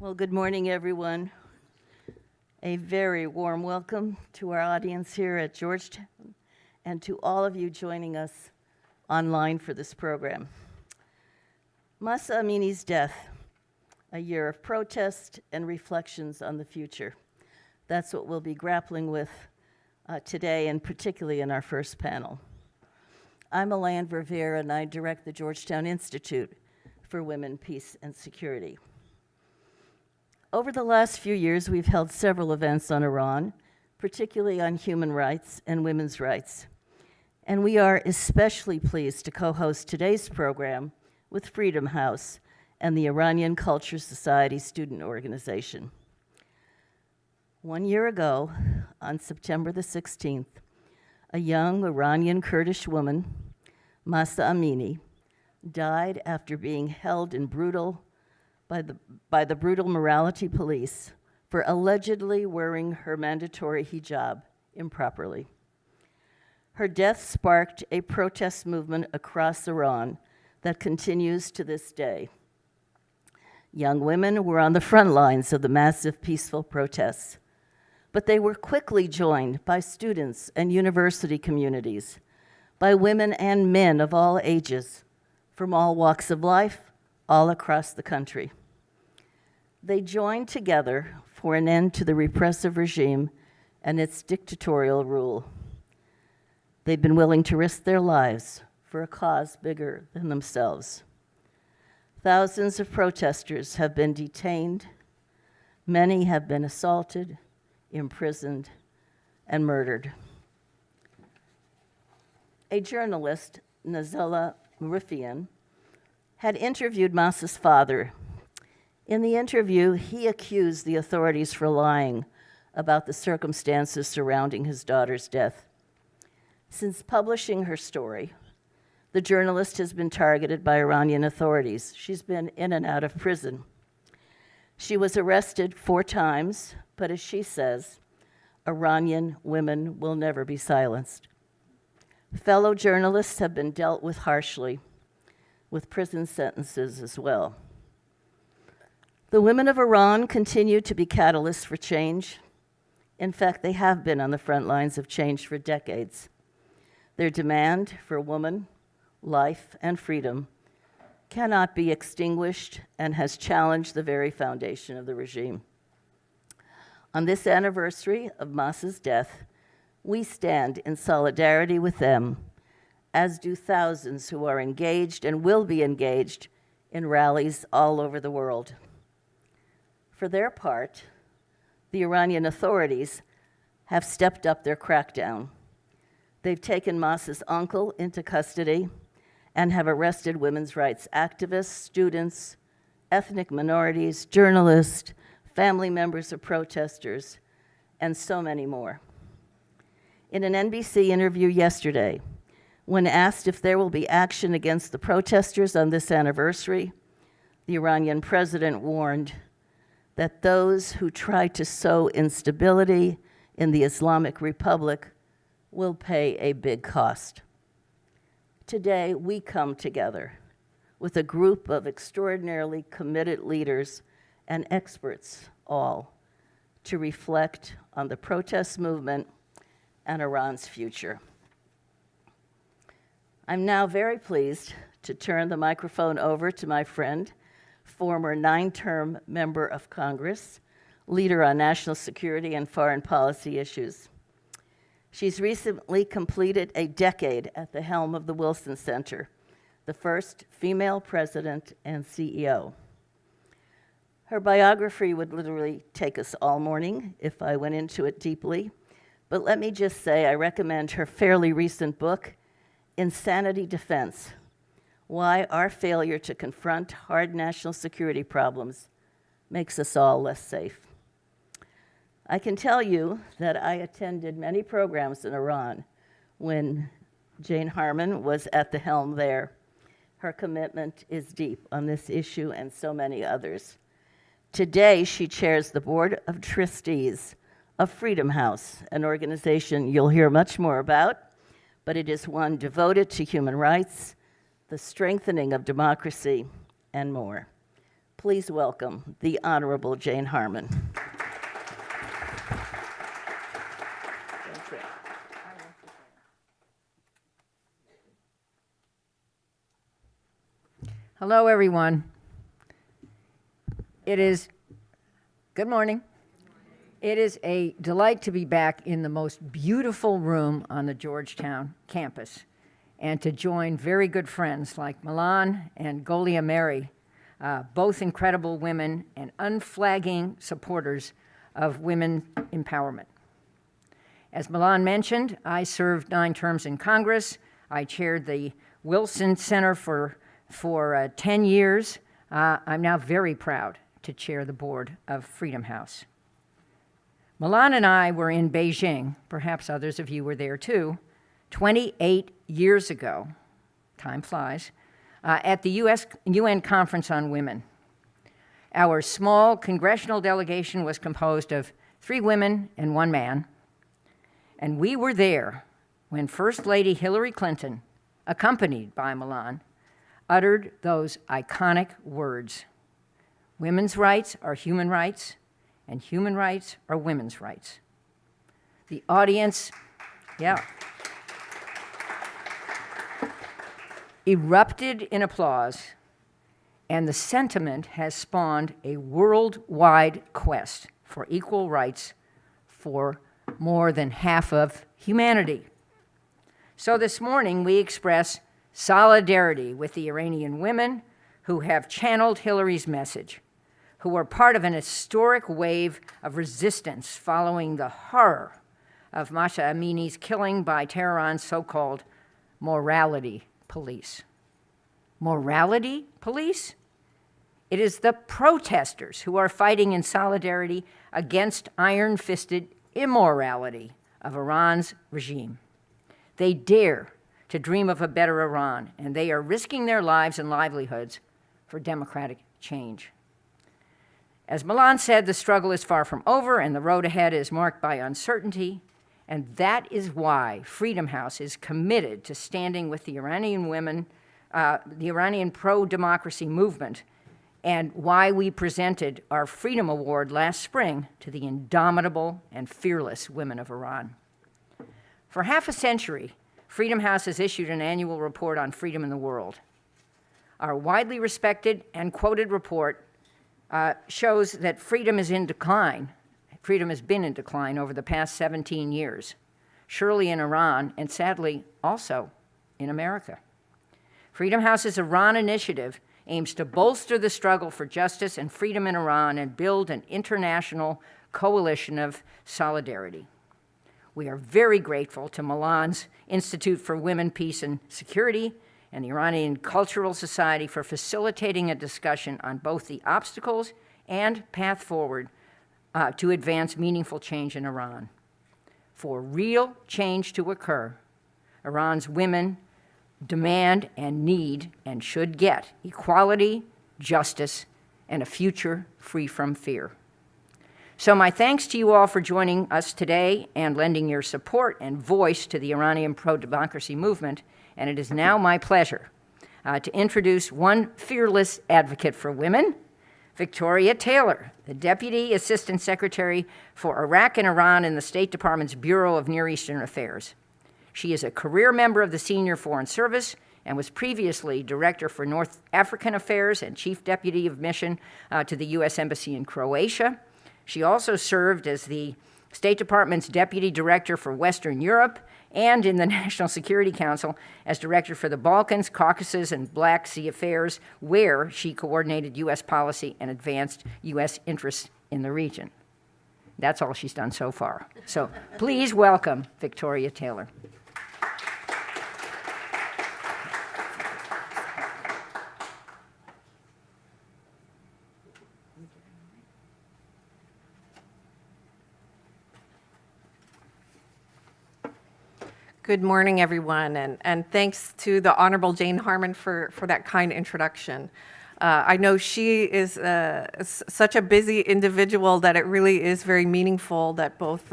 Well, good morning, everyone. A very warm welcome to our audience here at Georgetown and to all of you joining us online for this program. Mahsa Amini's death, a year of protest and reflections on the future. That's what we'll be grappling with today, and particularly in our first panel. I'm Elaine Verveer, and I direct the Georgetown Institute for Women, Peace, and Security. Over the last few years, we've held several events on Iran, particularly on human rights and women's rights. And we are especially pleased to co-host today's program with Freedom House and the Iranian Culture Society Student Organization. 1 year ago, on September the 16th, a young Iranian Kurdish woman, Mahsa Amini, died after being held in by the brutal morality police for allegedly wearing her mandatory hijab improperly. Her death sparked a protest movement across Iran that continues to this day. Young women were on the front lines of the massive peaceful protests, but they were quickly joined by students and university communities, by women and men of all ages, from all walks of life, all across the country. They joined together for an end to the repressive regime and its dictatorial rule. They've been willing to risk their lives for a cause bigger than themselves. Thousands of protesters have been detained. Many have been assaulted, imprisoned, and murdered. A journalist, Nazela Murifian, had interviewed Mahsa's father. In the interview, he accused the authorities for lying about the circumstances surrounding his daughter's death. Since publishing her story, the journalist has been targeted by Iranian authorities. She's been in and out of prison. She was arrested 4 times, but as she says, Iranian women will never be silenced. Fellow journalists have been dealt with harshly, with prison sentences as well. The women of Iran continue to be catalysts for change. In fact, they have been on the front lines of change for decades. Their demand for woman, life, and freedom cannot be extinguished and has challenged the very foundation of the regime. On this anniversary of Mahsa's death, we stand in solidarity with them, as do thousands who are engaged and will be engaged in rallies all over the world. For their part, the Iranian authorities have stepped up their crackdown. They've taken Mahsa's uncle into custody and have arrested women's rights activists, students, ethnic minorities, journalists, family members of protesters, and so many more. In an NBC interview yesterday, when asked if there will be action against the protesters on this anniversary, the Iranian president warned that those who try to sow instability in the Islamic Republic will pay a big cost. Today, we come together with a group of extraordinarily committed leaders and experts all to reflect on the protest movement and Iran's future. I'm now very pleased to turn the microphone over to my friend, former 9-term member of Congress, leader on national security and foreign policy issues. She's recently completed a decade at the helm of the Wilson Center, the first female president and CEO. Her biography would literally take us all morning if I went into it deeply, but let me just say I recommend her fairly recent book, Insanity Defense: Why Our Failure to Confront Hard National Security Problems Makes Us All Less Safe. I can tell you that I attended many programs in Iran when Jane Harman was at the helm there. Her commitment is deep on this issue and so many others. Today, she chairs the Board of Trustees of Freedom House, an organization you'll hear much more about, but it is one devoted to human rights, the strengthening of democracy, and more. Please welcome the Honorable Jane Harman. Hello, everyone. Good morning. It is a delight to be back in the most beautiful room on the Georgetown campus and to join very good friends like Milan and Golia Mary, both incredible women and unflagging supporters of women empowerment. As Milan mentioned, I served 9 terms in Congress. I chaired the Wilson Center for 10 years. I'm now very proud to chair the board of Freedom House. Milan and I were in Beijing, perhaps others of you were there too, 28 years ago, time flies, at the UN Conference on Women. Our small congressional delegation was composed of 3 women and 1 man, and we were there when First Lady Hillary Clinton, accompanied by Milan, uttered those iconic words: "Women's rights are human rights, and human rights are women's rights." The audience, erupted in applause, and the sentiment has spawned a worldwide quest for equal rights for more than half of humanity. So this morning, we express solidarity with the Iranian women who have channeled Hillary's message, who are part of an historic wave of resistance following the horror of Mahsa Amini's killing by Tehran's so-called morality police. Morality police? It is the protesters who are fighting in solidarity against iron-fisted immorality of Iran's regime. They dare to dream of a better Iran, and they are risking their lives and livelihoods for democratic change. As Milan said, the struggle is far from over, and the road ahead is marked by uncertainty, and that is why Freedom House is committed to standing with the Iranian women, the Iranian pro-democracy movement, and why we presented our Freedom Award last spring to the indomitable and fearless women of Iran. For half a century, Freedom House has issued an annual report on freedom in the world. Our widely respected and quoted report shows that freedom is in decline. Freedom has been in decline over the past 17 years, surely in Iran and sadly also in America. Freedom House's Iran initiative aims to bolster the struggle for justice and freedom in Iran and build an international coalition of solidarity. We are very grateful to Milan's Institute for Women, Peace, and Security and the Iranian Cultural Society for facilitating a discussion on both the obstacles and path forward to advance meaningful change in Iran. For real change to occur, Iran's women demand and need and should get equality, justice, and a future free from fear. So my thanks to you all for joining us today and lending your support and voice to the Iranian pro-democracy movement, and it is now my pleasure to introduce one fearless advocate for women, Victoria Taylor, the Deputy Assistant Secretary for Iraq and Iran in the State Department's Bureau of Near Eastern Affairs. She is a career member of the Senior Foreign Service and was previously Director for North African Affairs and Chief Deputy of Mission to the U.S. Embassy in Croatia. She also served as the State Department's Deputy Director for Western Europe and in the National Security Council as Director for the Balkans, Caucasus, and Black Sea Affairs, where she coordinated U.S. policy and advanced U.S. interests in the region. That's all she's done so far. So please welcome Victoria Taylor. Good morning, everyone, and thanks to the Honorable Jane Harman for that kind introduction. I know she is such a busy individual that it really is very meaningful that both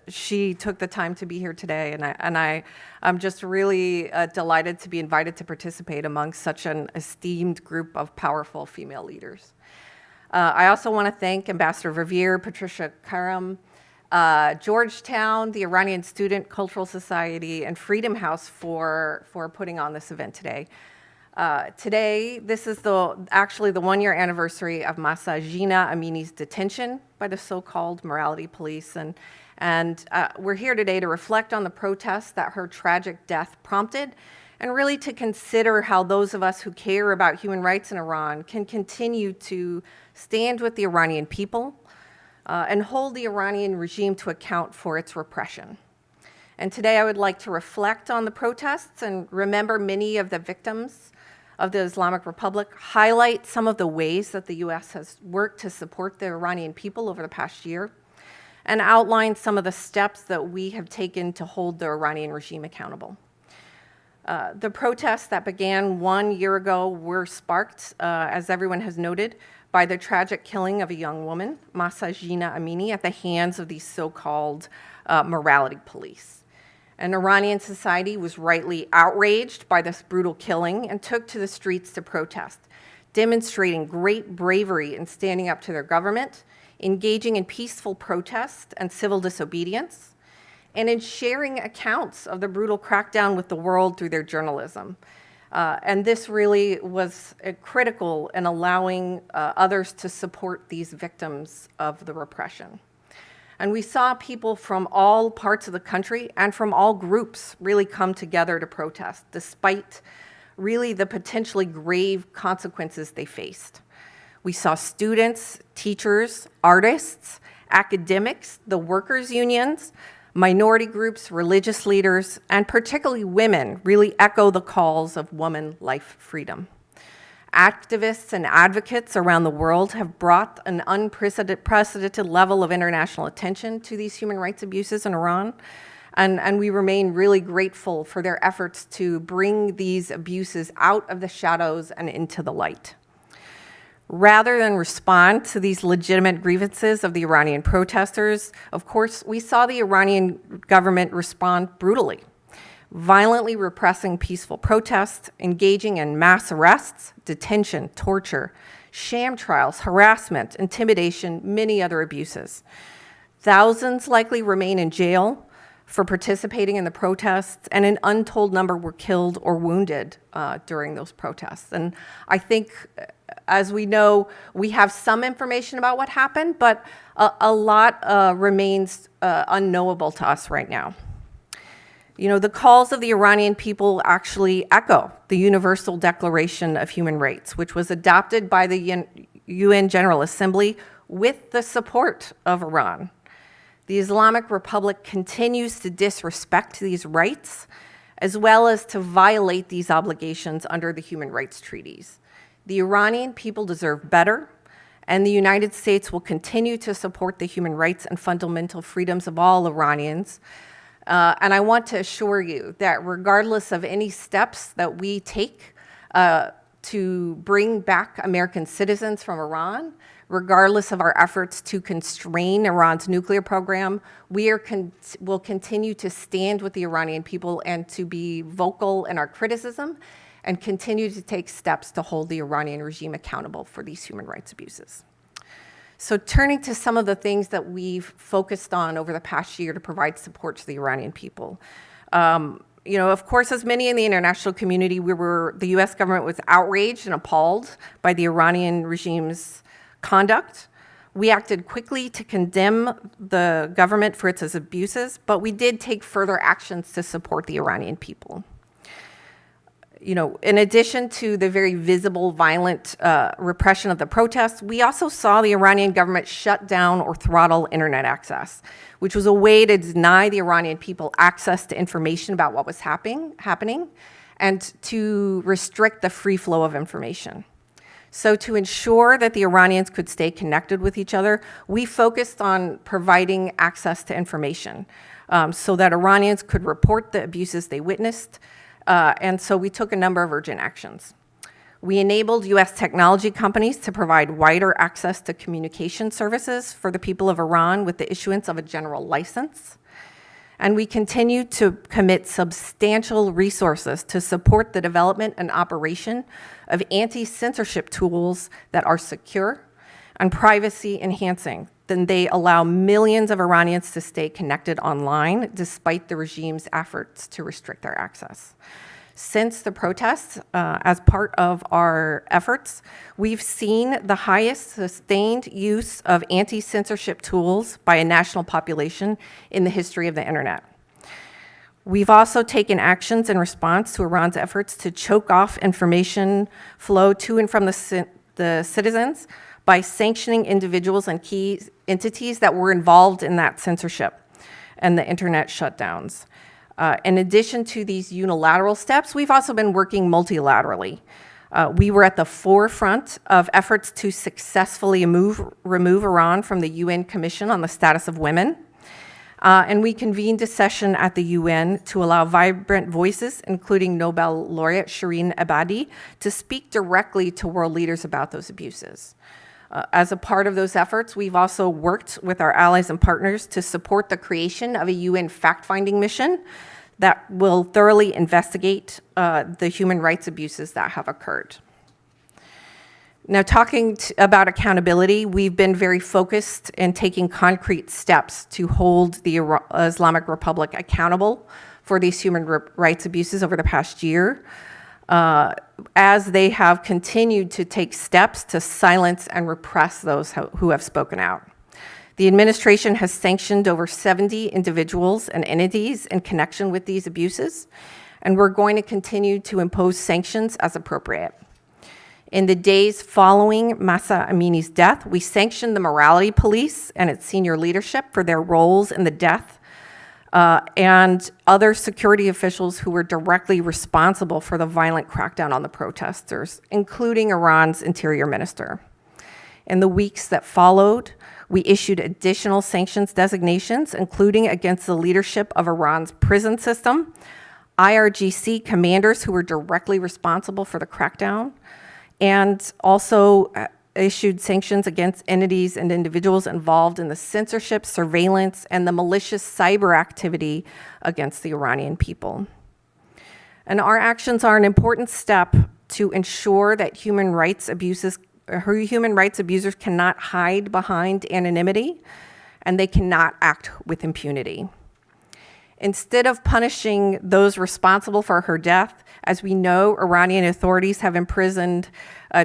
she took the time to be here today, and I'm just really delighted to be invited to participate among such an esteemed group of powerful female leaders. I also want to thank Ambassador Verveer, Patricia Karam, Georgetown, the Iranian Student Cultural Society, and Freedom House for putting on this event today. Today, this is actually the one-year anniversary of Mahsa Amini's detention by the so-called morality police. And we're here today to reflect on the protests that her tragic death prompted, and really to consider how those of us who care about human rights in Iran can continue to stand with the Iranian people and hold the Iranian regime to account for its repression. And today I would like to reflect on the protests and remember many of the victims of the Islamic Republic, highlight some of the ways that the U.S. has worked to support the Iranian people over the past year, and outline some of the steps that we have taken to hold the Iranian regime accountable. The protests that began 1 year ago were sparked, as everyone has noted, by the tragic killing of a young woman, Mahsa Amini, at the hands of these so-called morality police. And Iranian society was rightly outraged by this brutal killing and took to the streets to protest, demonstrating great bravery in standing up to their government, engaging in peaceful protest and civil disobedience, and in sharing accounts of the brutal crackdown with the world through their journalism. And this really was critical in allowing others to support these victims of the repression. And we saw people from all parts of the country and from all groups really come together to protest, despite really the potentially grave consequences they faced. We saw students, teachers, artists, academics, the workers' unions, minority groups, religious leaders, and particularly women really echo the calls of woman, life, freedom. Activists and advocates around the world have brought an unprecedented level of international attention to these human rights abuses in Iran, and we remain really grateful for their efforts to bring these abuses out of the shadows and into the light. Rather than respond to these legitimate grievances of the Iranian protesters, of course, we saw the Iranian government respond brutally, violently repressing peaceful protests, engaging in mass arrests, detention, torture, sham trials, harassment, intimidation, many other abuses. Thousands likely remain in jail for participating in the protests, and an untold number were killed or wounded during those protests. And I think, as we know, we have some information about what happened, but a lot remains unknowable to us right now. You know, the calls of the Iranian people actually echo the Universal Declaration of Human Rights, which was adopted by the UN General Assembly with the support of Iran. The Islamic Republic continues to disrespect these rights, as well as to violate these obligations under the human rights treaties. The Iranian people deserve better, and the United States will continue to support the human rights and fundamental freedoms of all Iranians. And I want to assure you that regardless of any steps that we take to bring back American citizens from Iran, regardless of our efforts to constrain Iran's nuclear program, we will continue to stand with the Iranian people and to be vocal in our criticism and continue to take steps to hold the Iranian regime accountable for these human rights abuses. So turning to some of the things that we've focused on over the past year to provide support to the Iranian people. You know, of course, as many in the international community, the US government was outraged and appalled by the Iranian regime's conduct. We acted quickly to condemn the government for its abuses, but we did take further actions to support the Iranian people. You know, in addition to the very visible, violent repression of the protests, we also saw the Iranian government shut down or throttle internet access, which was a way to deny the Iranian people access to information about what was happening and to restrict the free flow of information. So to ensure that the Iranians could stay connected with each other, we focused on providing access to information so that Iranians could report the abuses they witnessed. And so we took a number of urgent actions. We enabled US technology companies to provide wider access to communication services for the people of Iran with the issuance of a general license. And we continue to commit substantial resources to support the development and operation of anti-censorship tools that are secure and privacy enhancing, then they allow millions of Iranians to stay connected online despite the regime's efforts to restrict their access. Since the protests, as part of our efforts, we've seen the highest sustained use of anti-censorship tools by a national population in the history of the internet. We've also taken actions in response to Iran's efforts to choke off information flow to and from the citizens by sanctioning individuals and key entities that were involved in that censorship and the internet shutdowns. In addition to these unilateral steps, we've also been working multilaterally. We were at the forefront of efforts to successfully remove Iran from the UN Commission on the Status of Women. And we convened a session at the UN to allow vibrant voices, including Nobel laureate Shireen Ebadi, to speak directly to world leaders about those abuses. As a part of those efforts, we've also worked with our allies and partners to support the creation of a UN fact-finding mission that will thoroughly investigate the human rights abuses that have occurred. Now, talking about accountability, we've been very focused in taking concrete steps to hold the Islamic Republic accountable for these human rights abuses over the past year, as they have continued to take steps to silence and repress those who have spoken out. The administration has sanctioned over 70 individuals and entities in connection with these abuses, and we're going to continue to impose sanctions as appropriate. In the days following Mahsa Amini's death, we sanctioned the morality police and its senior leadership for their roles in the death, and other security officials who were directly responsible for the violent crackdown on the protesters, including Iran's interior minister. In the weeks that followed, we issued additional sanctions designations, including against the leadership of Iran's prison system, IRGC commanders who were directly responsible for the crackdown, and also issued sanctions against entities and individuals involved in the censorship, surveillance, and the malicious cyber activity against the Iranian people. And our actions are an important step to ensure that human rights abusers cannot hide behind anonymity, and they cannot act with impunity. Instead of punishing those responsible for her death, as we know, Iranian authorities have imprisoned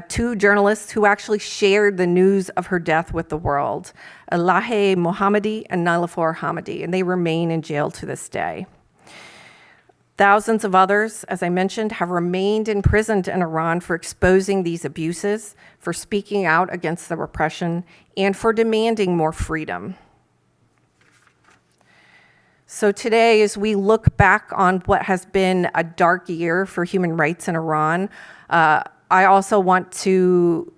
2 journalists who actually shared the news of her death with the world, Elahe Mohammadi and Niloufar Hamidi, and they remain in jail to this day. Thousands of others, as I mentioned, have remained imprisoned in Iran for exposing these abuses, for speaking out against the repression, and for demanding more freedom. So today, as we look back on what has been a dark year for human rights in Iran, I also want to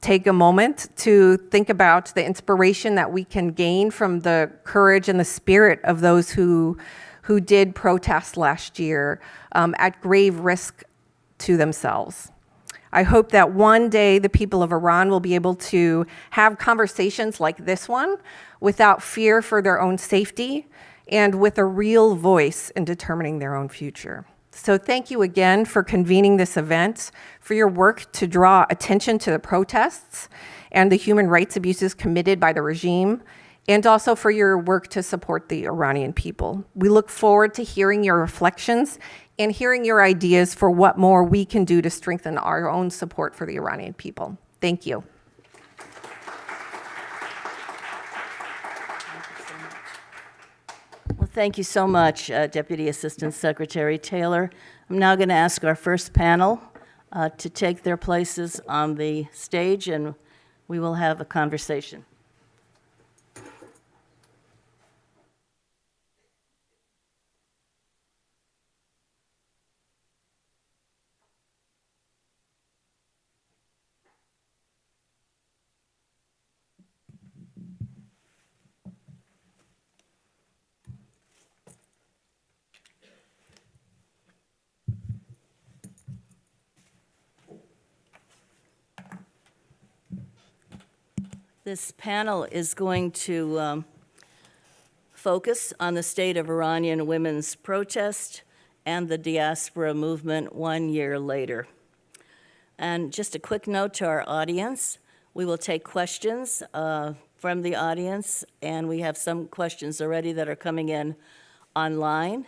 take a moment to think about the inspiration that we can gain from the courage and the spirit of those who did protest last year at grave risk to themselves. I hope that one day the people of Iran will be able to have conversations like this one without fear for their own safety and with a real voice in determining their own future. So thank you again for convening this event, for your work to draw attention to the protests and the human rights abuses committed by the regime, and also for your work to support the Iranian people. We look forward to hearing your reflections and hearing your ideas for what more we can do to strengthen our own support for the Iranian people. Thank you. Well, thank you so much, Deputy Assistant Secretary Taylor. I'm now going to ask our first panel to take their places on the stage, and we will have a conversation. This panel is going to focus on the state of Iranian women's protest and the diaspora movement 1 year later. And just a quick note to our audience, We will take questions from the audience, and we have some questions already that are coming in online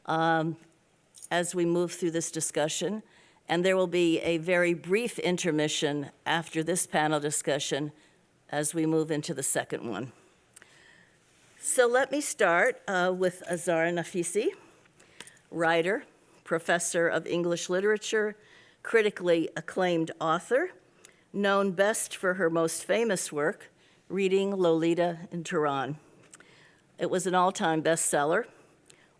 as we move through this discussion. And there will be a very brief intermission after this panel discussion as we move into the second one. So let me start with Azar Nafisi, writer, professor of English literature, critically acclaimed author, known best for her most famous work, Reading Lolita in Tehran. It was an all-time bestseller,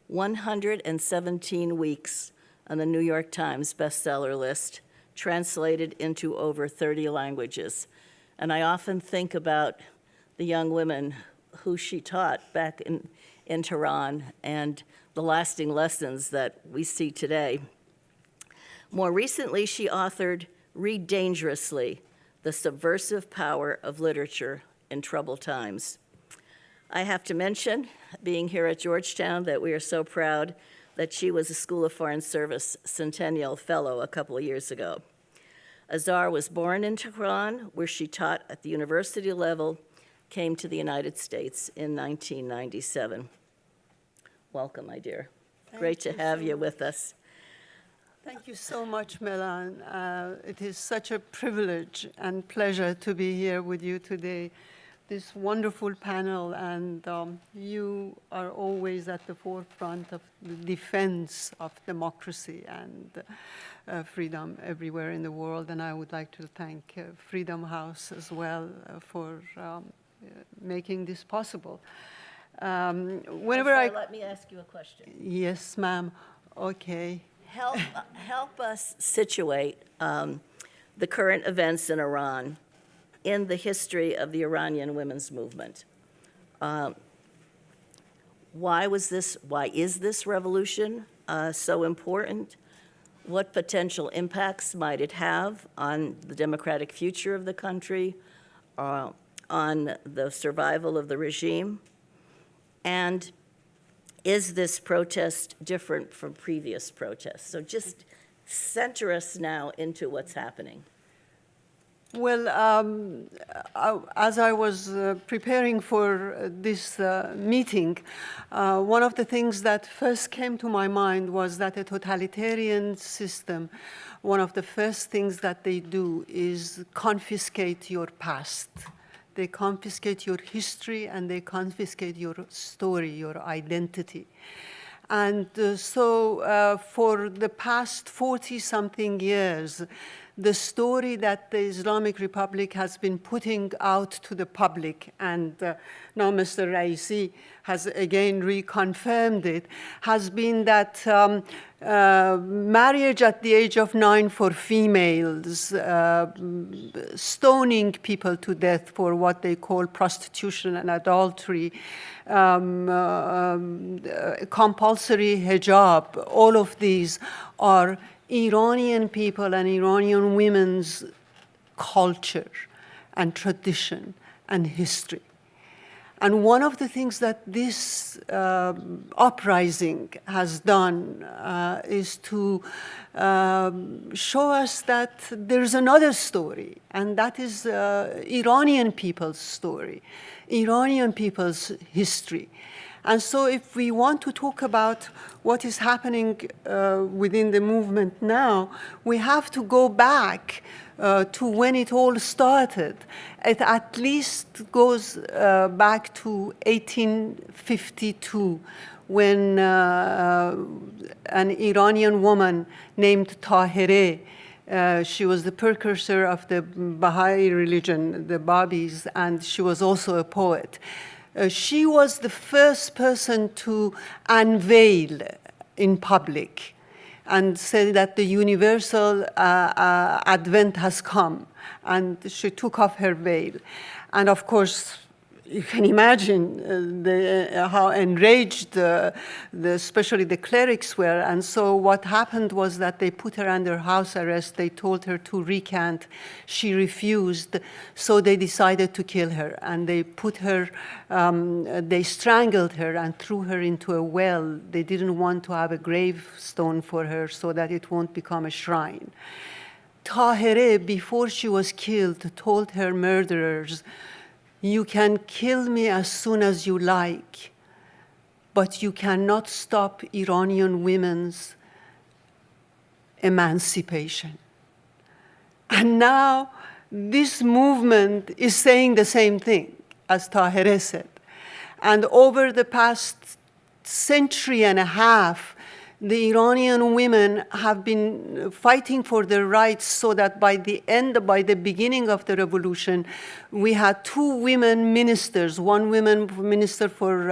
117 weeks on the New York Times bestseller list, translated into over 30 languages. And I often think about the young women who she taught back in Tehran and the lasting lessons that we see today. More recently, she authored Read Dangerously, The Subversive Power of Literature in Troubled Times. I have to mention, being here at Georgetown, that we are so proud that she was a School of Foreign Service Centennial Fellow a couple of years ago. Azar was born in Tehran, where she taught at the university level, came to the United States in 1997. Welcome, my dear. Great to have you with us. Thank you so much, Melan. It is such a privilege and pleasure to be here with you today. This wonderful panel, and you are always at the forefront of the defense of democracy and freedom everywhere in the world. And I would like to thank Freedom House as well for making this possible. Let me ask you a question. Yes, ma'am. Okay. Help us situate the current events in Iran in the history of the Iranian women's movement. Why is this revolution so important? What potential impacts might it have on the democratic future of the country, on the survival of the regime? And is this protest different from previous protests? So just center us now into what's happening. Well, as I was preparing for this meeting, one of the things that first came to my mind was that a totalitarian system, one of the first things that they do is confiscate your past. They confiscate your history, and they confiscate your story, your identity. And so for the past 40-something years, the story that the Islamic Republic has been putting out to the public, and now Mr. Raisi has again reconfirmed it, has been that marriage at the age of 9 for females, stoning people to death for what they call prostitution and adultery, compulsory hijab, all of these are Iranian people and Iranian women's culture and tradition and history. And one of the things that this uprising has done is to show us that there's another story, and that is Iranian people's story, Iranian people's history. And so if we want to talk about what is happening within the movement now, we have to go back to when it all started. It at least goes back to 1852, when an Iranian woman named Tahireh, she was the precursor of the Baha'i religion, the Babis, and she was also a poet. She was the first person to unveil in public and say that the universal advent has come, and she took off her veil. And of course, you can imagine how enraged especially the clerics were. And so what happened was that they put her under house arrest. They told her to recant. She refused. So they decided to kill her. And they put her, they strangled her and threw her into a well. They didn't want to have a gravestone for her so that it won't become a shrine. Tahireh, before she was killed, told her murderers, "You can kill me as soon as you like, but you cannot stop Iranian women's emancipation." And now this movement is saying the same thing as Tahireh said. And over the past century and a half, the Iranian women have been fighting for their rights so that by the beginning of the revolution, we had 2 women ministers, one woman minister for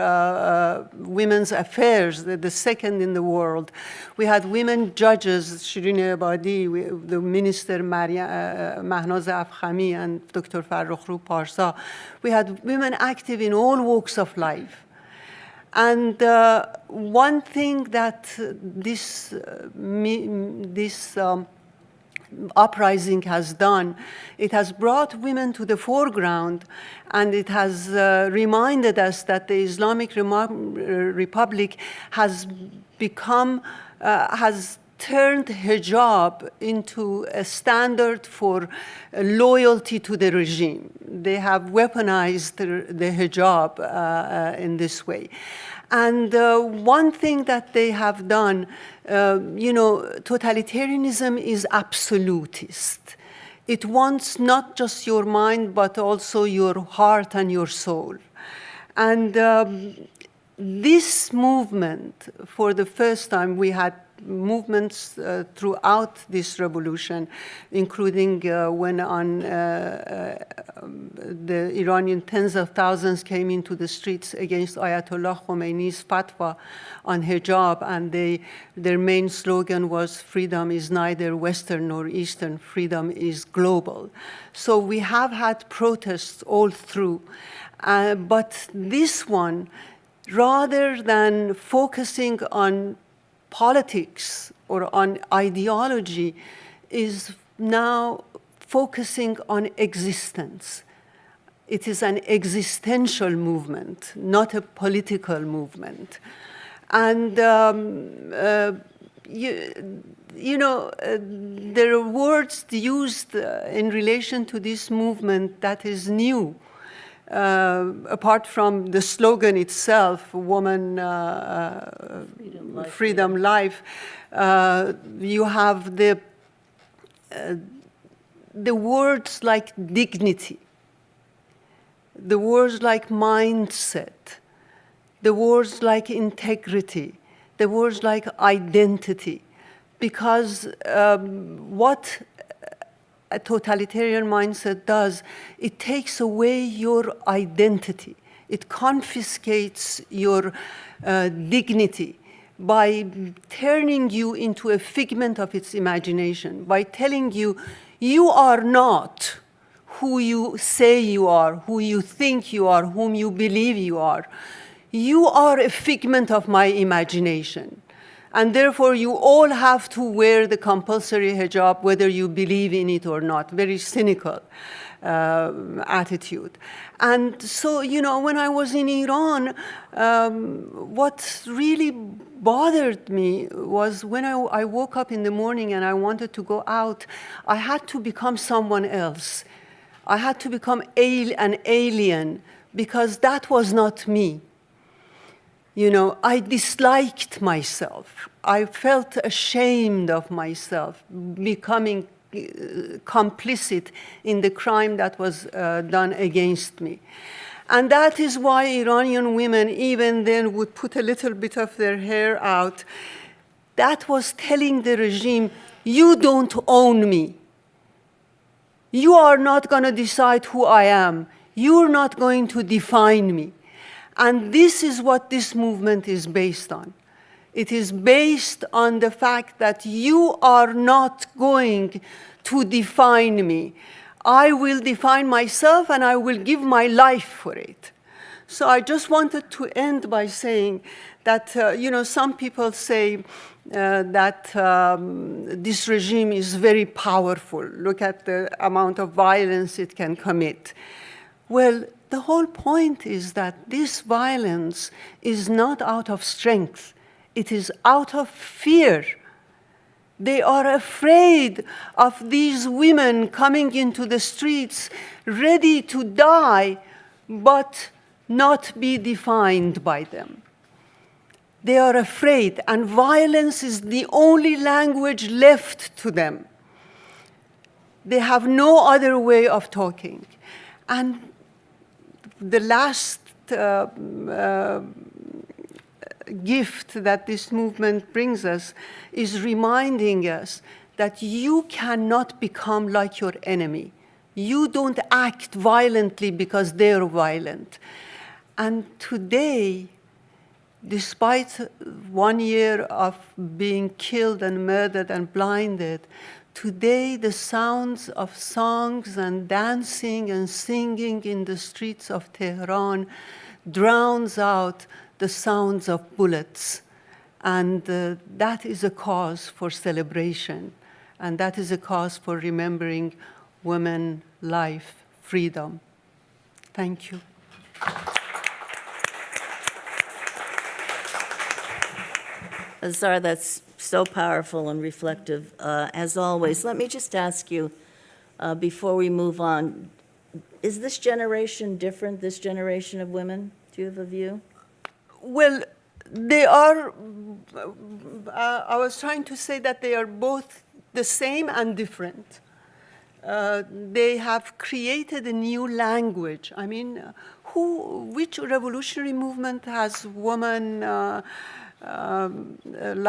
women's affairs, the second in the world. We had women judges, Shirin Ebadi, the minister Mahnaz Afkhami, and Dr. Farrokhru Parsa. We had women active in all walks of life. And one thing that this uprising has done, it has brought women to the foreground, and it has reminded us that the Islamic Republic has turned hijab into a standard for loyalty to the regime. They have weaponized the hijab in this way. And one thing that they have done, totalitarianism is absolutist. It wants not just your mind, but also your heart and your soul. And this movement, for the first time, we had movements throughout this revolution, including when the Iranian tens of thousands came into the streets against Ayatollah Khomeini's fatwa on hijab, and their main slogan was, "Freedom is neither Western nor Eastern, freedom is global." So we have had protests all through, but this one, rather than focusing on politics or on ideology, is now focusing on existence. It is an existential movement, not a political movement. And there are words used in relation to this movement that is new. Apart from the slogan itself, woman, freedom, life, you have the words like dignity, the words like mindset, the words like integrity, the words like identity, because what a totalitarian mindset does, it takes away your identity. It confiscates your dignity by turning you into a figment of its imagination, by telling you, you are not who you say you are, who you think you are, whom you believe you are. You are a figment of my imagination. And therefore, you all have to wear the compulsory hijab, whether you believe in it or not. Very cynical attitude. And so, when I was in Iran, what really bothered me was when I woke up in the morning and I wanted to go out, I had to become someone else. I had to become an alien, because that was not me. I disliked myself. I felt ashamed of myself, becoming complicit in the crime that was done against me. And that is why Iranian women even then would put a little bit of their hair out. That was telling the regime, you don't own me. You are not going to decide who I am. You're not going to define me. And this is what this movement is based on. It is based on the fact that you are not going to define me. I will define myself, and I will give my life for it. So I just wanted to end by saying that, some people say that this regime is very powerful. Look at the amount of violence it can commit. Well, the whole point is that this violence is not out of strength. It is out of fear. They are afraid of these women coming into the streets ready to die, but not be defined by them. They are afraid, and violence is the only language left to them. They have no other way of talking. And the last gift that this movement brings us is reminding us that you cannot become like your enemy. You don't act violently because they're violent. And today, despite 1 year of being killed and murdered and blinded, today the sounds of songs and dancing and singing in the streets of Tehran drowns out the sounds of bullets. And that is a cause for celebration. And that is a cause for remembering women, life, freedom. Thank you. Azar, that's so powerful and reflective, as always. Let me just ask you, before we move on, is this generation different, this generation of women? Do you have a view? Well, they are, I was trying to say that they are both the same and different. They have created a new language. I mean, which revolutionary movement has woman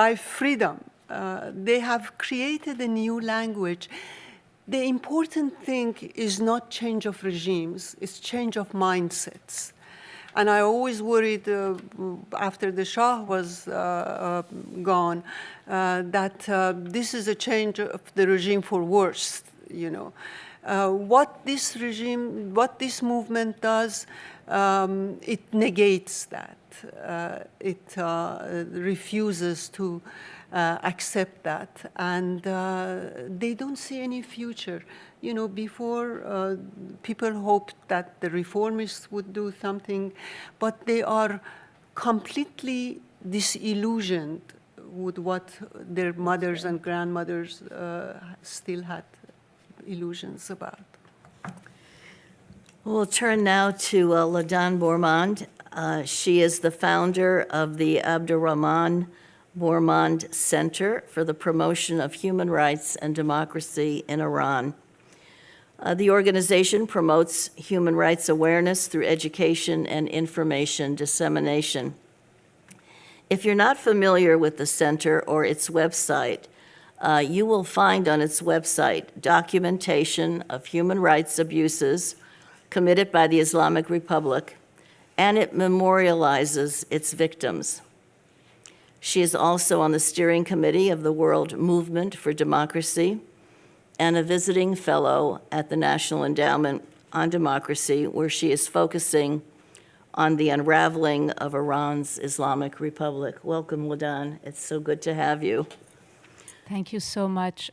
life, freedom? They have created a new language. The important thing is not change of regimes, it's change of mindsets. And I always worried after the Shah was gone that this is a change of the regime for worse, you know. What this movement does, it negates that. It refuses to accept that, and they don't see any future. You know, before people hoped that the reformists would do something, but they are completely disillusioned with what their mothers and grandmothers still had illusions about. We'll turn now to Ladan Bourmand. She is the founder of the Abdurrahman Bourmand Center for the Promotion of Human Rights and Democracy in Iran. The organization promotes human rights awareness through education and information dissemination. If you're not familiar with the center or its website, you will find on its website documentation of human rights abuses committed by the Islamic Republic, and it memorializes its victims. She is also on the steering committee of the World Movement for Democracy and a visiting fellow at the National Endowment on Democracy, where she is focusing on the unraveling of Iran's Islamic Republic. Welcome, Ladan. It's so good to have you. Thank you so much.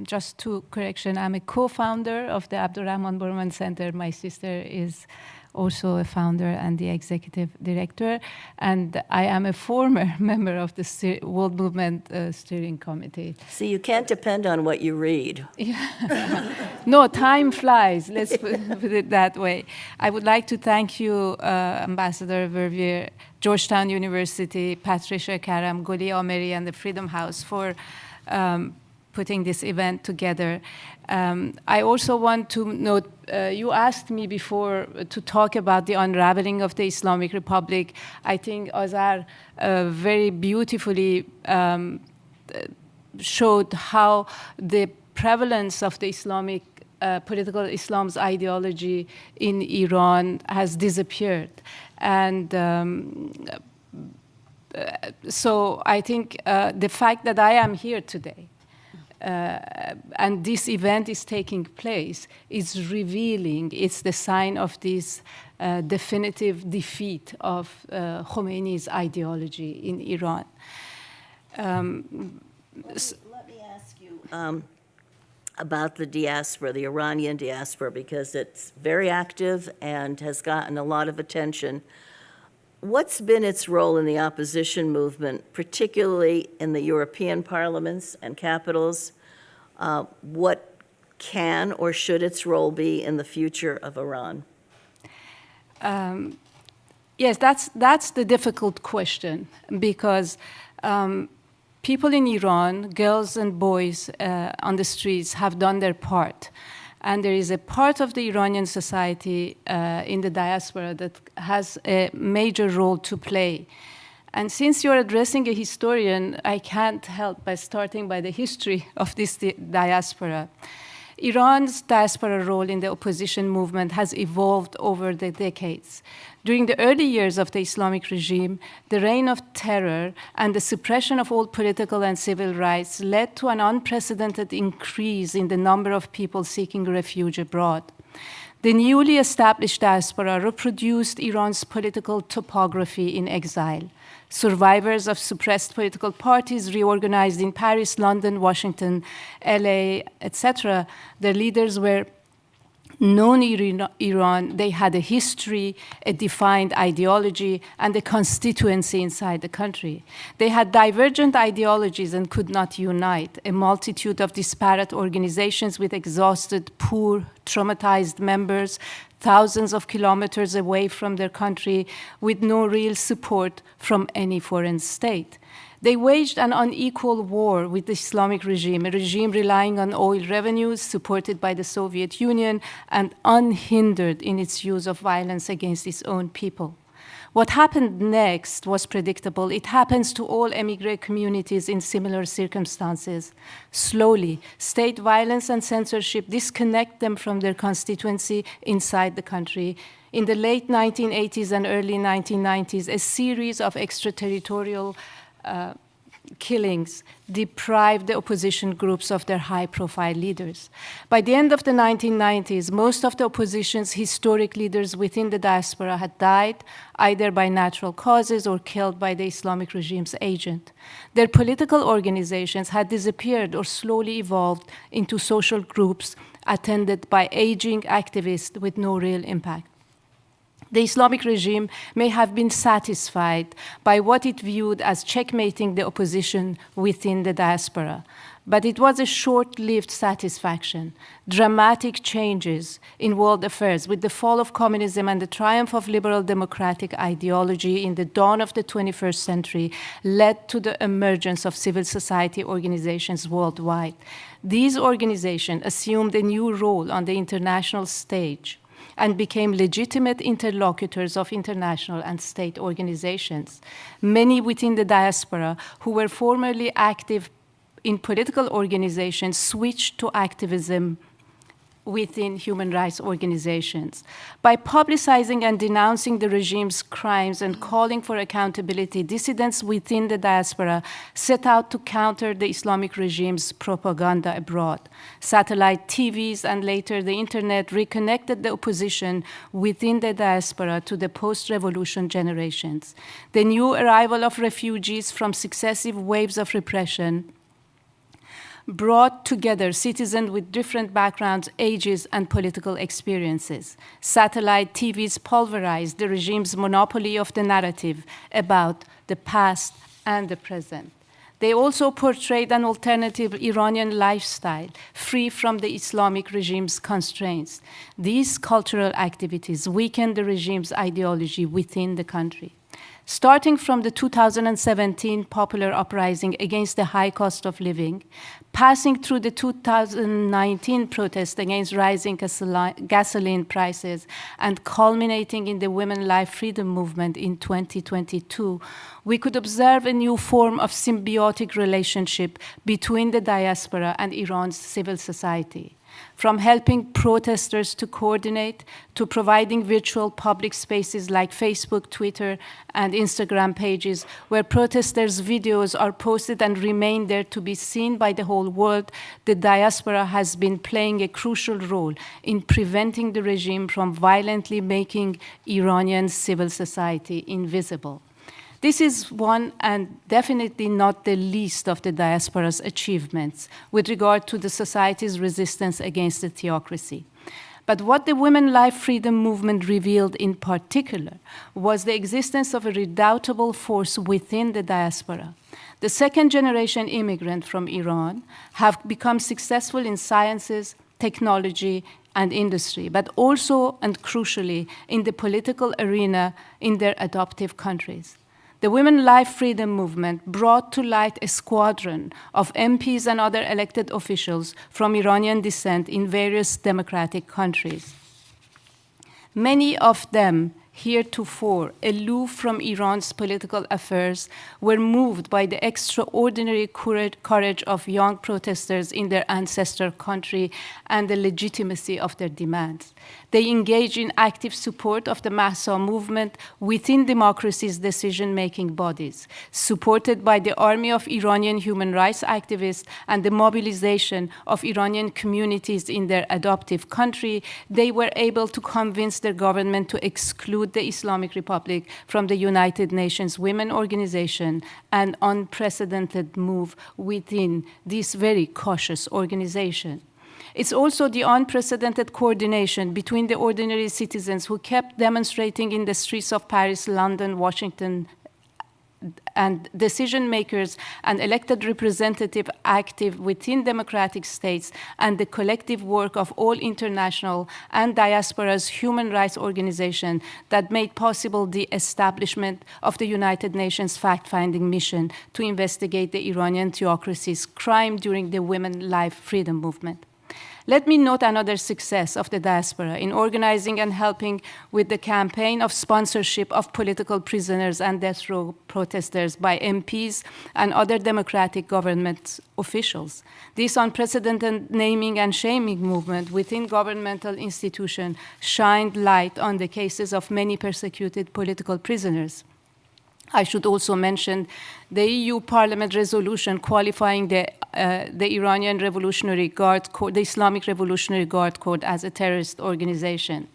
Just two correction, I'm a co-founder of the Abdurrahman Bourmand Center. My sister is also a founder and the executive director, and I am a former member of the World Movement Steering Committee. See, you can't depend on what you read. No, time flies, let's put it that way. I would like to thank you, Ambassador Verviers, Georgetown University, Patricia Karam, Goli Ameri, and the Freedom House for putting this event together. I also want to note, you asked me before to talk about the unraveling of the Islamic Republic. I think Azar very beautifully showed how the prevalence of the Islamic political Islam's ideology in Iran has disappeared. And so I think the fact that I am here today and this event is taking place is revealing, it's the sign of this definitive defeat of Khomeini's ideology in Iran. Let me ask you about the diaspora, the Iranian diaspora, because it's very active and has gotten a lot of attention. What's been its role in the opposition movement, particularly in the European parliaments and capitals? What can or should its role be in the future of Iran? Yes, that's the difficult question, because people in Iran, girls and boys on the streets, have done their part. And there is a part of the Iranian society in the diaspora that has a major role to play. And since you're addressing a historian, I can't help by starting by the history of this diaspora. Iran's diaspora role in the opposition movement has evolved over the decades. During the early years of the Islamic regime, the reign of terror and the suppression of all political and civil rights led to an unprecedented increase in the number of people seeking refuge abroad. The newly established diaspora reproduced Iran's political topography in exile. Survivors of suppressed political parties reorganized in Paris, London, Washington, LA, etc. Their leaders were known in Iran. They had a history, a defined ideology, and a constituency inside the country. They had divergent ideologies and could not unite. A multitude of disparate organizations with exhausted, poor, traumatized members, thousands of kilometers away from their country, with no real support from any foreign state. They waged an unequal war with the Islamic regime, a regime relying on oil revenues, supported by the Soviet Union, and unhindered in its use of violence against its own people. What happened next was predictable. It happens to all emigre communities in similar circumstances. Slowly, state violence and censorship disconnect them from their constituency inside the country. In the late 1980s and early 1990s, a series of extraterritorial killings deprived the opposition groups of their high-profile leaders. By the end of the 1990s, most of the opposition's historic leaders within the diaspora had died, either by natural causes or killed by the Islamic regime's agent. Their political organizations had disappeared or slowly evolved into social groups attended by aging activists with no real impact. The Islamic regime may have been satisfied by what it viewed as checkmating the opposition within the diaspora, but it was a short-lived satisfaction. Dramatic changes in world affairs, with the fall of communism and the triumph of liberal democratic ideology in the dawn of the 21st century, led to the emergence of civil society organizations worldwide. These organizations assumed a new role on the international stage and became legitimate interlocutors of international and state organizations. Many within the diaspora who were formerly active in political organizations switched to activism within human rights organizations. By publicizing and denouncing the regime's crimes and calling for accountability, dissidents within the diaspora set out to counter the Islamic regime's propaganda abroad. Satellite TVs and later the internet reconnected the opposition within the diaspora to the post-revolution generations. The new arrival of refugees from successive waves of repression brought together citizens with different backgrounds, ages, and political experiences. Satellite TVs pulverized the regime's monopoly of the narrative about the past and the present. They also portrayed an alternative Iranian lifestyle, free from the Islamic regime's constraints. These cultural activities weakened the regime's ideology within the country. Starting from the 2017 popular uprising against the high cost of living, passing through the 2019 protest against rising gasoline prices, and culminating in the Women Life Freedom Movement in 2022, we could observe a new form of symbiotic relationship between the diaspora and Iran's civil society. From helping protesters to coordinate, to providing virtual public spaces like Facebook, Twitter, and Instagram pages where protesters' videos are posted and remain there to be seen by the whole world, the diaspora has been playing a crucial role in preventing the regime from violently making Iranian civil society invisible. This is one and definitely not the least of the diaspora's achievements with regard to the society's resistance against the theocracy. But what the Women Life Freedom movement revealed in particular was the existence of a redoubtable force within the diaspora. The second-generation immigrant from Iran have become successful in sciences, technology, and industry, but also, and crucially, in the political arena in their adoptive countries. The Women Life Freedom movement brought to light a squadron of MPs and other elected officials from Iranian descent in various democratic countries. Many of them, heretofore aloof from Iran's political affairs, were moved by the extraordinary courage of young protesters in their ancestor country and the legitimacy of their demands. They engaged in active support of the Mahsa movement within democracy's decision-making bodies. Supported by the army of Iranian human rights activists and the mobilization of Iranian communities in their adoptive country, they were able to convince their government to exclude the Islamic Republic from the United Nations Women Organization, an unprecedented move within this very cautious organization. It's also the unprecedented coordination between the ordinary citizens who kept demonstrating in the streets of Paris, London, Washington, and decision makers and elected representatives active within democratic states, and the collective work of all international and diaspora's human rights organizations that made possible the establishment of the United Nations fact-finding mission to investigate the Iranian theocracy's crime during the Women Life Freedom movement. Let me note another success of the diaspora in organizing and helping with the campaign of sponsorship of political prisoners and death row protesters by MPs and other democratic government officials. This unprecedented naming and shaming movement within governmental institutions shined light on the cases of many persecuted political prisoners. I should also mention the EU Parliament resolution qualifying the Iranian Revolutionary Guard Corps, the Islamic Revolutionary Guard Corps, as a terrorist organization.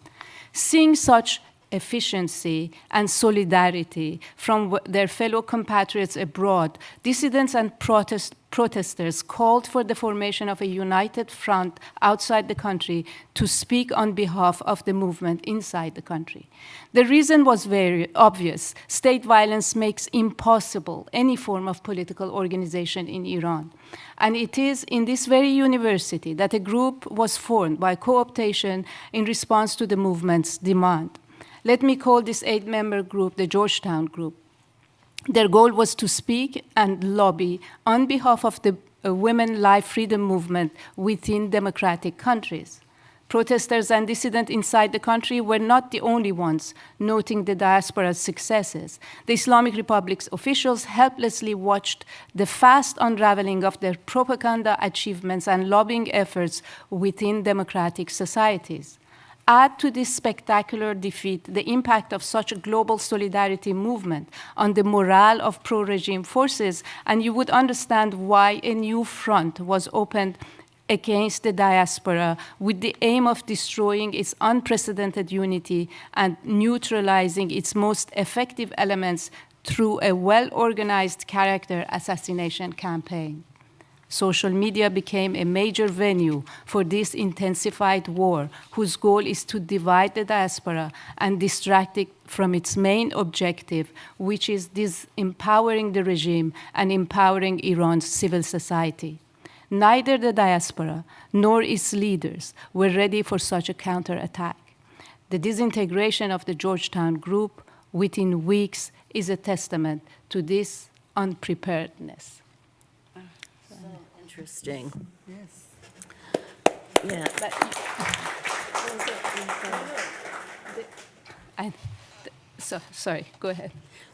Seeing such efficiency and solidarity from their fellow compatriots abroad, dissidents and protesters called for the formation of a united front outside the country to speak on behalf of the movement inside the country. The reason was very obvious. State violence makes impossible any form of political organization in Iran. And it is in this very university that a group was formed by co-optation in response to the movement's demand. Let me call this 8-member group the Georgetown Group. Their goal was to speak and lobby on behalf of the Women Life Freedom movement within democratic countries. Protesters and dissidents inside the country were not the only ones noting the diaspora's successes. The Islamic Republic's officials helplessly watched the fast unraveling of their propaganda achievements and lobbying efforts within democratic societies. Add to this spectacular defeat the impact of such a global solidarity movement on the morale of pro-regime forces, and you would understand why a new front was opened against the diaspora with the aim of destroying its unprecedented unity and neutralizing its most effective elements through a well-organized character assassination campaign. Social media became a major venue for this intensified war, whose goal is to divide the diaspora and distract it from its main objective, which is disempowering the regime and empowering Iran's civil society. Neither the diaspora nor its leaders were ready for such a counterattack. The disintegration of the Georgetown Group within weeks is a testament to this unpreparedness. Interesting. Yes. Yeah. Sorry, go ahead.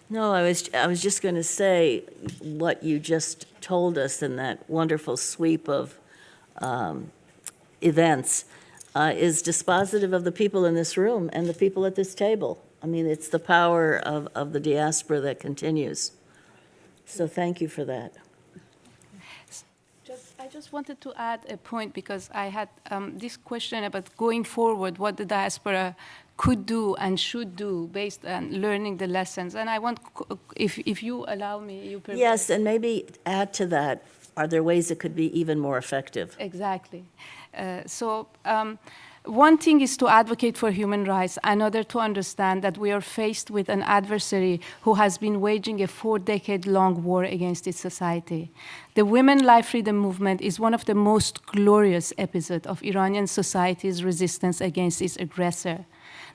No, I was just going to say what you just told us in that wonderful sweep of events is dispositive of the people in this room and the people at this table. I mean, it's the power of the diaspora that continues. So thank you for that. I just wanted to add a point because I had this question about going forward, what the diaspora could do and should do based on learning the lessons. And I want, if you allow me, you permit. Yes, and maybe add to that, are there ways it could be even more effective? Exactly. one thing is to advocate for human rights, another to understand that we are faced with an adversary who has been waging a 4-decade-long war against its society. The Women Life Freedom Movement is one of the most glorious episodes of Iranian society's resistance against its aggressor.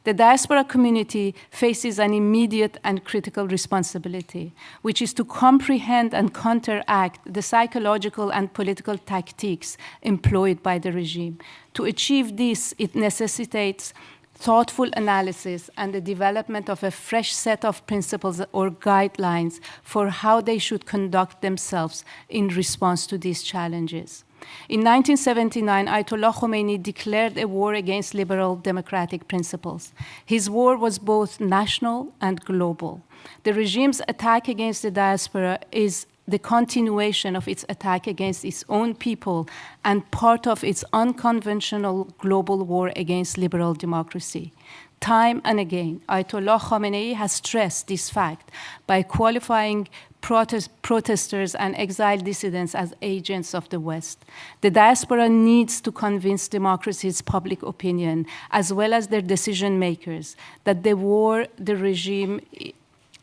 The diaspora community faces an immediate and critical responsibility, which is to comprehend and counteract the psychological and political tactics employed by the regime. To achieve this, it necessitates thoughtful analysis and the development of a fresh set of principles or guidelines for how they should conduct themselves in response to these challenges. In 1979, Ayatollah Khomeini declared a war against liberal democratic principles. His war was both national and global. The regime's attack against the diaspora is the continuation of its attack against its own people and part of its unconventional global war against liberal democracy. Time and again, Ayatollah Khamenei has stressed this fact by qualifying protesters and exiled dissidents as agents of the West. The diaspora needs to convince democracy's public opinion, as well as their decision makers, that the war the regime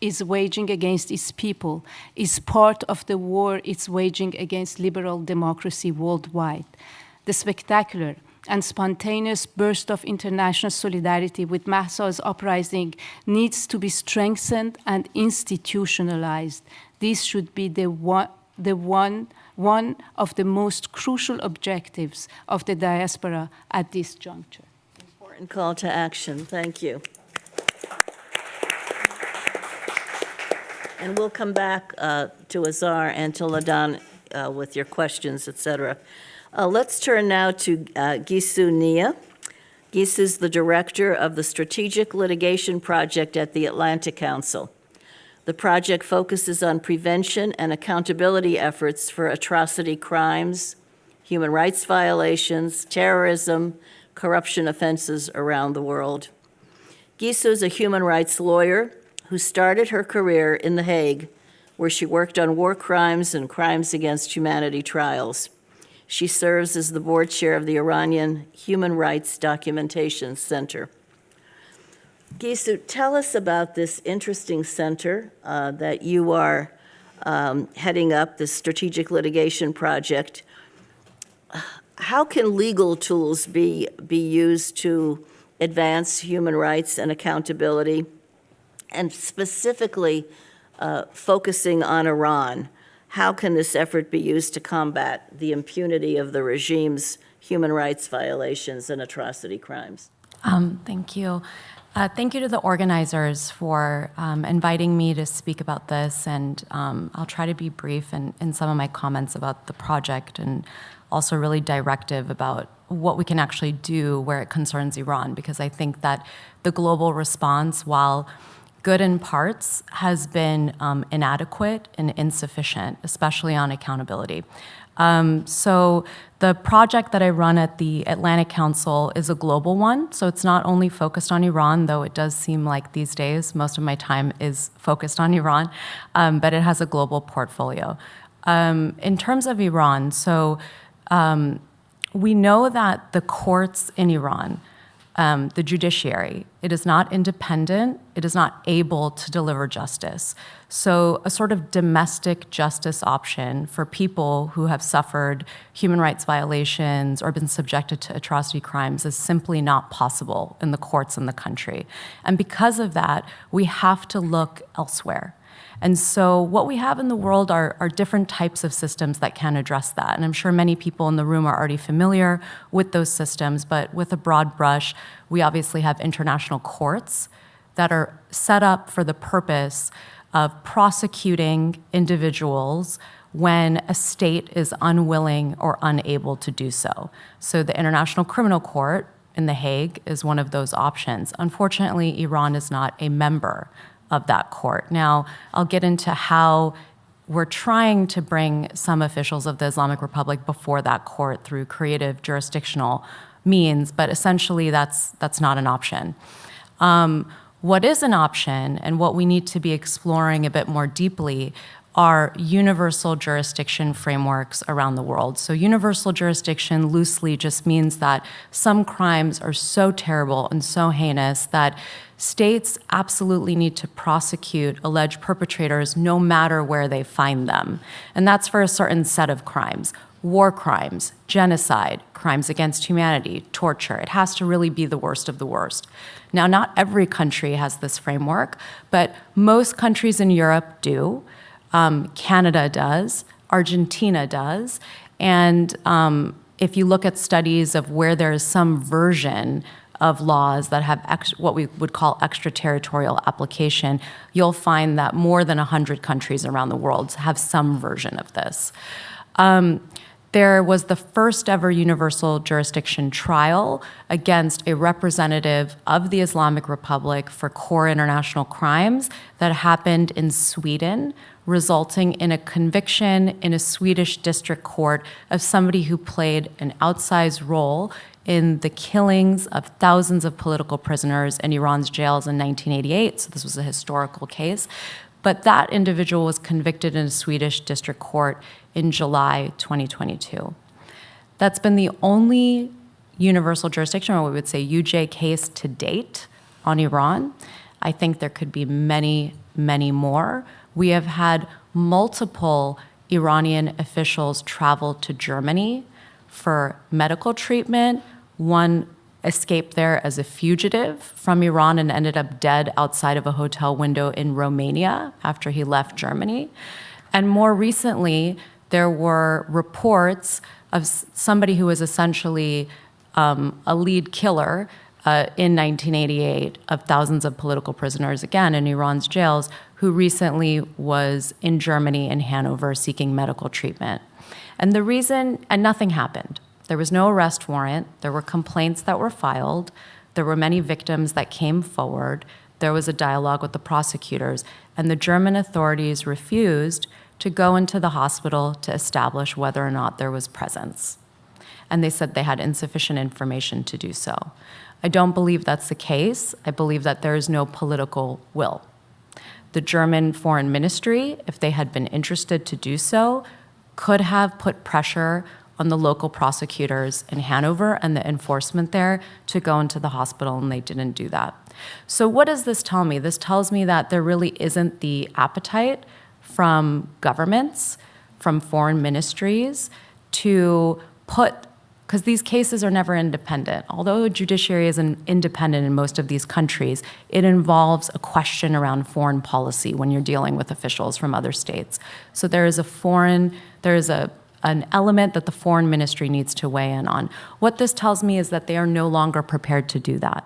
is waging against its people is part of the war it's waging against liberal democracy worldwide. The spectacular and spontaneous burst of international solidarity with Mahsa's uprising needs to be strengthened and institutionalized. This should be one of the most crucial objectives of the diaspora at this juncture. Important call to action. Thank you. And we'll come back to Azar and to Ladan with your questions, et cetera. Let's turn now to Gisu Nia. Gisu is the director of the Strategic Litigation Project at the Atlantic Council. The project focuses on prevention and accountability efforts for atrocity crimes, human rights violations, terrorism, corruption offenses around the world. Gisu is a human rights lawyer who started her career in The Hague, where she worked on war crimes and crimes against humanity trials. She serves as the board chair of the Iranian Human Rights Documentation Center. Gisu, tell us about this interesting center that you are heading up, the Strategic Litigation Project. How can legal tools be used to advance human rights and accountability, and specifically focusing on Iran? How can this effort be used to combat the impunity of the regime's human rights violations and atrocity crimes? Thank you. Thank you to the organizers for inviting me to speak about this, and I'll try to be brief in some of my comments about the project and also really directive about what we can actually do where it concerns Iran, because I think that the global response, while good in parts, has been inadequate and insufficient, especially on accountability. So the project that I run at the Atlantic Council is a global one. So it's not only focused on Iran, though it does seem like these days most of my time is focused on Iran, but it has a global portfolio. In terms of Iran, so we know that the courts in Iran, the judiciary, it is not independent, it is not able to deliver justice. So a sort of domestic justice option for people who have suffered human rights violations or been subjected to atrocity crimes is simply not possible in the courts in the country. And because of that, we have to look elsewhere. And so what we have in the world are different types of systems that can address that. And I'm sure many people in the room are already familiar with those systems, but with a broad brush, we obviously have international courts that are set up for the purpose of prosecuting individuals when a state is unwilling or unable to do so. So the International Criminal Court in The Hague is one of those options. Unfortunately, Iran is not a member of that court. Now, I'll get into how we're trying to bring some officials of the Islamic Republic before that court through creative jurisdictional means, but essentially that's not an option. What is an option, and what we need to be exploring a bit more deeply, are universal jurisdiction frameworks around the world. So universal jurisdiction loosely just means that some crimes are so terrible and so heinous that states absolutely need to prosecute alleged perpetrators no matter where they find them. And that's for a certain set of crimes. War crimes, genocide, crimes against humanity, torture. It has to really be the worst of the worst. Now, not every country has this framework, but most countries in Europe do. Canada does, Argentina does, and if you look at studies of where there is some version of laws that have what we would call extraterritorial application, you'll find that more than 100 countries around the world have some version of this. There was the first ever universal jurisdiction trial against a representative of the Islamic Republic for core international crimes that happened in Sweden, resulting in a conviction in a Swedish district court of somebody who played an outsized role in the killings of thousands of political prisoners in Iran's jails in 1988. So this was a historical case. But that individual was convicted in a Swedish district court in July 2022. That's been the only universal jurisdiction, or we would say UJ case to date on Iran. I think there could be many, many more. We have had multiple Iranian officials travel to Germany for medical treatment. One escaped there as a fugitive from Iran and ended up dead outside of a hotel window in Romania after he left Germany. And more recently, there were reports of somebody who was essentially a lead killer in 1988 of thousands of political prisoners, again, in Iran's jails, who recently was in Germany and Hanover seeking medical treatment. And the reason, and nothing happened. There was no arrest warrant. There were complaints that were filed. There were many victims that came forward. There was a dialogue with the prosecutors. And the German authorities refused to go into the hospital to establish whether or not there was presence. And they said they had insufficient information to do so. I don't believe that's the case. I believe that there is no political will. The German Foreign Ministry, if they had been interested to do so, could have put pressure on the local prosecutors in Hanover and the enforcement there to go into the hospital, and they didn't do that. So what does this tell me? This tells me that there really isn't the appetite from governments, from foreign ministries to put, because these cases are never independent. Although the judiciary is independent in most of these countries, it involves a question around foreign policy when you're dealing with officials from other states. So there is an element that the foreign ministry needs to weigh in on. What this tells me is that they are no longer prepared to do that.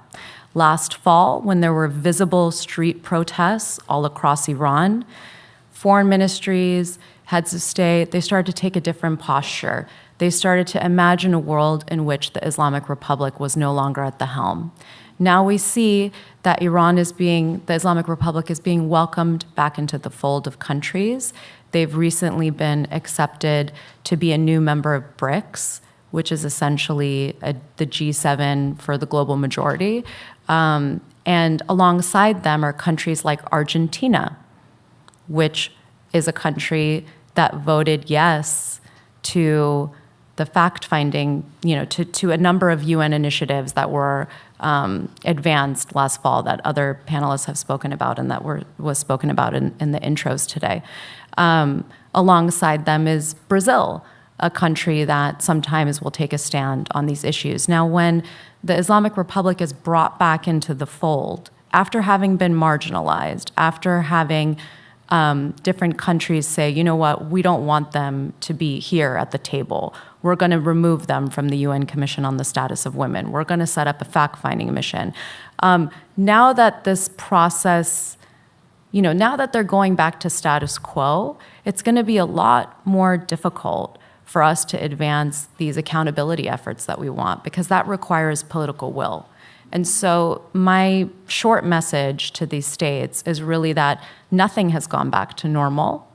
Last fall, when there were visible street protests all across Iran, foreign ministries, heads of state, they started to take a different posture. They started to imagine a world in which the Islamic Republic was no longer at the helm. Now we see that the Islamic Republic is being welcomed back into the fold of countries. They've recently been accepted to be a new member of BRICS, which is essentially the G7 for the global majority. And alongside them are countries like Argentina, which is a country that voted yes to the fact-finding, to a number of UN initiatives that were advanced last fall that other panelists have spoken about and that was spoken about in the intros today. Alongside them is Brazil, a country that sometimes will take a stand on these issues. Now, when the Islamic Republic is brought back into the fold, after having been marginalized, after having different countries say, you know what, we don't want them to be here at the table. We're going to remove them from the UN Commission on the Status of Women. We're going to set up a fact-finding mission. Now that this process, now that they're going back to status quo, it's going to be a lot more difficult for us to advance these accountability efforts that we want, because that requires political will. And so my short message to these states is really that nothing has gone back to normal.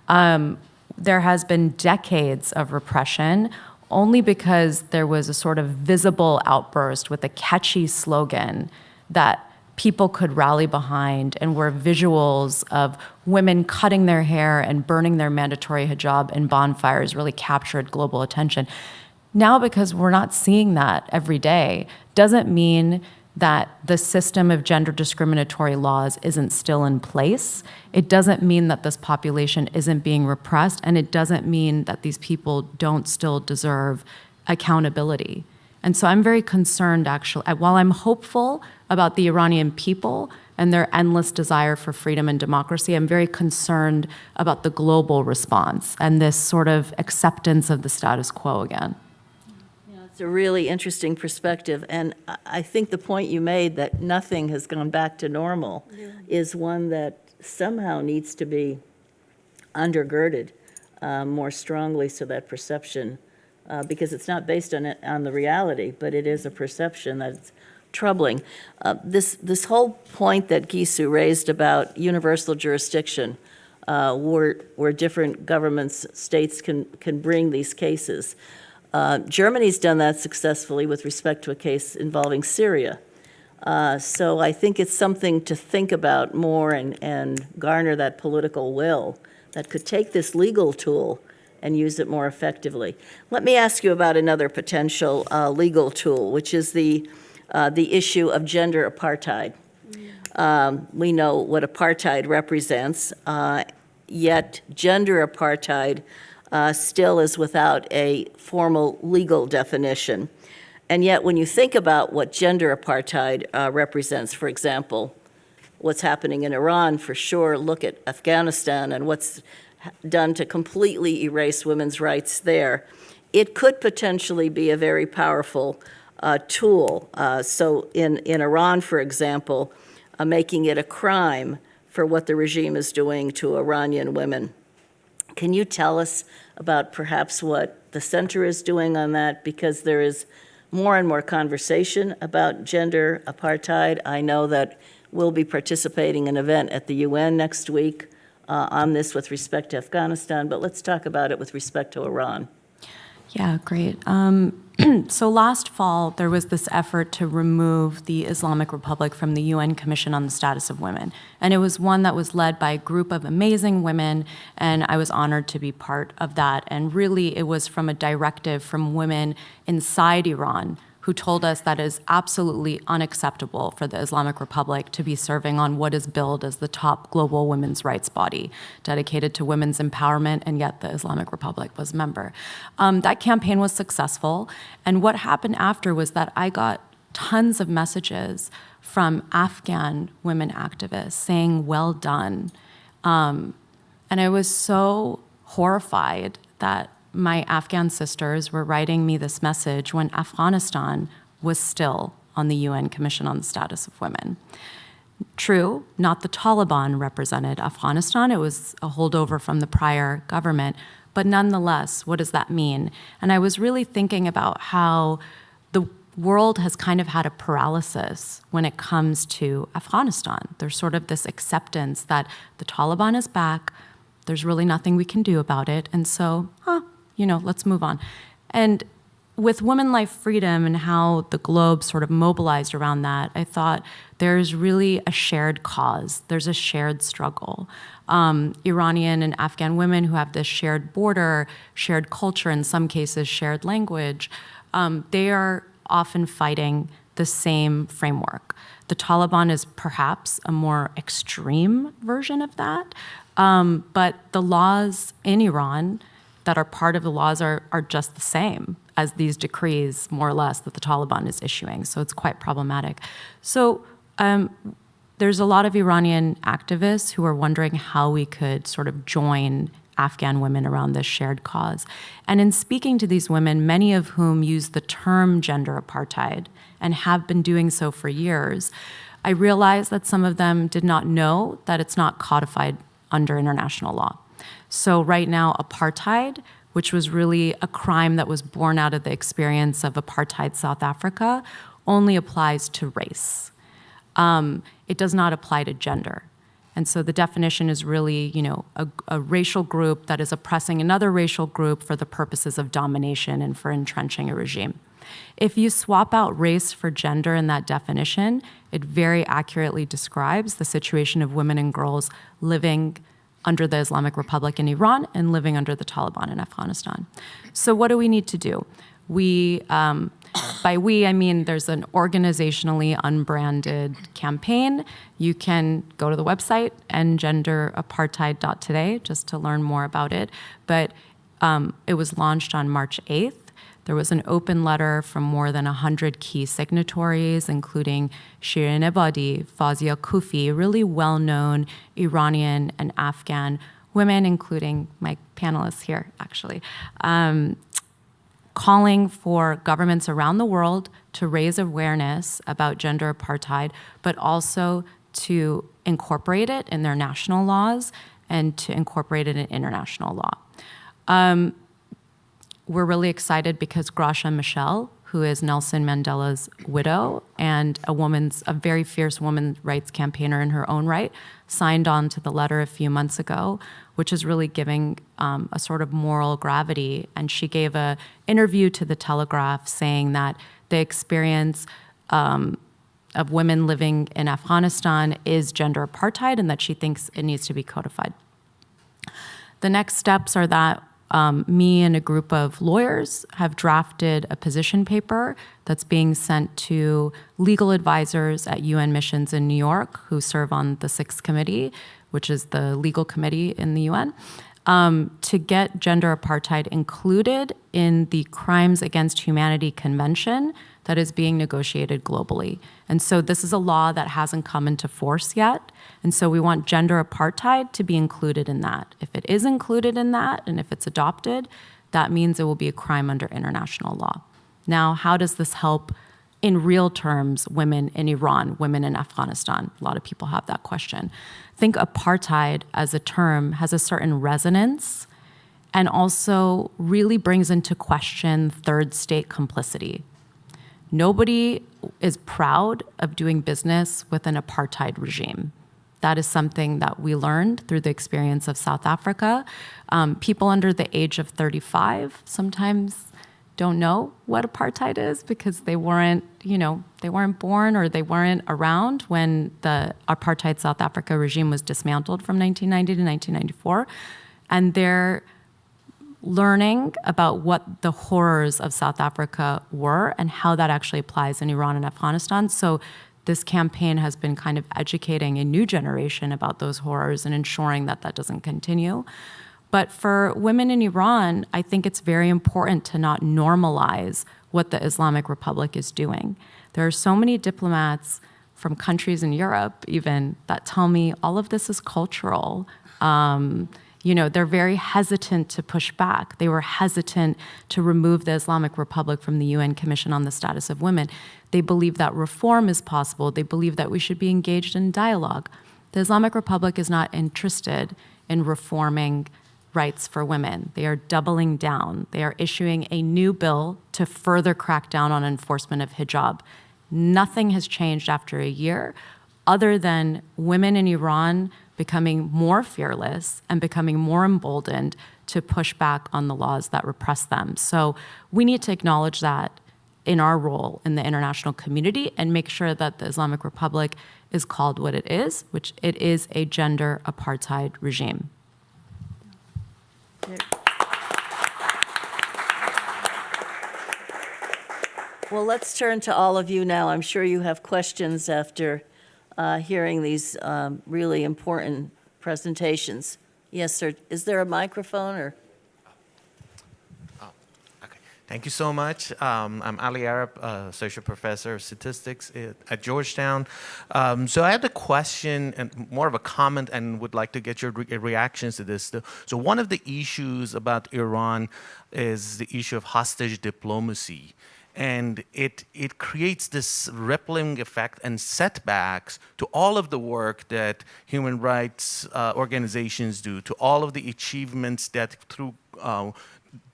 There has been decades of repression only because there was a sort of visible outburst with a catchy slogan that people could rally behind and where visuals of women cutting their hair and burning their mandatory hijab in bonfires really captured global attention. Now, because we're not seeing that every day, doesn't mean that the system of gender discriminatory laws isn't still in place. It doesn't mean that this population isn't being repressed, and it doesn't mean that these people don't still deserve accountability. And so I'm very concerned, actually, while I'm hopeful about the Iranian people and their endless desire for freedom and democracy, I'm very concerned about the global response and this sort of acceptance of the status quo again. It's a really interesting perspective, and I think the point you made that nothing has gone back to normal is one that somehow needs to be undergirded more strongly, so that perception, because it's not based on the reality, but it is a perception that's troubling. This whole point that Gisu raised about universal jurisdiction, where different governments, states can bring these cases. Germany's done that successfully with respect to a case involving Syria. So I think it's something to think about more and garner that political will that could take this legal tool and use it more effectively. Let me ask you about another potential legal tool, which is the issue of gender apartheid. We know what apartheid represents, yet gender apartheid still is without a formal legal definition. And yet, when you think about what gender apartheid represents, for example, what's happening in Iran, for sure, look at Afghanistan and what's done to completely erase women's rights there, it could potentially be a very powerful tool. So in Iran, for example, making it a crime for what the regime is doing to Iranian women. Can you tell us about perhaps what the center is doing on that? Because there is more and more conversation about gender apartheid. I know that we'll be participating in an event at the UN next week on this with respect to Afghanistan, but let's talk about it with respect to Iran. Yeah, great. So last fall, there was this effort to remove the Islamic Republic from the UN Commission on the Status of Women. And it was one that was led by a group of amazing women, and I was honored to be part of that. And really, it was from a directive from women inside Iran who told us that it is absolutely unacceptable for the Islamic Republic to be serving on what is billed as the top global women's rights body dedicated to women's empowerment, and yet the Islamic Republic was a member. That campaign was successful, and what happened after was that I got tons of messages from Afghan women activists saying, well done. And I was so horrified that my Afghan sisters were writing me this message when Afghanistan was still on the UN Commission on the Status of Women. True, not the Taliban represented Afghanistan. It was a holdover from the prior government. But nonetheless, what does that mean? And I was really thinking about how the world has kind of had a paralysis when it comes to Afghanistan. There's sort of this acceptance that the Taliban is back, there's really nothing we can do about it, and so, let's move on. And with Women, Life, Freedom and how the globe sort of mobilized around that, I thought there's really a shared cause. There's a shared struggle. Iranian and Afghan women who have this shared border, shared culture, in some cases shared language, they are often fighting the same framework. The Taliban is perhaps a more extreme version of that, but the laws in Iran that are part of the laws are just the same as these decrees, more or less, that the Taliban is issuing. So it's quite problematic. So there's a lot of Iranian activists who are wondering how we could sort of join Afghan women around this shared cause. And in speaking to these women, many of whom use the term gender apartheid and have been doing so for years, I realized that some of them did not know that it's not codified under international law. So right now, apartheid, which was really a crime that was born out of the experience of apartheid South Africa, only applies to race. It does not apply to gender. And so the definition is really, a racial group that is oppressing another racial group for the purposes of domination and for entrenching a regime. If you swap out race for gender in that definition, it very accurately describes the situation of women and girls living under the Islamic Republic in Iran and living under the Taliban in Afghanistan. So what do we need to do? By we, I mean there's an organizationally unbranded campaign. You can go to the website endgenderapartheid.today just to learn more about it. But it was launched on March 8th. There was an open letter from more than 100 key signatories, including Shirin Ebadi, Fazia Kufi, really well-known Iranian and Afghan women, including my panelists here, actually, calling for governments around the world to raise awareness about gender apartheid, but also to incorporate it in their national laws and to incorporate it in international law. We're really excited because Gracia Michel, who is Nelson Mandela's widow and a very fierce women's rights campaigner in her own right, signed on to the letter a few months ago, which is really giving a sort of moral gravity. And she gave an interview to The Telegraph saying that the experience of women living in Afghanistan is gender apartheid and that she thinks it needs to be codified. The next steps are that me and a group of lawyers have drafted a position paper that's being sent to legal advisors at UN missions in New York who serve on the 6th Committee, which is the legal committee in the UN, to get gender apartheid included in the Crimes Against Humanity Convention that is being negotiated globally. And so this is a law that hasn't come into force yet. And so we want gender apartheid to be included in that. If it is included in that, and if it's adopted, that means it will be a crime under international law. Now, how does this help in real terms women in Iran, women in Afghanistan? A lot of people have that question. I think apartheid as a term has a certain resonance and also really brings into question third state complicity. Nobody is proud of doing business with an apartheid regime. That is something that we learned through the experience of South Africa. People under the age of 35 sometimes don't know what apartheid is because they weren't born or they weren't around when the apartheid South Africa regime was dismantled from 1990 to 1994. And they're learning about what the horrors of South Africa were and how that actually applies in Iran and Afghanistan. So this campaign has been kind of educating a new generation about those horrors and ensuring that that doesn't continue. But for women in Iran, I think it's very important to not normalize what the Islamic Republic is doing. There are so many diplomats from countries in Europe even that tell me all of this is cultural. They're very hesitant to push back. They were hesitant to remove the Islamic Republic from the UN Commission on the Status of Women. They believe that reform is possible. They believe that we should be engaged in dialogue. The Islamic Republic is not interested in reforming rights for women. They are doubling down. They are issuing a new bill to further crack down on enforcement of hijab. Nothing has changed after a year other than women in Iran becoming more fearless and becoming more emboldened to push back on the laws that repress them. So we need to acknowledge that in our role in the international community and make sure that the Islamic Republic is called what it is, which it is a gender apartheid regime. Well, let's turn to all of you now. I'm sure you have questions after hearing these really important presentations. Yes, sir. Is there a microphone or? Okay. Thank you so much. I'm Ali Arab, associate professor of statistics at Georgetown. So I had a question and more of a comment and would like to get your reactions to this. So one of the issues about Iran is the issue of hostage diplomacy. And it creates this rippling effect and setbacks to all of the work that human rights organizations do, to all of the achievements that through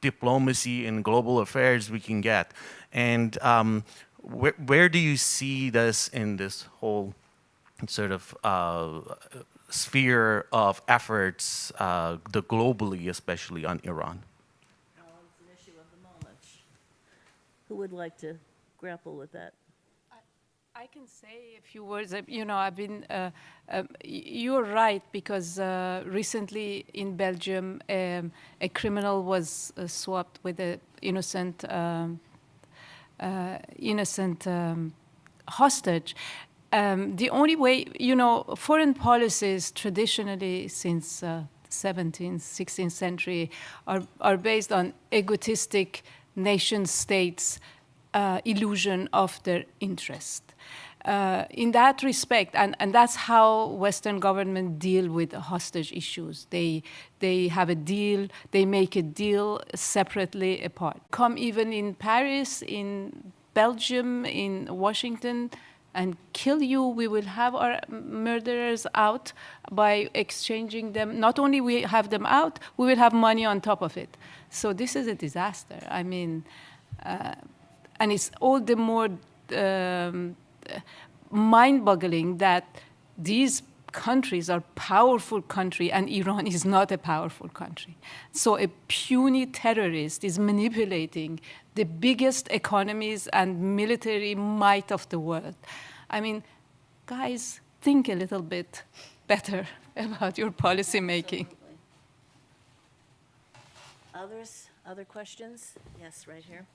diplomacy and global affairs we can get. And where do you see this in this whole sort of sphere of efforts, globally, especially on Iran? Well, it's an issue of the moment. Who Who would like to grapple with that? I can say a few words. I've been, you're right, because recently in Belgium, a criminal was swapped with an innocent hostage. The only way, foreign policies traditionally since 17th, 16th century are based on egotistic nation states' illusion of their interest. In that respect, and that's how Western governments deal with hostage issues. They have a deal, they make a deal separately apart. Come even in Paris, in Belgium, in Washington, and kill you. We will have our murderers out by exchanging them. Not only we have them out, we will have money on top of it. So this is a disaster. I mean, and it's all the more mind-boggling that these countries are powerful country and Iran is not a powerful country. So a puny terrorist is manipulating the biggest economies and military might of the world. I mean, guys, think a little bit better about your policy making. Others? Other questions? Yes, right here.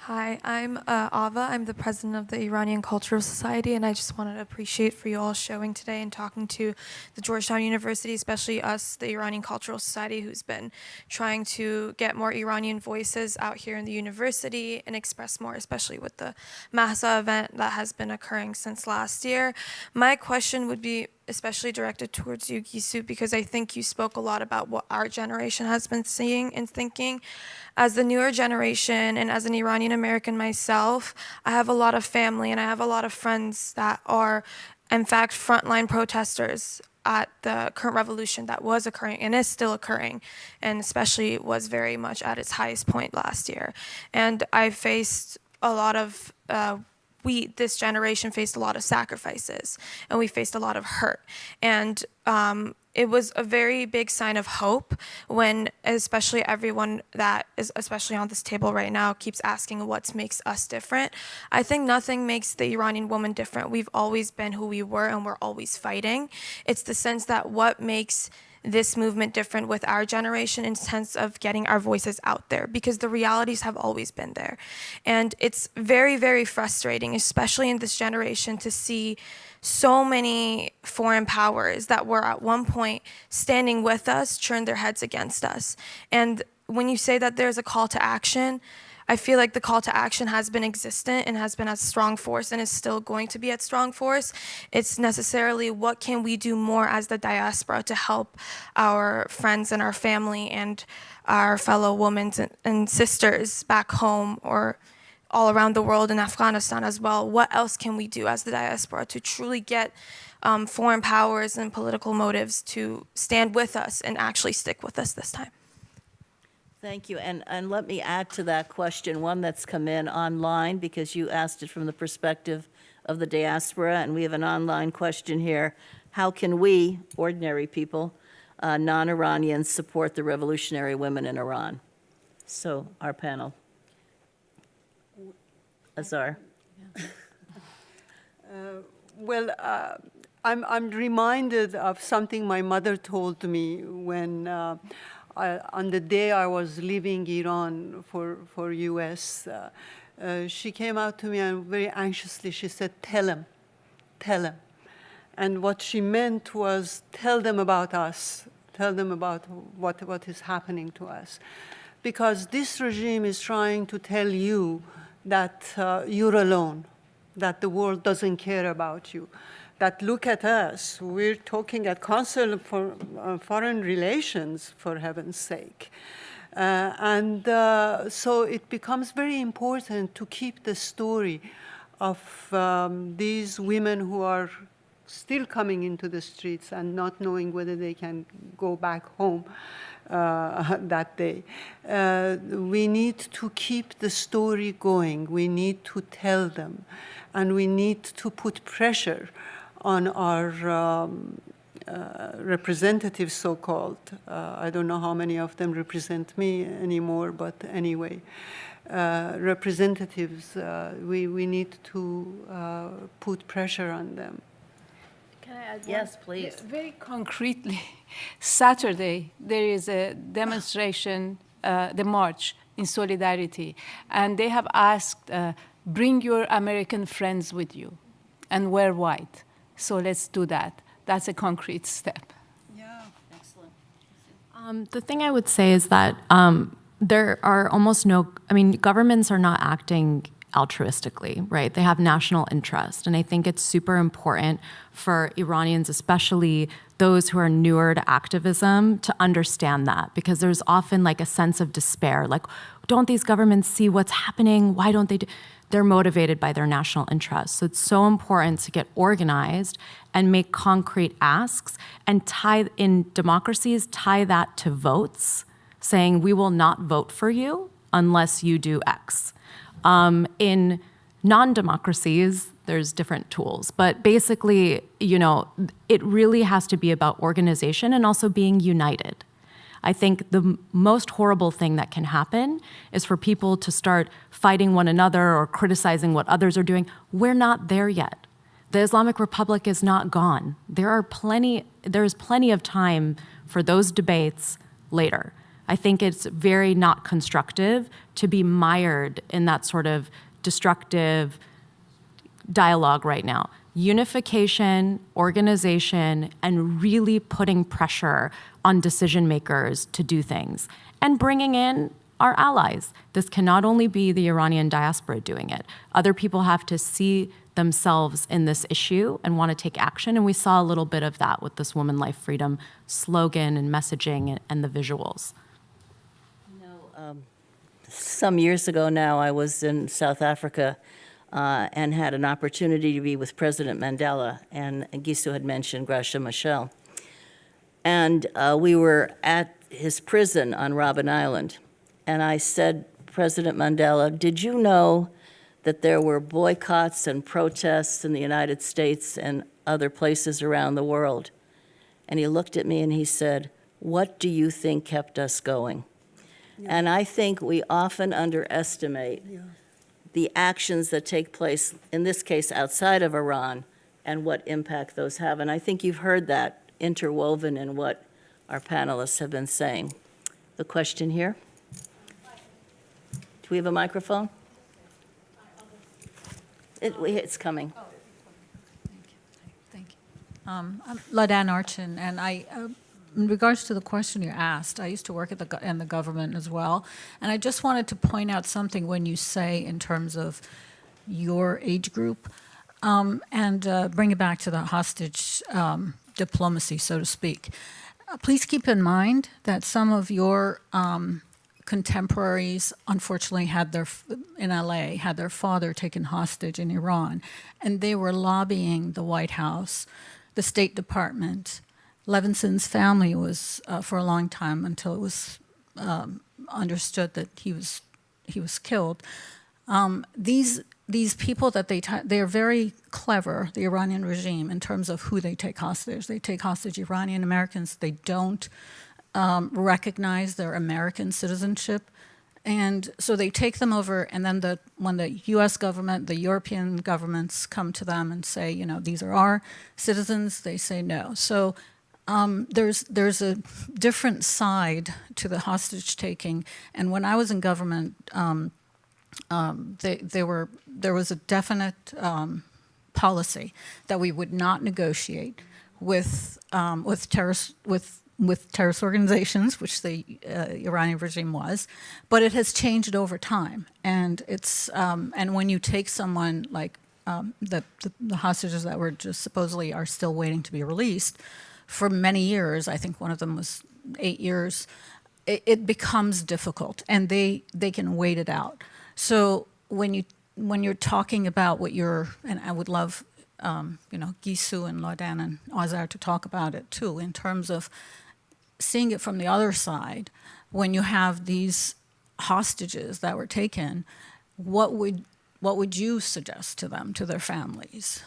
Hi, I'm Ava. I'm the president of the Iranian Cultural Society, and I just wanted to appreciate for you all showing today and talking to the Georgetown University, especially us, the Iranian Cultural Society, who's been trying to get more Iranian voices out here in the university and express more, especially with the Mahsa event that has been occurring since last year. My question would be especially directed towards you, Gisu, because I think you spoke a lot about what our generation has been seeing and thinking. As the newer generation and as an Iranian American myself, I have a lot of family and I have a lot of friends that are, in fact, frontline protesters at the current revolution that was occurring and is still occurring, and especially was very much at its highest point last year. And I faced a lot of this generation faced a lot of sacrifices, and we faced a lot of hurt. And it was a very big sign of hope when, especially everyone that is especially on this table right now, keeps asking what makes us different. I think nothing makes the Iranian woman different. We've always been who we were, and we're always fighting. It's the sense that what makes this movement different with our generation in sense of getting our voices out there, because the realities have always been there. And it's very, very frustrating, especially in this generation, to see so many foreign powers that were at one point standing with us turn their heads against us. And when you say that there's a call to action, I feel like the call to action has been existent and has been at strong force and is still going to be at strong force. It's necessarily what can we do more as the diaspora to help our friends and our family and our fellow women and sisters back home or all around the world, in Afghanistan as well. What else can we do as the diaspora to truly get foreign powers and political motives to stand with us and actually stick with us this time? Thank you. And let me add to that question, one that's come in online, because you asked it from the perspective of the diaspora, and we have an online question here. How can we, ordinary people, non-Iranians, support the revolutionary women in Iran? So, our panel. Azar. I'm reminded of something my mother told me when on the day I was leaving Iran for US. She came out to me and very anxiously she said, tell them. And what she meant was tell them about us, tell them about what is happening to us. Because this regime is trying to tell you that you're alone, that the world doesn't care about you, that look at us, we're talking at Council for Foreign Relations, for heaven's sake. So it becomes very important to keep the story of these women who are still coming into the streets and not knowing whether they can go back home that day. We need to keep the story going. We need to tell them. And we need to put pressure on our representatives, so-called. I don't know how many of them represent me anymore, but anyway, representatives, we need to put pressure on them. Can I add Yes, please. Very concretely, Saturday there is a demonstration, the march in solidarity, and they have asked, bring your American friends with you and wear white. So let's do that. That's a concrete step. The thing I would say is that there are almost no, I mean, governments are not acting altruistically, right? They have national interest. And I think it's super important for Iranians, especially those who are newer to activism, to understand that, because there's often like a sense of despair. Like, don't these governments see what's happening? Why don't they do? They're motivated by their national interests. So it's so important to get organized and make concrete asks and tie, in democracies, tie that to votes, saying we will not vote for you unless you do X. In non-democracies, there's different tools, but basically, you know, it really has to be about organization and also being united. I think the most horrible thing that can happen is for people to start fighting one another or criticizing what others are doing. We're not there yet. The Islamic Republic is not gone. There's plenty of time for those debates later. I think it's very not constructive to be mired in that sort of destructive dialogue right now. Unification, organization, and really putting pressure on decision makers to do things and bringing in our allies. This cannot only be the Iranian diaspora doing it. Other people have to see themselves in this issue and want to take action. And we saw a little bit of that with this Woman Life Freedom slogan and messaging and the visuals. Some years ago now, I was in South Africa and had an opportunity to be with President Mandela, and Gisu had mentioned Gracia Machel. And we were at his prison on Robben Island, and I said, President Mandela, did you know that there were boycotts and protests in the United States and other places around the world? And he looked at me and he said, what do you think kept us going? And I think we often underestimate the actions that take place, in this case, outside of Iran, and what impact those have. And I think you've heard that interwoven in what our panelists have been saying. The question here. Do we have a microphone? It's coming. Thank you. I'm Ladan Archin, and in regards to the question you asked, I used to work in the government as well, and I just wanted to point out something when you say in terms of your age group, and bring it back to the hostage diplomacy, so to speak. Please keep in mind that some of your contemporaries, unfortunately, in LA, had their father taken hostage in Iran, and they were lobbying the White House, the State Department. Levinson's family was, for a long time, until it was understood that he was killed. These people that they are very clever, the Iranian regime, in terms of who they take hostage. They take hostage Iranian Americans. They don't recognize their American citizenship. And so they take them over, and then when the U.S. government, the European governments come to them and say, you know, these are our citizens, they say no. So there's a different side to the hostage taking. And when I was in government, there was a definite policy that we would not negotiate with terrorist organizations, which the Iranian regime was, but it has changed over time. And it's and when you take someone like the hostages that were just supposedly are still waiting to be released for many years, I think one of them was 8 years, it becomes difficult, and they can wait it out. So when you're talking about what and I would love Gisu and Ladan and Azar to talk about it too, in terms of seeing it from the other side. When you have these hostages that were taken, what would what would you suggest to them, to their families,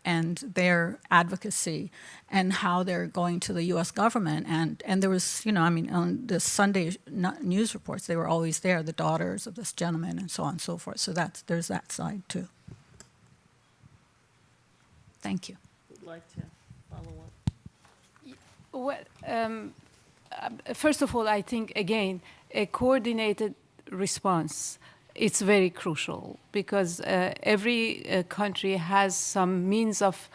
and their advocacy, and how they're going to the U.S. government? And there was, on the Sunday news reports, they were always there, the daughters of this gentleman, and so on and so forth. So there's that side too. Thank you. Would like to follow up. Well, first of all, I think, again, a coordinated response, it's very crucial, because every country has some means of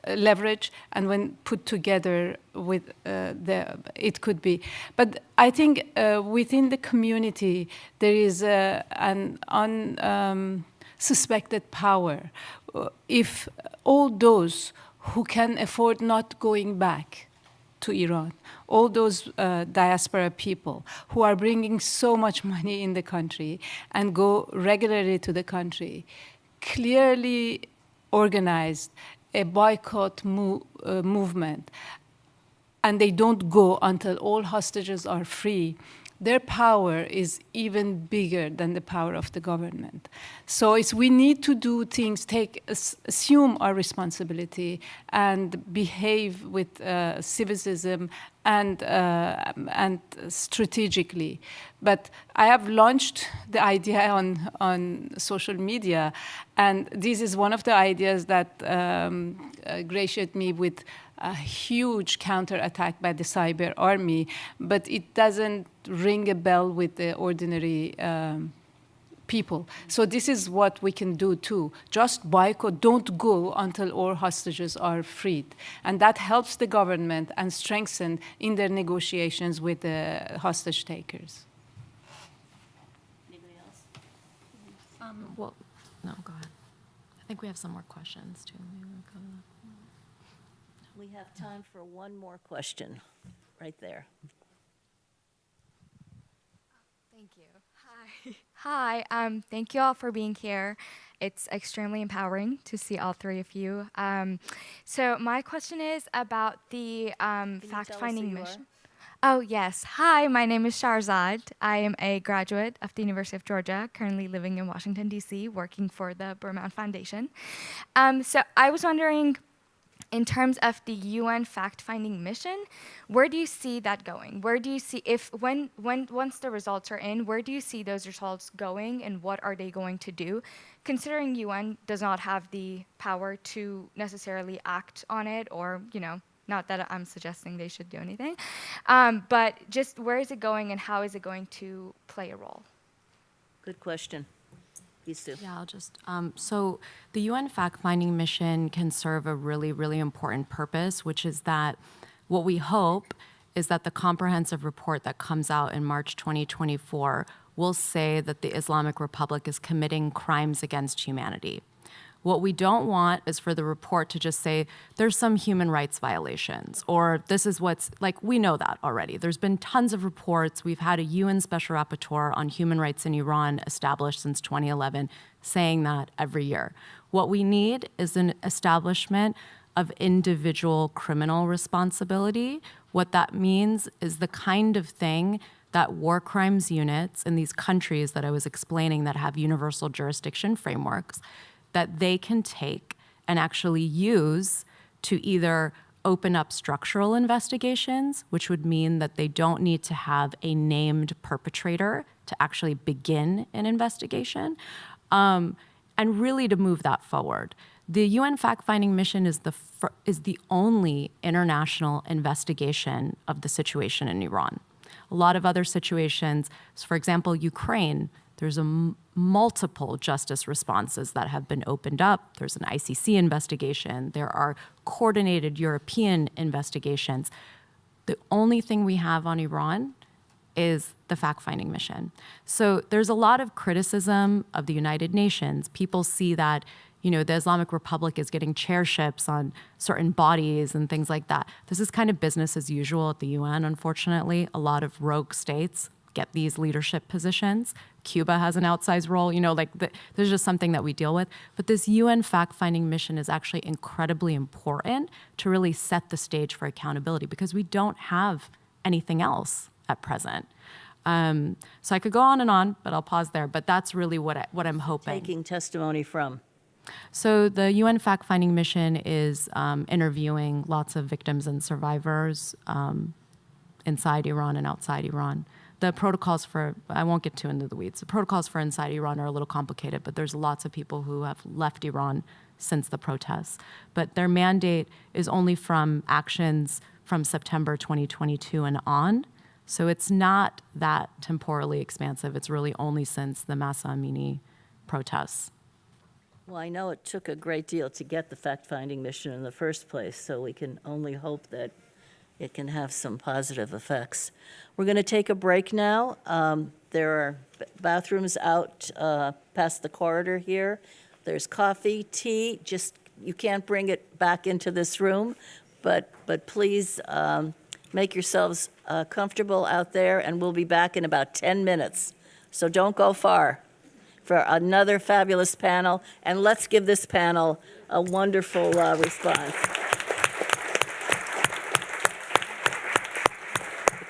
leverage, and when put together with it could be. But I think within the community, there is an unsuspected power. If all those who can afford not going back to Iran, all those diaspora people who are bringing so much money in the country and go regularly to the country, clearly organized a boycott movement, and they don't go until all hostages are free, their power is even bigger than the power of the government. So we need to do things, assume our responsibility, and behave with civism and strategically. But I have launched the idea on social media, and this is one of the ideas that gratiated me with a huge counterattack by the cyber army, but it doesn't ring a bell with the ordinary people. So this is what we can do too. Just boycott, don't go until all hostages are freed. And that helps the government and strengthen in their negotiations with the hostage takers. Anybody else? Well, no, go ahead. I think we have some more questions too. We have time for one more question, right there. Thank you. Hi. Hi. Thank you all for being here. It's extremely empowering to see all three of you. So my question is about the fact-finding mission. Oh, yes. Hi, my name is Sharzad. I am a graduate of the University of Georgia, currently living in Washington, D.C., working for the Berman Foundation. So I was wondering, in terms of the UN fact-finding mission, where do you see that going? Where do you see, once the results are in, where do you see those results going, and what are they going to do? Considering UN does not have the power to necessarily act on it, or, not that I'm suggesting they should do anything, but just where is it going and how is it going to play a role? Good question. Yeah, I'll just, so the UN fact-finding mission can serve a really, really important purpose, which is that what we hope is that the comprehensive report that comes out in March 2024 will say that the Islamic Republic is committing crimes against humanity. What we don't want is for the report to just say, there's some human rights violations, or this is we know that already. There's been tons of reports. We've had a UN Special Rapporteur on human rights in Iran established since 2011, saying that every year. What we need is an establishment of individual criminal responsibility. What that means is the kind of thing that war crimes units in these countries that I was explaining that have universal jurisdiction frameworks, that they can take and actually use to either open up structural investigations, which would mean that they don't need to have a named perpetrator to actually begin an investigation, and really to move that forward. The UN fact-finding mission is the only international investigation of the situation in Iran. A lot of other situations, for example, Ukraine, there's multiple justice responses that have been opened up. There's an ICC investigation. There are coordinated European investigations. The only thing we have on Iran is the fact-finding mission. So there's a lot of criticism of the United Nations. People see that, the Islamic Republic is getting chairships on certain bodies and things like that. This is kind of business as usual at the UN, unfortunately. A lot of rogue states get these leadership positions. Cuba has an outsized role, there's just something that we deal with. But this UN fact-finding mission is actually incredibly important to really set the stage for accountability, because we don't have anything else at present. So I could go on and on, but I'll pause there. But that's really what I'm hoping. Taking testimony from. So the UN fact-finding mission is interviewing lots of victims and survivors inside Iran and outside Iran. The protocols for, I won't get too into the weeds, the protocols for inside Iran are a little complicated, but there's lots of people who have left Iran since the protests. But their mandate is only from actions from September 2022 and on. So it's not that temporally expansive. It's really only since the Mahsa Amini protests. Well, I know it took a great deal to get the fact-finding mission in the first place, so we can only hope that it can have some positive effects. We're going to take a break now. There are bathrooms out past the corridor here. There's coffee, tea. Just, you can't bring it back into this room, but please make yourselves comfortable out there, and we'll be back in about 10 minutes. So don't go far for another fabulous panel, and let's give this panel a wonderful response.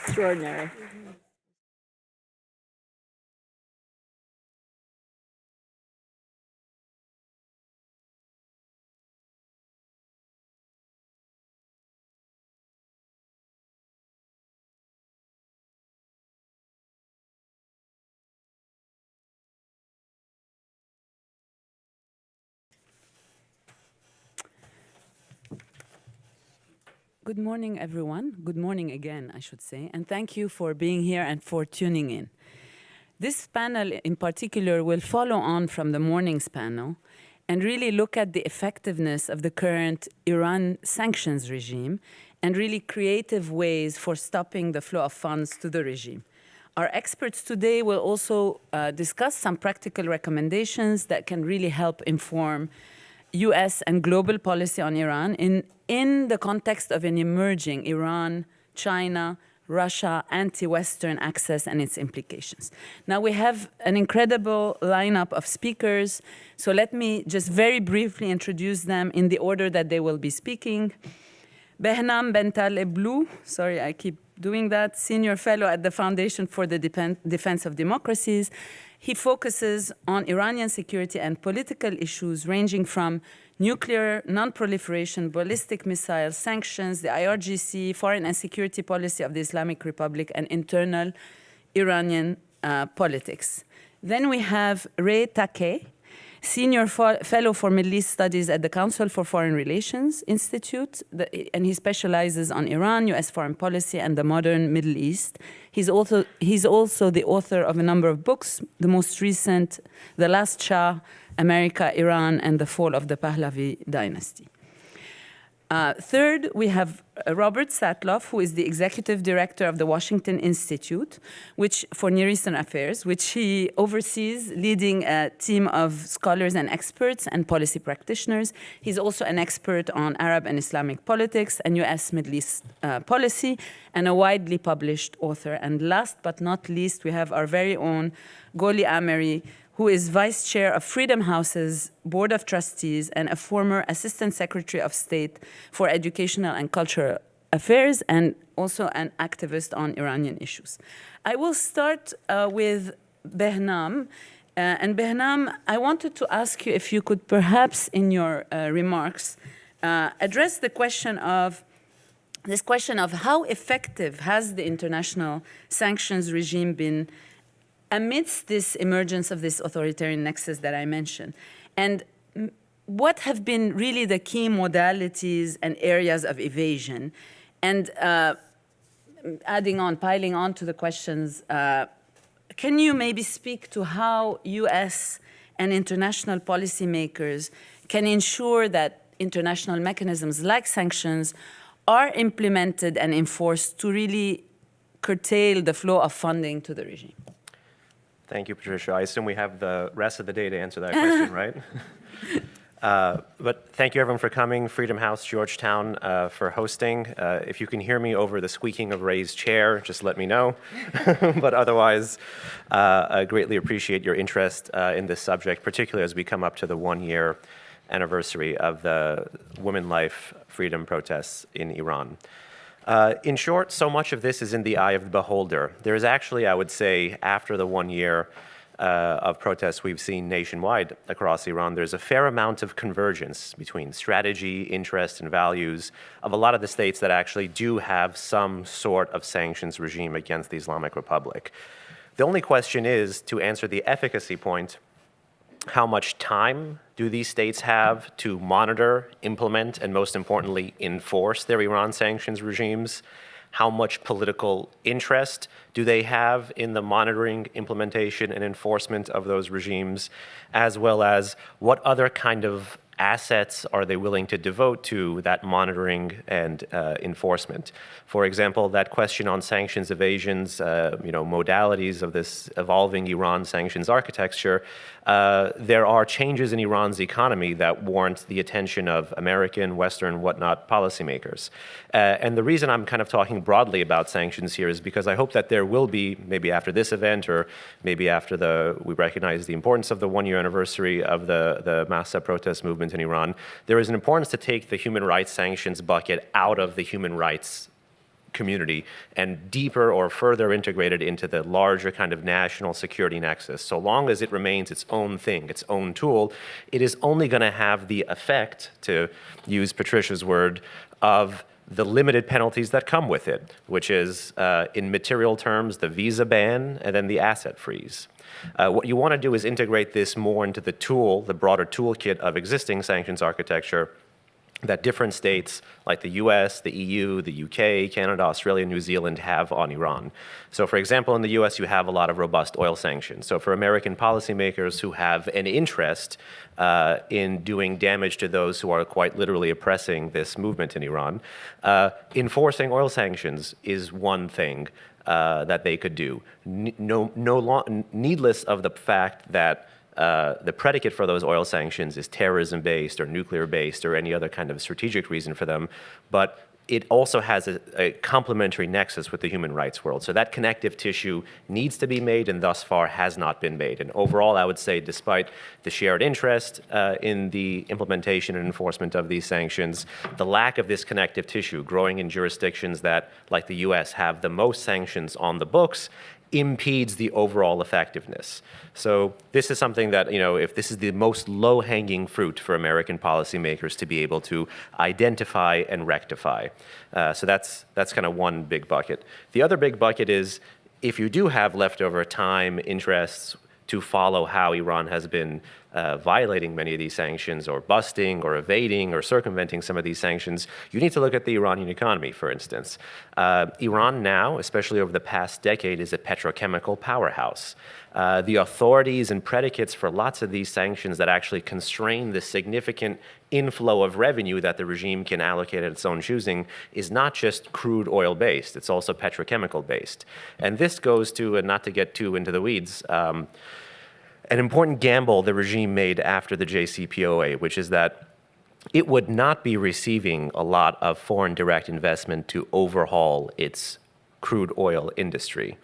Extraordinary. Good morning, everyone. Good morning again, I should say. And thank you for being here and for tuning in. This panel in particular will follow on from the morning's panel and really look at the effectiveness of the current Iran sanctions regime and really creative ways for stopping the flow of funds to the regime. Our experts today will also discuss some practical recommendations that can really help inform US and global policy on Iran in the context of an emerging Iran, China, Russia, anti-Western access and its implications. Now we have an incredible lineup of speakers, so let me just very briefly introduce them in the order that they will be speaking. Behnam Bentaleblu, sorry, I keep doing that, Senior Fellow at the Foundation for the Defense of Democracies. He focuses on Iranian security and political issues ranging from nuclear, non-proliferation, ballistic missiles, sanctions, the IRGC, foreign and security policy of the Islamic Republic, and internal Iranian politics. Then we have Ray Takei, Senior Fellow for Middle East Studies at the Council for Foreign Relations Institute, and he specializes on Iran, US foreign policy, and the modern Middle East. He's also the author of a number of books, the most recent, The Last Shah, America, Iran, and the Fall of the Pahlavi Dynasty. Third, we have Robert Satloff, who is the executive director of the Washington Institute for Near Eastern Affairs, which he oversees, leading a team of scholars and experts and policy practitioners. He's also an expert on Arab and Islamic politics and US Middle East policy, and a widely published author. And last but not least, we have our very own Goli Ameri, who is vice chair of Freedom House's Board of Trustees and a former Assistant Secretary of State for Educational and Cultural Affairs, and also an activist on Iranian issues. I will start with Behnam. And Behnam, I wanted to ask you if you could perhaps in your remarks address this question of how effective has the international sanctions regime been amidst this emergence of this authoritarian nexus that I mentioned, and what have been really the key modalities and areas of evasion? And piling on to the questions, can you maybe speak to how US and international policymakers can ensure that international mechanisms like sanctions are implemented and enforced to really curtail the flow of funding to the regime? Thank you, Patricia. I assume we have the rest of the day to answer that question, right? But thank you, everyone, for coming. Freedom House, Georgetown, for hosting. If you can hear me over the squeaking of Ray's chair, just let me know. But otherwise, I greatly appreciate your interest in this subject, particularly as we come up to the one-year anniversary of the Women Life Freedom protests in Iran. In short, so much of this is in the eye of the beholder. There is actually, I would say, after the 1 year of protests we've seen nationwide across Iran, there's a fair amount of convergence between strategy, interest, and values of a lot of the states that actually do have some sort of sanctions regime against the Islamic Republic. The only question is, to answer the efficacy point, how much time do these states have to monitor, implement, and most importantly, enforce their Iran sanctions regimes? How much political interest do they have in the monitoring, implementation, and enforcement of those regimes, as well as what other kind of assets are they willing to devote to that monitoring and enforcement? For example, that question on sanctions evasions, modalities of this evolving Iran sanctions architecture, there are changes in Iran's economy that warrant the attention of American, Western, whatnot policymakers. And the reason I'm kind of talking broadly about sanctions here is because I hope that there will be, maybe after this event or maybe after we recognize the importance of the 1 year anniversary of the Mahsa protest movement in Iran, there is an importance to take the human rights sanctions bucket out of the human rights community and deeper or further integrated into the larger kind of national security nexus. So long as it remains its own thing, its own tool, it is only going to have the effect, to use Patricia's word, of the limited penalties that come with it, which is, in material terms, the visa ban and then the asset freeze. What you want to do is integrate this more into the broader toolkit of existing sanctions architecture that different states like the US, the EU, the UK, Canada, Australia, New Zealand have on Iran. So for example, in the US, you have a lot of robust oil sanctions. So for American policymakers who have an interest in doing damage to those who are quite literally oppressing this movement in Iran, enforcing oil sanctions is one thing that they could do. Needless of the fact that the predicate for those oil sanctions is terrorism-based or nuclear-based or any other kind of strategic reason for them, but it also has a complementary nexus with the human rights world. So that connective tissue needs to be made and thus far has not been made. And overall, I would say, despite the shared interest in the implementation and enforcement of these sanctions, the lack of this connective tissue growing in jurisdictions that, like the US, have the most sanctions on the books impedes the overall effectiveness. So this is something that, if this is the most low-hanging fruit for American policymakers to be able to identify and rectify. So that's kind of one big bucket. The other big bucket is, if you do have leftover time, interests to follow how Iran has been violating many of these sanctions or busting or evading or circumventing some of these sanctions, you need to look at the Iranian economy, for instance. Iran now, especially over the past decade, is a petrochemical powerhouse. The authorities and predicates for lots of these sanctions that actually constrain the significant inflow of revenue that the regime can allocate at its own choosing is not just crude oil based, it's also petrochemical based. And this goes to, and not to get too into the weeds, an important gamble the regime made after the JCPOA, which is that it would not be receiving a lot of foreign direct investment to overhaul its crude oil industry.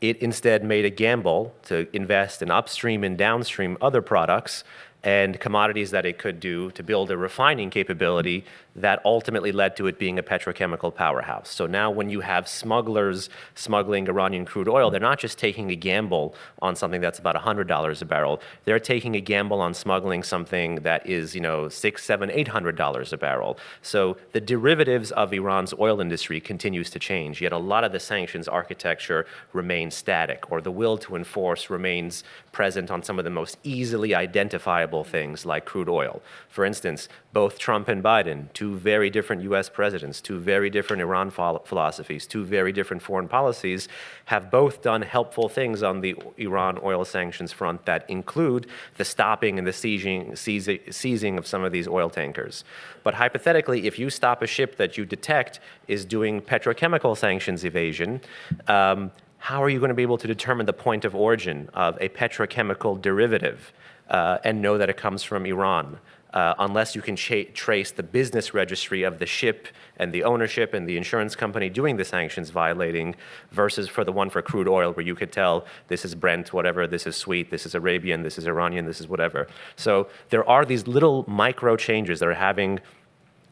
It instead made a gamble to invest in upstream and downstream other products and commodities that it could do to build a refining capability that ultimately led to it being a petrochemical powerhouse. So now when you have smugglers smuggling Iranian crude oil, they're not just taking a gamble on something that's about $100 a barrel. They're taking a gamble on smuggling something that is, $600, $700, $800 a barrel. So the derivatives of Iran's oil industry continues to change, yet a lot of the sanctions architecture remains static, or the will to enforce remains present on some of the most easily identifiable things like crude oil. For instance, both Trump and Biden, two very different US presidents, two very different Iran philosophies, two very different foreign policies, have both done helpful things on the Iran oil sanctions front that include the stopping and the seizing of some of these oil tankers. But hypothetically, if you stop a ship that you detect is doing petrochemical sanctions evasion, how are you going to be able to determine the point of origin of a petrochemical derivative and know that it comes from Iran, unless you can trace the business registry of the ship and the ownership and the insurance company doing the sanctions violating, versus for the one for crude oil where you could tell this is Brent, whatever, this is sweet, this is Arabian, this is Iranian, this is whatever. So there are these little micro changes that are having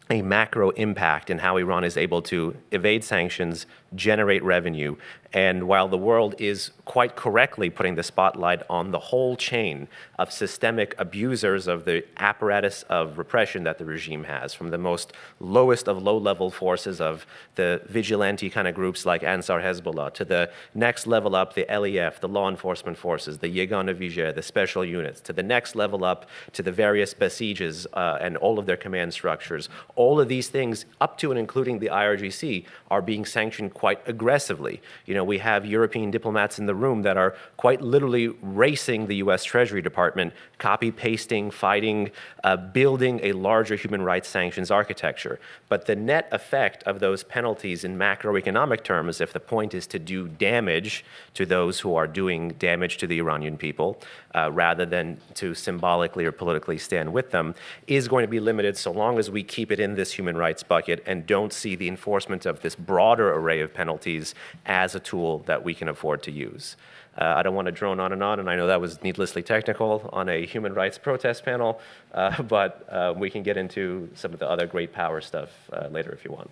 a macro impact in how Iran is able to evade sanctions, generate revenue. And while the world is quite correctly putting the spotlight on the whole chain of systemic abusers of the apparatus of repression that the regime has, from the most lowest of low-level forces of the vigilante kind of groups like Ansar Hezbollah, to the next level up, the LEF, the law enforcement forces, the Yegana Vijay, the special units, to the next level up, to the various Basijs and all of their command structures. All of these things, up to and including the IRGC, are being sanctioned quite aggressively. You know, we have European diplomats in the room that are quite literally racing the US Treasury Department, copy-pasting, fighting, building a larger human rights sanctions architecture. But the net effect of those penalties in macroeconomic terms, if the point is to do damage to those who are doing damage to the Iranian people, rather than to symbolically or politically stand with them, is going to be limited so long as we keep it in this human rights bucket and don't see the enforcement of this broader array of penalties as a tool that we can afford to use. I don't want to drone on, and I know that was needlessly technical on a human rights protest panel, but we can get into some of the other great power stuff later if you want.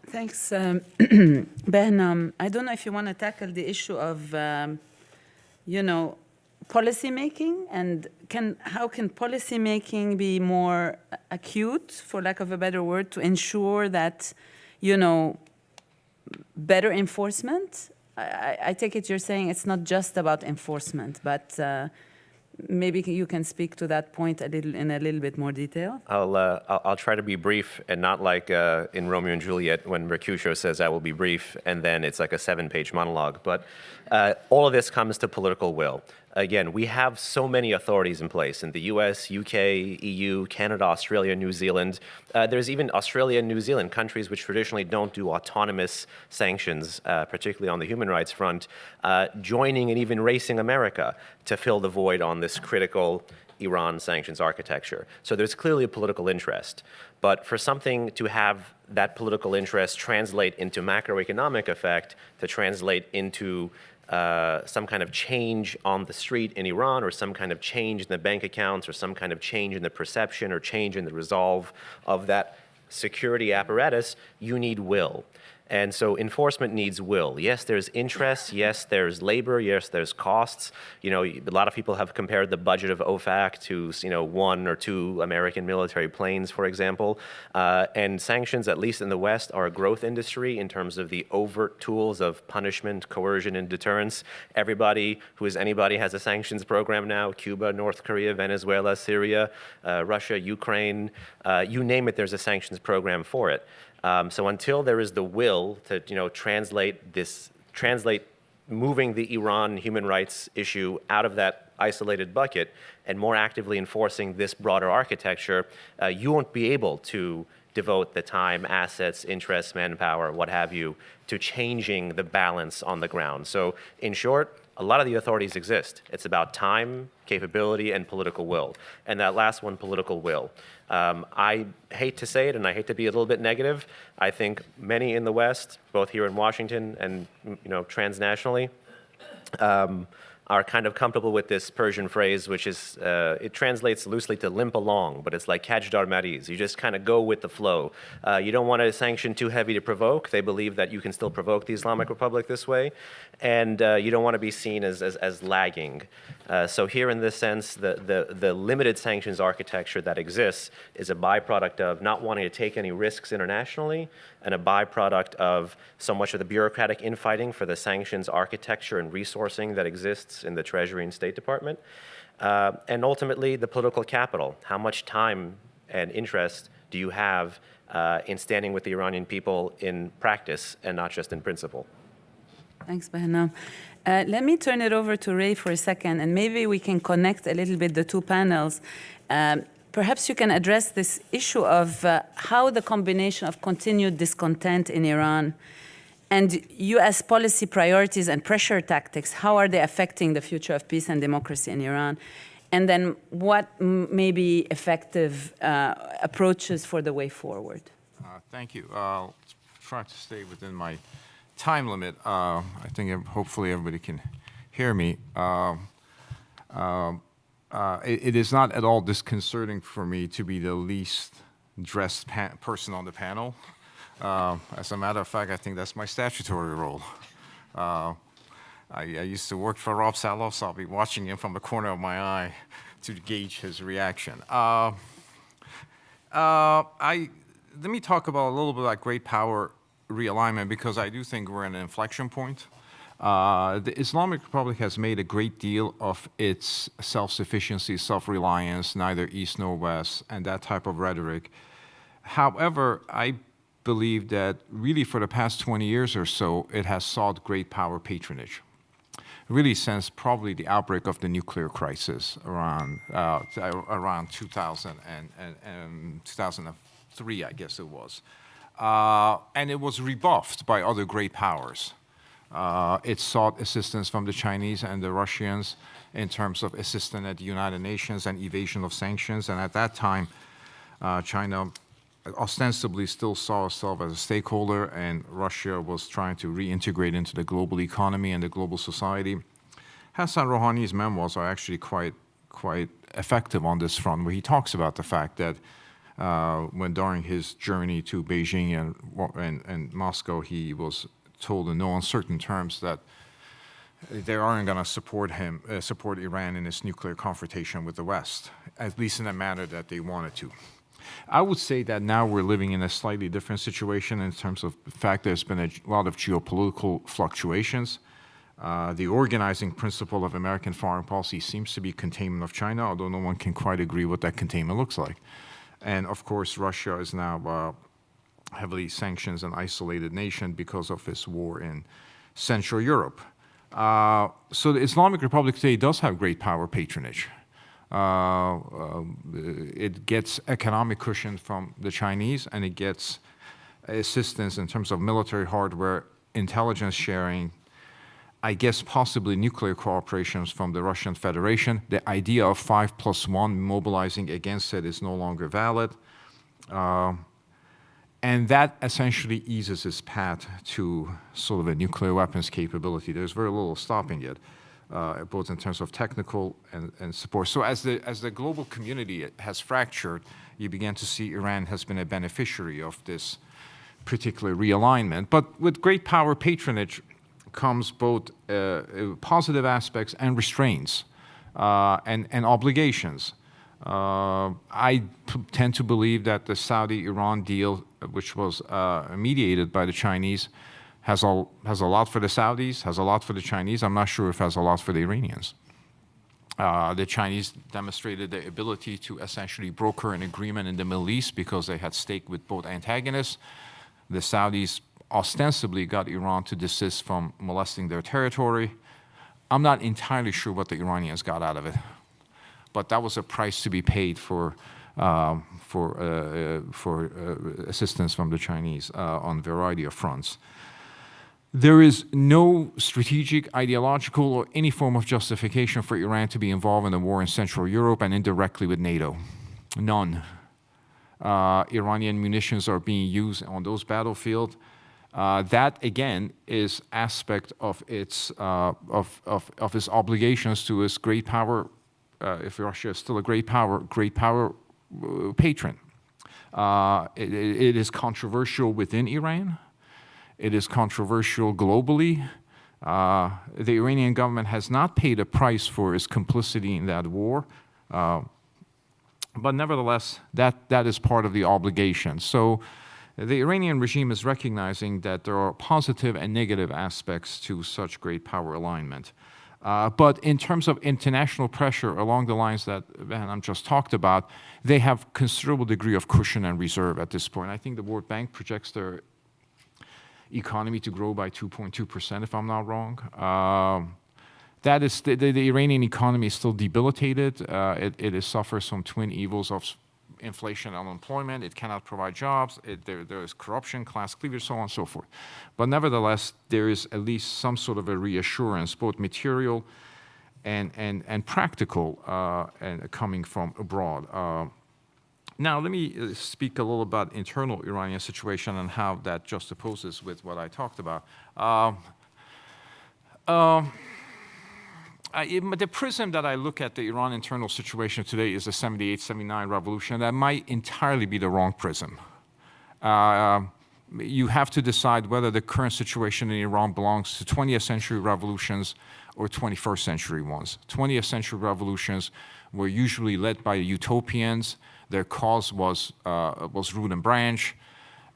Thanks, Behnam. I don't know if you want to tackle the issue of, policy making, and how can policy making be more acute, for lack of a better word, to ensure that, better enforcement? I take it you're saying it's not just about enforcement, but maybe you can speak to that point in a little bit more detail. I'll try to be brief, and not like in Romeo and Juliet when Mercutio says I will be brief, and then it's like a 7-page monologue. But all of this comes to political will. Again, we have so many authorities in place in the US, UK, EU, Canada, Australia, New Zealand. There's even Australia and New Zealand, countries which traditionally don't do autonomous sanctions, particularly on the human rights front, joining and even racing America to fill the void on this critical Iran sanctions architecture. So there's clearly a political interest. But for something to have that political interest translate into macroeconomic effect, to translate into some kind of change on the street in Iran, or some kind of change in the bank accounts, or some kind of change in the perception or change in the resolve of that security apparatus, you need will. And so enforcement needs will. Yes, there's interest. Yes, there's labor. Yes, there's costs. A lot of people have compared the budget of OFAC to, 1 or 2 American military planes, for example. And sanctions, at least in the West, are a growth industry in terms of the overt tools of punishment, coercion, and deterrence. Everybody who is anybody has a sanctions program now. Cuba, North Korea, Venezuela, Syria, Russia, Ukraine, you name it, there's a sanctions program for it. So until there is the will to, translate moving the Iran human rights issue out of that isolated bucket and more actively enforcing this broader architecture, you won't be able to devote the time, assets, interests, manpower, what have you, to changing the balance on the ground. So in short, a lot of the authorities exist. It's about time, capability, and political will. And that last one, political will. I hate to say it, and I hate to be a little bit negative. I think many in the West, both here in Washington and transnationally, are kind of comfortable with this Persian phrase, which is, it translates loosely to limp along, but it's like kajdar mariz. You just kind of go with the flow. You don't want to sanction too heavy to provoke. They believe that you can still provoke the Islamic Republic this way. And you don't want to be seen as lagging. So here in this sense, the limited sanctions architecture that exists is a byproduct of not wanting to take any risks internationally, and a byproduct of so much of the bureaucratic infighting for the sanctions architecture and resourcing that exists in the Treasury and State Department, and ultimately the political capital. How much time and interest do you have in standing with the Iranian people in practice and not just in principle? Thanks, Behnam. Let me turn it over to Ray for a second, and maybe we can connect a little bit the two panels. Perhaps you can address this issue of how the combination of continued discontent in Iran and U.S. policy priorities and pressure tactics, how are they affecting the future of peace and democracy in Iran? And then what may be effective approaches for the way forward? Thank you. I'll try to stay within my time limit. I think hopefully everybody can hear me. It is not at all disconcerting for me to be the least dressed person on the panel. As a matter of fact, I think that's my statutory role. I used to work for Rob Saloff, so I'll be watching him from the corner of my eye to gauge his reaction. Let me talk about a little bit about great power realignment, because I do think we're at an inflection point. The Islamic Republic has made a great deal of its self-sufficiency, self-reliance, neither east nor west, and that type of rhetoric. However, I believe that really for the past 20 years or so, it has sought great power patronage. Really since probably the outbreak of the nuclear crisis around 2000 and 2003, I guess it was. And it was rebuffed by other great powers. It sought assistance from the Chinese and the Russians in terms of assistance at the United Nations and evasion of sanctions. And at that time, China ostensibly still saw itself as a stakeholder, and Russia was trying to reintegrate into the global economy and the global society. Hassan Rouhani's memoirs are actually quite effective on this front, where he talks about the fact that when during his journey to Beijing and Moscow, he was told in no uncertain terms that they aren't going to support Iran in its nuclear confrontation with the West, at least in a manner that they wanted to. I would say that now we're living in a slightly different situation in terms of the fact there's been a lot of geopolitical fluctuations. The organizing principle of American foreign policy seems to be containment of China, although no one can quite agree what that containment looks like. And of course, Russia is now heavily sanctions and isolated nation because of its war in Central Europe. So the Islamic Republic today does have great power patronage. It gets economic cushion from the Chinese, and it gets assistance in terms of military hardware, intelligence sharing, I guess possibly nuclear cooperations from the Russian Federation. The idea of 5+1 mobilizing against it is no longer valid. And that essentially eases its path to sort of a nuclear weapons capability. There's very little stopping it. Both in terms of technical and support. So as the global community has fractured, you begin to see Iran has been a beneficiary of this particular realignment. But with great power patronage comes both positive aspects and restraints and obligations. I tend to believe that the Saudi-Iran deal, which was mediated by the Chinese, has a lot for the Saudis, has a lot for the Chinese. I'm not sure if it has a lot for the Iranians. The Chinese demonstrated the ability to essentially broker an agreement in the Middle East because they had stake with both antagonists. The Saudis ostensibly got Iran to desist from molesting their territory. I'm not entirely sure what the Iranians got out of it, but that was a price to be paid for assistance from the Chinese on a variety of fronts. There is no strategic, ideological, or any form of justification for Iran to be involved in a war in Central Europe and indirectly with NATO. None. Iranian munitions are being used on those battlefields. That again is aspect of its its obligations to its great power. If Russia is still a great power patron, it is controversial within Iran. It is controversial globally. The Iranian government has not paid a price for its complicity in that war, but nevertheless, that is part of the obligation. So the Iranian regime is recognizing that there are positive and negative aspects to such great power alignment. But in terms of international pressure along the lines that Behnam just talked about, they have considerable degree of cushion and reserve at this point. I think the World Bank projects their economy to grow by 2.2%, if I'm not wrong. That is the Iranian economy is still debilitated. It suffers from twin evils of inflation and unemployment. It cannot provide jobs. There is corruption, class cleavage, so on and so forth. But nevertheless, there is at least some sort of a reassurance, both material and practical, and coming from abroad. Now, let me speak a little about internal Iranian situation and how that juxtaposes with what I talked about. the prism that I look at the Iran internal situation today is the 78, 79 revolution. That might entirely be the wrong prism. You have to decide whether the current situation in Iran belongs to 20th century revolutions or 21st century ones. 20th century revolutions were usually led by utopians. Their cause was root and branch.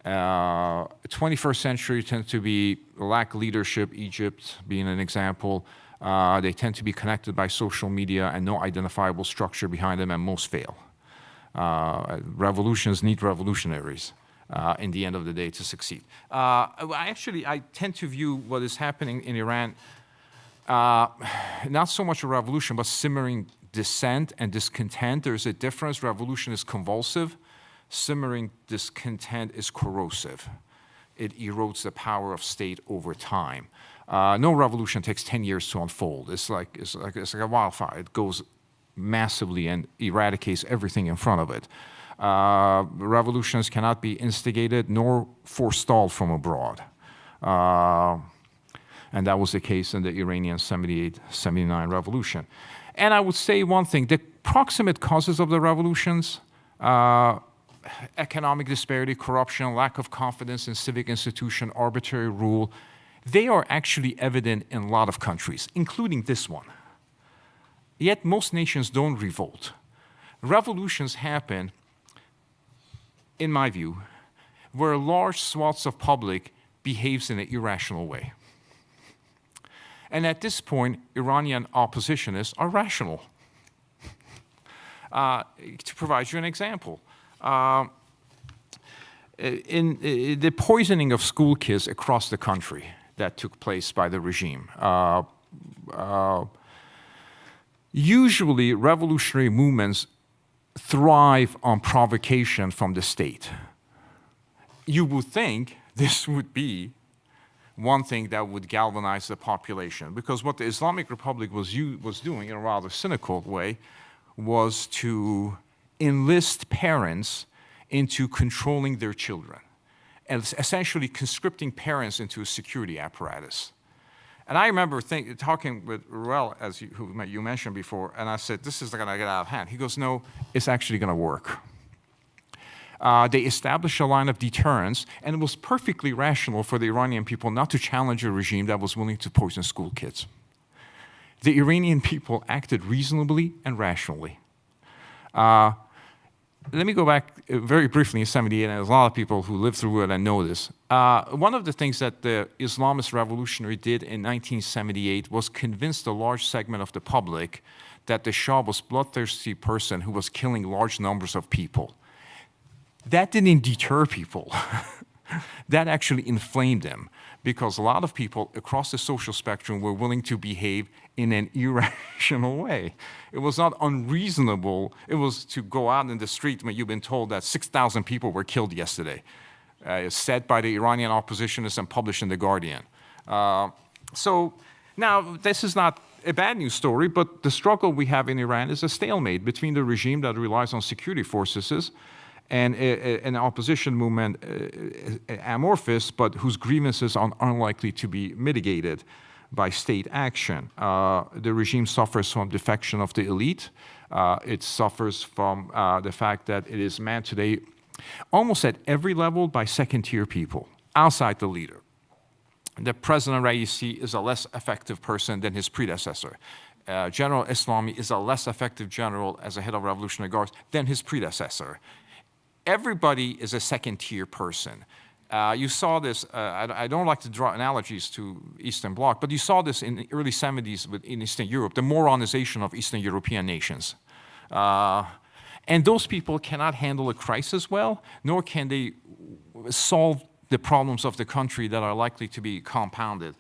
21st century tend to be lack leadership, Egypt being an example. They tend to be connected by social media and no identifiable structure behind them, and most fail. Revolutions need revolutionaries in the end of the day to succeed. I tend to view what is happening in Iran not so much a revolution, but simmering dissent and discontent. There's a difference. Revolution is convulsive. Simmering discontent is corrosive. It erodes the power of state over time. No revolution takes 10 years to unfold. It's like a wildfire. It goes massively and eradicates everything in front of it. Revolutions cannot be instigated nor forestalled from abroad. And that was the case in the Iranian 78, 79 revolution. And I would say one thing, the proximate causes of the revolutions, economic disparity, corruption, lack of confidence in civic institution, arbitrary rule, they are actually evident in a lot of countries, including this one. Yet most nations don't revolt. Revolutions happen, in my view, where large swaths of public behaves in an irrational way. And at this point, Iranian oppositionists are rational. To provide you an example, in the poisoning of school kids across the country that took place by the regime, usually revolutionary movements thrive on provocation from the state. You would think this would be one thing that would galvanize the population, because what the Islamic Republic was doing in a rather cynical way was to enlist parents into controlling their children, and essentially conscripting parents into a security apparatus. And I remember talking with Ruel, who you mentioned before, and I said, this is going to get out of hand. He goes, no, it's actually going to work. They established a line of deterrence, and it was perfectly rational for the Iranian people not to challenge a regime that was willing to poison school kids. The Iranian people acted reasonably and rationally. Let me go back very briefly in 78, and there's a lot of people who lived through it and know this. One of the things that the Islamist revolutionary did in 1978 was convince a large segment of the public that the Shah was a bloodthirsty person who was killing large numbers of people. That didn't deter people. That actually inflamed them, because a lot of people across the social spectrum were willing to behave in an irrational way. It was not unreasonable. It was to go out in the street when you've been told that 6,000 people were killed yesterday, said by the Iranian oppositionists and published in The Guardian. So now, this is not a bad news story, but the struggle we have in Iran is a stalemate between the regime that relies on security forces and an opposition movement, amorphous, but whose grievances are unlikely to be mitigated by state action. The regime suffers from defection of the elite. It suffers from the fact that it is manned today almost at every level by second-tier people outside the leader. The President Raisi is a less effective person than his predecessor. General Islami is a less effective general as a head of Revolutionary Guards than his predecessor. Everybody is a second-tier person. You saw this, I don't like to draw analogies to Eastern Bloc, but you saw this in the early 70s in Eastern Europe, the moronization of Eastern European nations. And those people cannot handle a crisis well, nor can they solve the problems of the country that are likely to be compounded.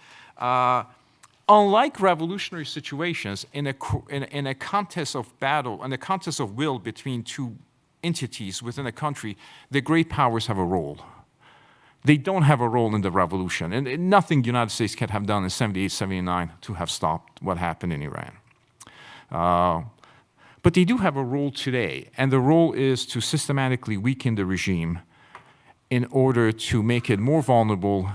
Unlike revolutionary situations, in a contest of battle, in a contest of will between two entities within a country, the great powers have a role. They don't have a role in the revolution, and nothing the United States can have done in 78, 79 to have stopped what happened in Iran. But they do have a role today, and the role is to systematically weaken the regime in order to make it more vulnerable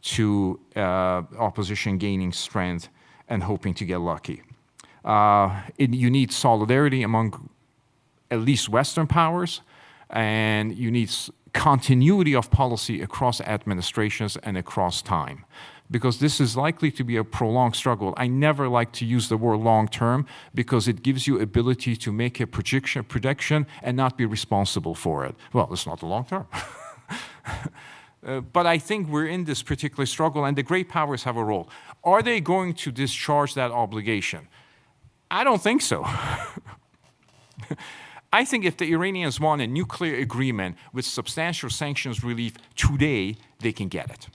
to opposition gaining strength and hoping to get lucky. You need solidarity among at least Western powers, and you need continuity of policy across administrations and across time, because this is likely to be a prolonged struggle. I never like to use the word long-term because it gives you ability to make a prediction and not be responsible for it. Well, it's not the long term. But I think we're in this particular struggle, and the great powers have a role. Are they going to discharge that obligation? I don't think so. I think if the Iranians want a nuclear agreement with substantial sanctions relief today, they can get it.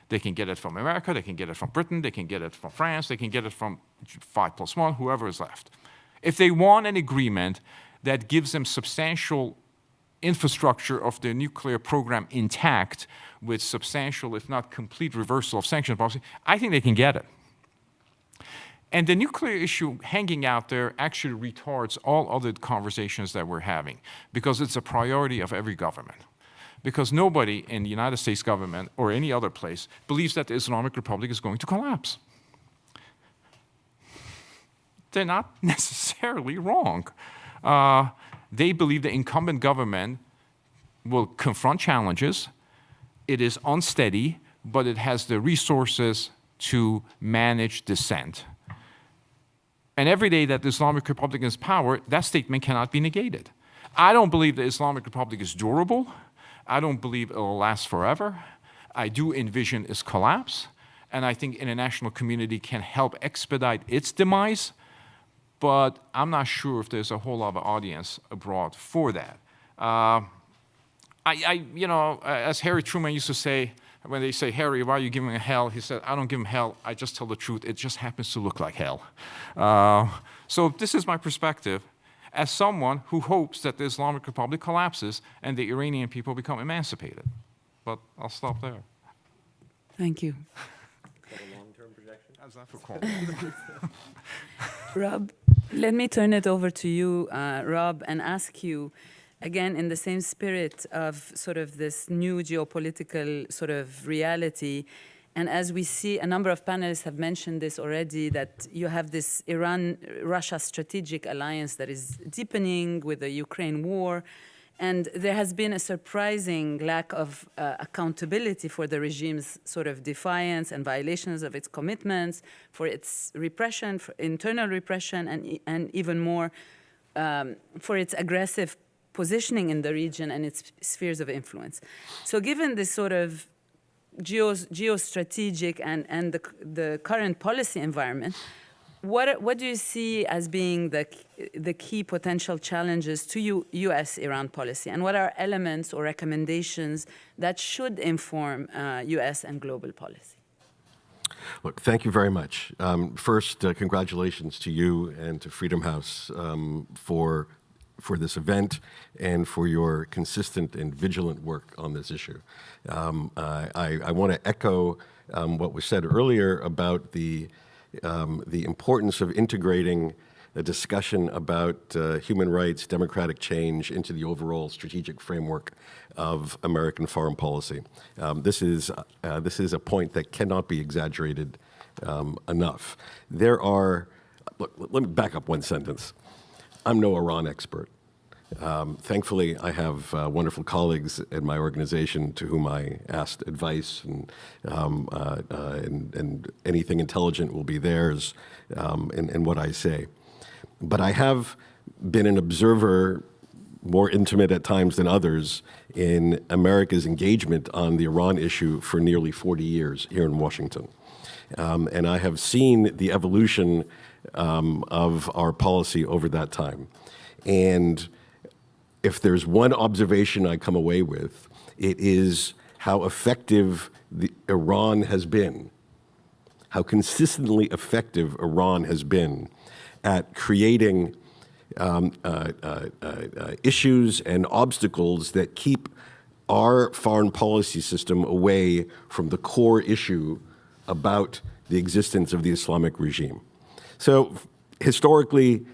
They can get it from America, they can get it from Britain, they can get it from France, they can get it from 5+1, whoever is left. If they want an agreement that gives them substantial infrastructure of their nuclear program intact with substantial, if not complete, reversal of sanction policy, I think they can get it. And the nuclear issue hanging out there actually retards all other conversations that we're having, because it's a priority of every government. Because nobody in the United States government or any other place believes that the Islamic Republic is going to collapse. They're not necessarily wrong. They believe the incumbent government will confront challenges. It is unsteady, but it has the resources to manage dissent. And every day that the Islamic Republic is in power, that statement cannot be negated. I don't believe the Islamic Republic is durable. I don't believe it will last forever. I do envision its collapse, and I think international community can help expedite its demise, but I'm not sure if there's a whole lot of audience abroad for that. As Harry Truman used to say, when they say, Harry, why are you giving him hell? He said, I don't give him hell, I just tell the truth. It just happens to look like hell. So this is my perspective as someone who hopes that the Islamic Republic collapses and the Iranian people become emancipated. But I'll stop there. Thank you. Is that a long-term projection? How's that for call? Rob, let me turn it over to you, Rob, and ask you, again, in the same spirit of sort of this new geopolitical sort of reality, and as we see, a number of panelists have mentioned this already, that you have this Iran-Russia strategic alliance that is deepening with the Ukraine war, and there has been a surprising lack of accountability for the regime's sort of defiance and violations of its commitments, for its repression, for internal repression, and even more for its aggressive positioning in the region and its spheres of influence. So given this sort of geostrategic and the current policy environment, what do you see as being the key potential challenges to U.S.-Iran policy, and what are elements or recommendations that should inform U.S. and global policy? Look, thank you very much. First, congratulations to you and to Freedom House for this event and for your consistent and vigilant work on this issue. I want to echo what was said earlier about the importance of integrating a discussion about human rights, democratic change into the overall strategic framework of American foreign policy. This is a point that cannot be exaggerated enough. Look, let me back up one sentence. I'm no Iran expert. Thankfully, I have wonderful colleagues in my organization to whom I asked advice, and anything intelligent will be theirs in what I say. But I have been an observer, more intimate at times than others, in America's engagement on the Iran issue for nearly 40 years here in Washington. And I have seen the evolution of our policy over that time. And if there's one observation I come away with, it is how effective Iran has been, how consistently effective Iran has been at creating issues and obstacles that keep our foreign policy system away from the core issue about the existence of the Islamic regime. So historically,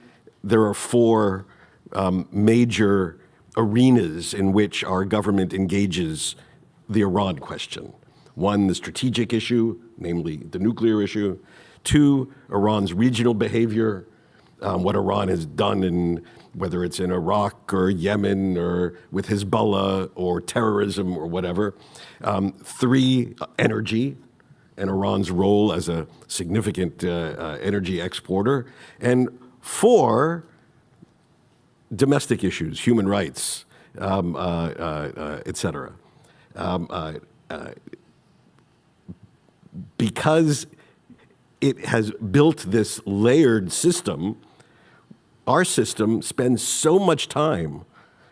there are four major arenas in which our government engages the Iran question. One, the strategic issue, namely the nuclear issue. Two, Iran's regional behavior. what Iran has done in, whether it's in Iraq or Yemen or with Hezbollah or terrorism or whatever. 3, energy and Iran's role as a significant energy exporter. And 4, domestic issues, human rights, et cetera. Because it has built this layered system, our system spends so much time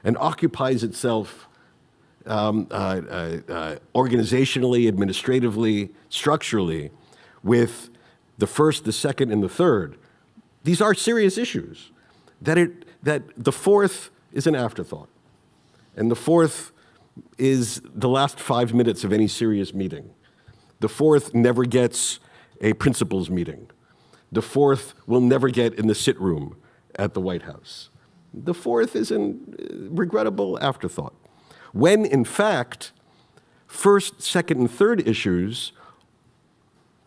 and occupies itself organizationally, administratively, structurally with the first, the second, and the third. These are serious issues. That the fourth is an afterthought. And the fourth is the last 5 minutes of any serious meeting. The fourth never gets a principals meeting. The fourth will never get in the sit room at the White House. The fourth is a regrettable afterthought. When, in fact, first, second, and third issues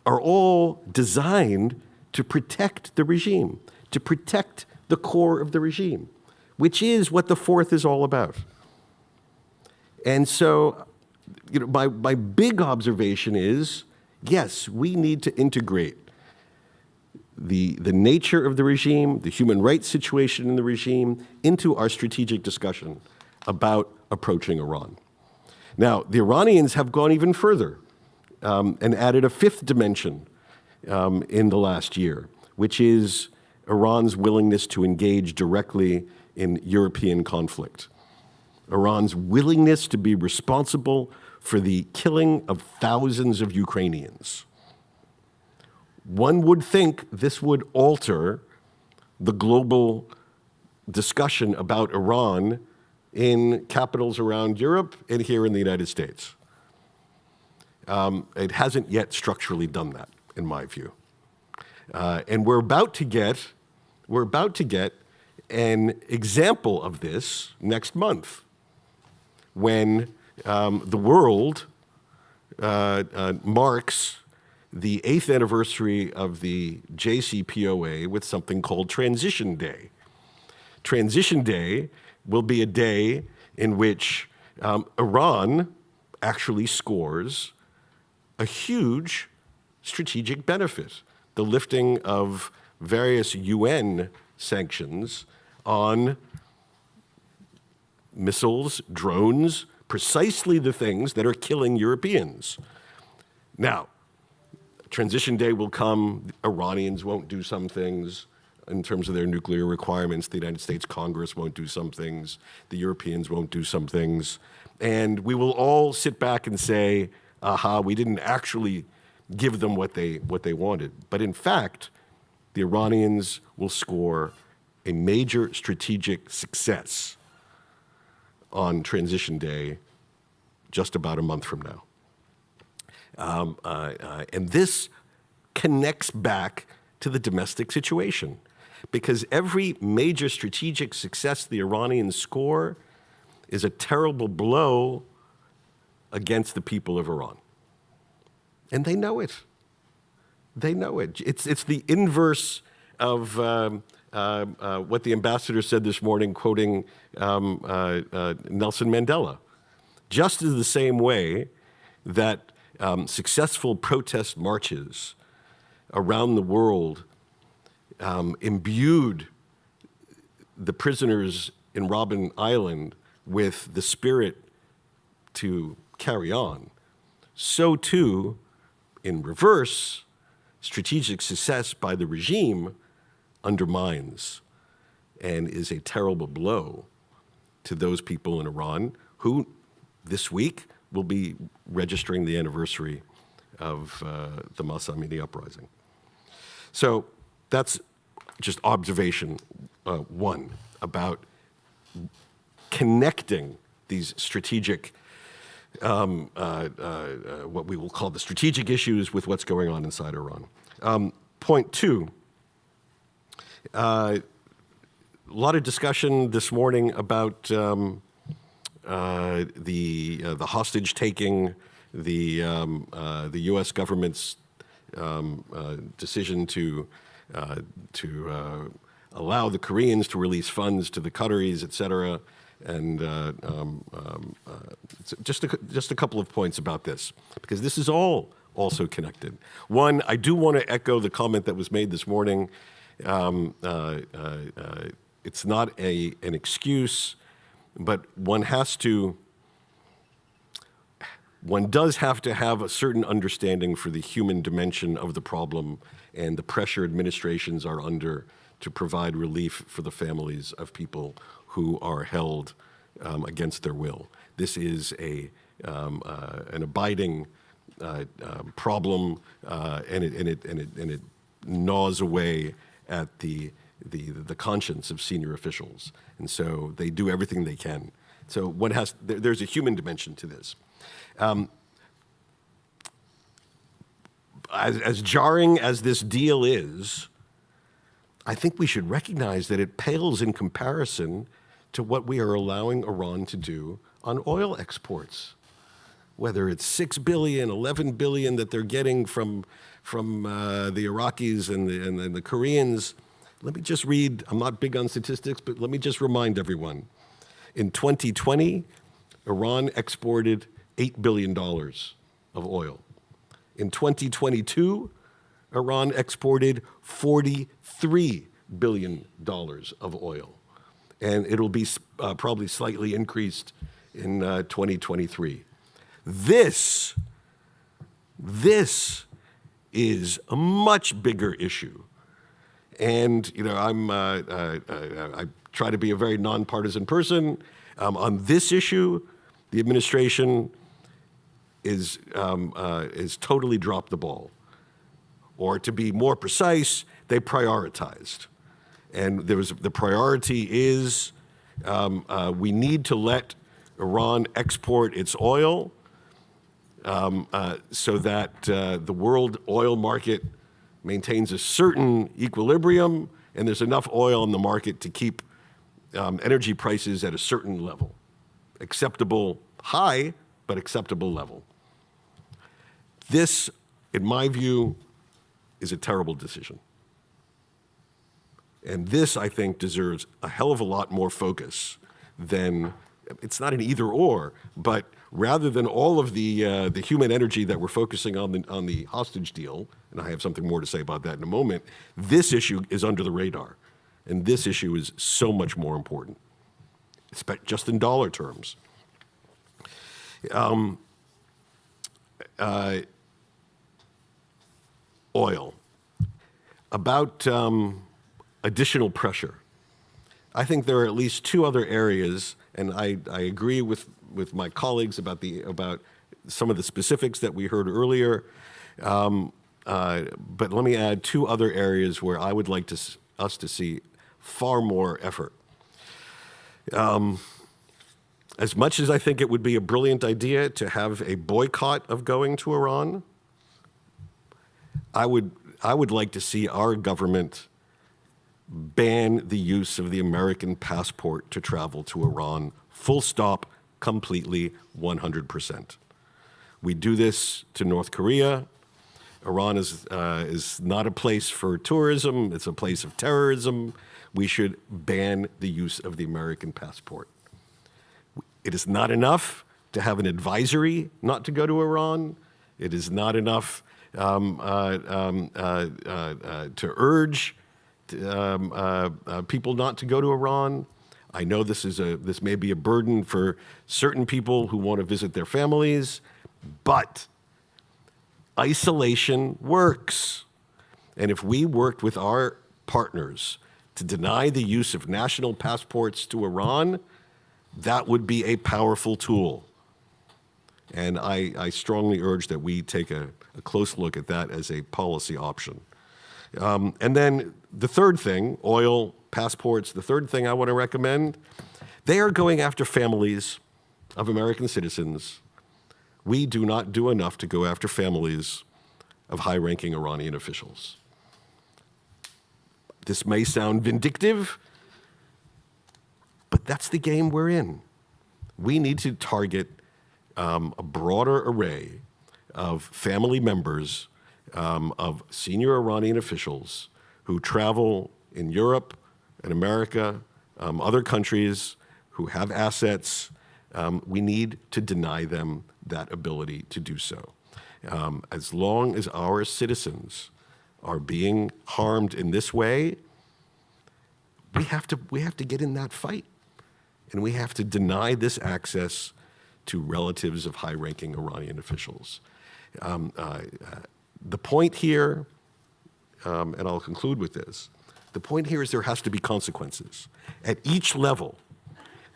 are all designed to protect the regime, to protect the core of the regime, which is what the fourth is all about. And so, my big observation is, yes, we need to integrate the nature of the regime, the human rights situation in the regime, into our strategic discussion about approaching Iran. Now, the Iranians have gone even further and added a 5th dimension in the last year, which is Iran's willingness to engage directly in European conflict. Iran's willingness to be responsible for the killing of thousands of Ukrainians. One would think this would alter the global discussion about Iran in capitals around Europe and here in the United States. It hasn't yet structurally done that, in my view. And we're about to get an example of this next month, when the world marks the 8th anniversary of the JCPOA with something called Transition Day. Transition Day will be a day in which Iran actually scores a huge strategic benefit, the lifting of various UN sanctions on missiles, drones, precisely the things that are killing Europeans. Now, Transition Day will come, Iranians won't do some things in terms of their nuclear requirements, the United States Congress won't do some things, the Europeans won't do some things, and we will all sit back and say, aha, we didn't actually give them what they wanted. But in fact, the Iranians will score a major strategic success on Transition Day just about a month from now. And this connects back to the domestic situation, because every major strategic success the Iranians score is a terrible blow against the people of Iran. And they know it. They know it. It's the inverse of what the ambassador said this morning, quoting Nelson Mandela. Just in the same way that successful protest marches around the world imbued the prisoners in Robben Island with the spirit to carry on, so too, in reverse, strategic success by the regime undermines and is a terrible blow to those people in Iran who this week will be registering the anniversary of the Mahsa Amini uprising. So that's just observation one about connecting these strategic, what we will call the strategic issues with what's going on inside Iran. Point two, a lot of discussion this morning about the hostage taking, the U.S. government's decision to allow the Koreans to release funds to the Qataris, et cetera. And just a couple of points about this, because this is all also connected. One, I do want to echo the comment that was made this morning. It's not an excuse, but one does have to have a certain understanding for the human dimension of the problem and the pressure administrations are under to provide relief for the families of people who are held against their will. This is an abiding problem, and it gnaws away at the conscience of senior officials, and so they do everything they can. So there's a human dimension to this. As jarring as this deal is, I think we should recognize that it pales in comparison to what we are allowing Iran to do on oil exports. Whether it's 6 billion, 11 billion that they're getting from the Iraqis and the Koreans. Let me just read, I'm not big on statistics, but let me just remind everyone. In 2020, Iran exported $8 billion of oil. In 2022, Iran exported $43 billion of oil. And it'll be probably slightly increased in 2023. This is a much bigger issue. And, you know, I try to be a very nonpartisan person. On this issue, the administration is totally dropped the ball. Or to be more precise, they prioritized. And the priority is we need to let Iran export its oil so that the world oil market maintains a certain equilibrium and there's enough oil in the market to keep energy prices at a certain level. Acceptable, high, but acceptable level. This, in my view, is a terrible decision. And this, I think, deserves a hell of a lot more focus than, it's not an either or, but rather than all of the human energy that we're focusing on the hostage deal, and I have something more to say about that in a moment, this issue is under the radar. And this issue is so much more important, just in dollar terms. Oil. About additional pressure. I think there are at least two other areas, and I agree with my colleagues about some of the specifics that we heard earlier. But let me add two other areas where I would like us to see far more effort. As much as I think it would be a brilliant idea to have a boycott of going to Iran, I would like to see our government ban the use of the American passport to travel to Iran, full stop, completely, 100%. We do this to North Korea. Iran is not a place for tourism, it's a place of terrorism. We should ban the use of the American passport. It is not enough to have an advisory not to go to Iran. It is not enough to urge people not to go to Iran. I know this may be a burden for certain people who want to visit their families, but isolation works. And if we worked with our partners to deny the use of national passports to Iran, that would be a powerful tool. And I strongly urge that we take a close look at that as a policy option. And then the third thing, oil, passports, the third thing I want to recommend, they are going after families of American citizens. We do not do enough to go after families of high-ranking Iranian officials. This may sound vindictive, but that's the game we're in. We need to target a broader array of family members of senior Iranian officials who travel in Europe, and America, other countries who have assets, we need to deny them that ability to do so. As long as our citizens are being harmed in this way, we have to get in that fight. And we have to deny this access to relatives of high-ranking Iranian officials. The point here, and I'll conclude with this, the point here is there has to be consequences. At each level,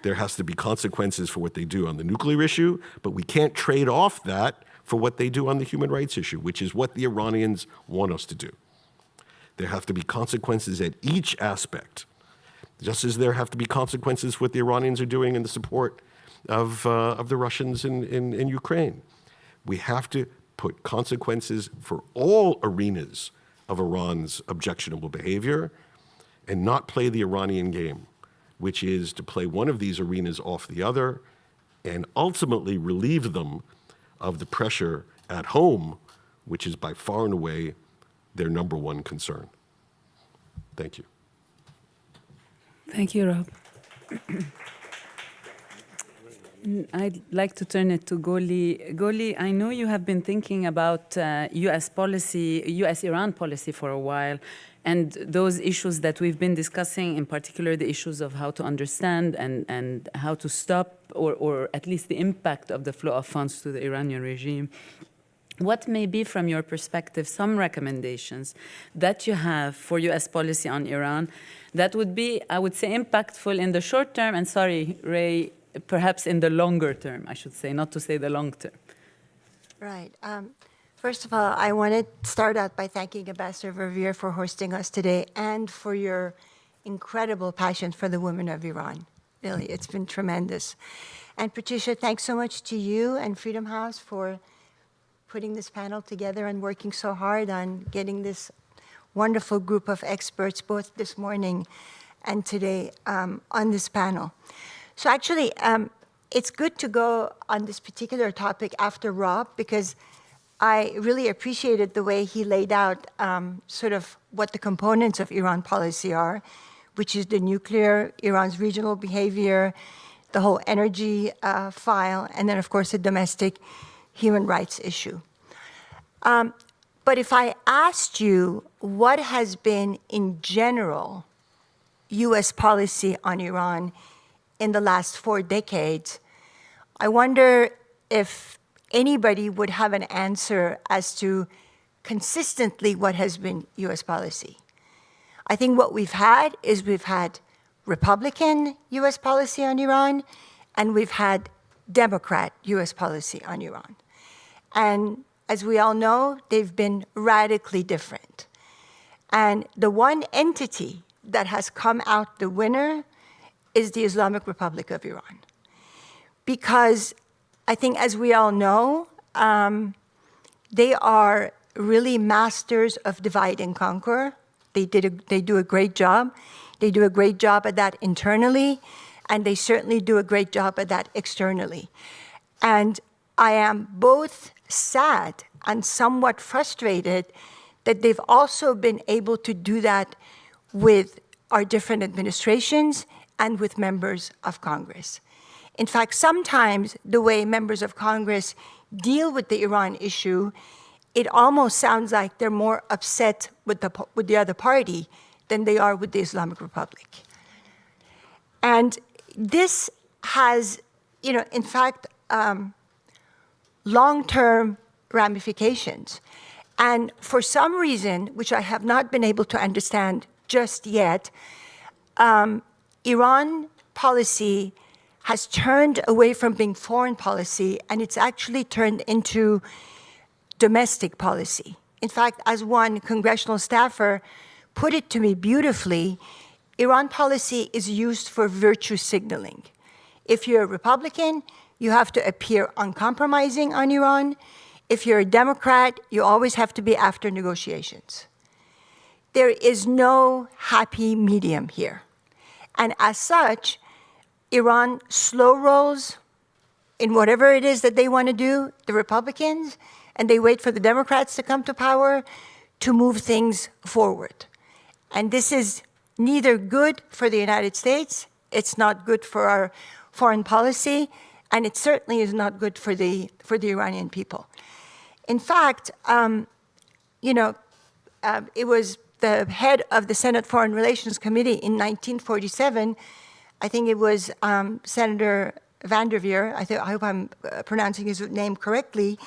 there has to be consequences for what they do on the nuclear issue, but we can't trade off that for what they do on the human rights issue, which is what the Iranians want us to do. There have to be consequences at each aspect, just as there have to be consequences for what the Iranians are doing in the support of the Russians in Ukraine. We have to put consequences for all arenas of Iran's objectionable behavior and not play the Iranian game, which is to play one of these arenas off the other and ultimately relieve them of the pressure at home, which is by far and away their number one concern. Thank you. Thank you, Rob. I'd like to turn it to Goli. Goli, I know you have been thinking about U.S. policy, U.S.-Iran policy for a while, and those issues that we've been discussing, in particular the issues of how to understand and how to stop, or at least the impact of the flow of funds to the Iranian regime. What may be, from your perspective, some recommendations that you have for U.S. policy on Iran that would be, I would say, impactful in the short term, and sorry, Ray, perhaps in the longer term, I should say, not to say the long term. Right. First of all, I want to start out by thanking Ambassador Verveer for hosting us today and for your incredible passion for the women of Iran. Really, it's been tremendous. And Patricia, thanks so much to you and Freedom House for putting this panel together and working so hard on getting this wonderful group of experts, both this morning and today, on this panel. So actually, it's good to go on this particular topic after Rob, because I really appreciated the way he laid out sort of what the components of Iran policy are, which is the nuclear, Iran's regional behavior, the whole energy file, and then, of course, the domestic human rights issue. But if I asked you what has been, in general, U.S. policy on Iran in the last 4 decades, I wonder if anybody would have an answer as to consistently what has been U.S. policy. I think what we've had is we've had Republican U.S. policy on Iran, and we've had Democrat U.S. policy on Iran. And as we all know, they've been radically different. And the one entity that has come out the winner is the Islamic Republic of Iran. Because I think, as we all know, they are really masters of divide and conquer. They do a great job. They do a great job at that internally, and they certainly do a great job at that externally. And I am both sad and somewhat frustrated that they've also been able to do that with our different administrations and with members of Congress. In fact, sometimes the way members of Congress deal with the Iran issue, it almost sounds like they're more upset with the other party than they are with the Islamic Republic. And this has, in fact, long-term ramifications. And for some reason, which I have not been able to understand just yet, Iran policy has turned away from being foreign policy, and it's actually turned into domestic policy. In fact, as one congressional staffer put it to me beautifully, Iran policy is used for virtue signaling. If you're a Republican, you have to appear uncompromising on Iran. If you're a Democrat, you always have to be after negotiations. There is no happy medium here. And as such, Iran slow rolls in whatever it is that they want to do, the Republicans, and they wait for the Democrats to come to power to move things forward. And this is neither good for the United States, it's not good for our foreign policy, and it certainly is not good for the Iranian people. In fact, it was the head of the Senate Foreign Relations Committee in 1947. I think it was Senator Vanderveer. I hope I'm pronouncing his name correctly.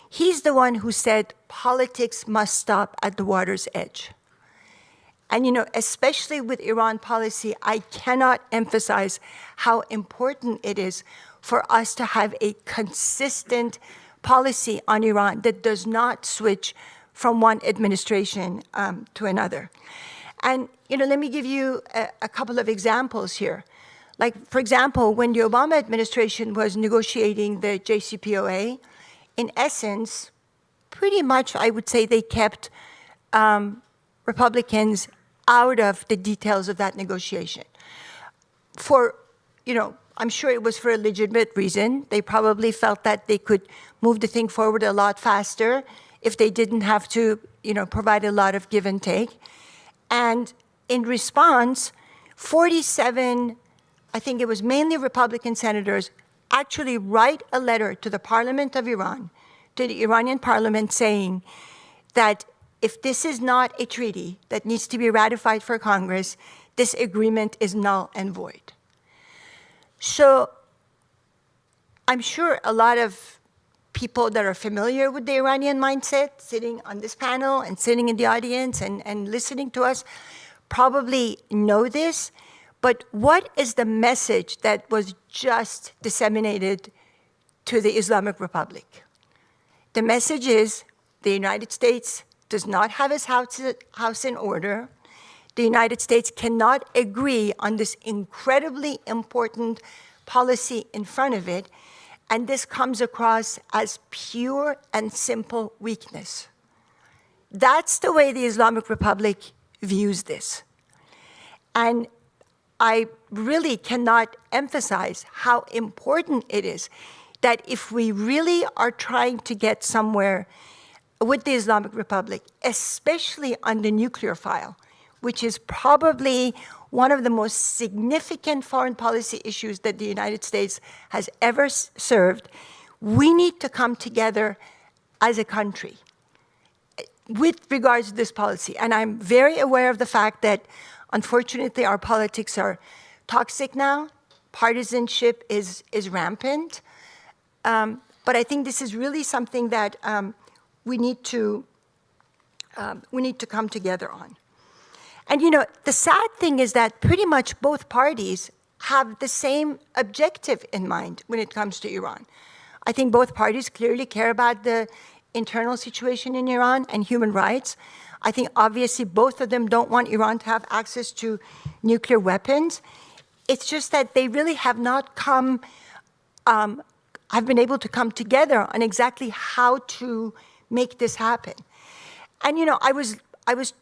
He's the one who said politics must stop at the water's edge. And especially with Iran policy, I cannot emphasize how important it is for us to have a consistent policy on Iran that does not switch from one administration to another. And let me give you a couple of examples here. Like, for example, when the Obama administration was negotiating the JCPOA, in essence, pretty much I would say they kept Republicans out of the details of that negotiation. For, I'm sure it was for a legitimate reason. They probably felt that they could move the thing forward a lot faster if they didn't have to, provide a lot of give and take. And in response, 47, I think it was mainly Republican senators, actually write a letter to the Parliament of Iran, to the Iranian parliament, saying that if this is not a treaty that needs to be ratified for Congress, this agreement is null and void. So I'm sure a lot of people that are familiar with the Iranian mindset, sitting on this panel and sitting in the audience and listening to us, probably know this. But what is the message that was just disseminated to the Islamic Republic? The message is the United States does not have its house in order. The United States cannot agree on this incredibly important policy in front of it, and this comes across as pure and simple weakness. That's the way the Islamic Republic views this. And I really cannot emphasize how important it is that if we really are trying to get somewhere with the Islamic Republic, especially on the nuclear file, which is probably one of the most significant foreign policy issues that the United States has ever served, we need to come together as a country with regards to this policy. And I'm very aware of the fact that, unfortunately, our politics are toxic now. Partisanship is rampant. But I think this is really something that we need to come together on. And the sad thing is that pretty much both parties have the same objective in mind when it comes to Iran. I think both parties clearly care about the internal situation in Iran and human rights. I think obviously both of them don't want Iran to have access to nuclear weapons. It's just that they really have not have been able to come together on exactly how to make this happen. And I was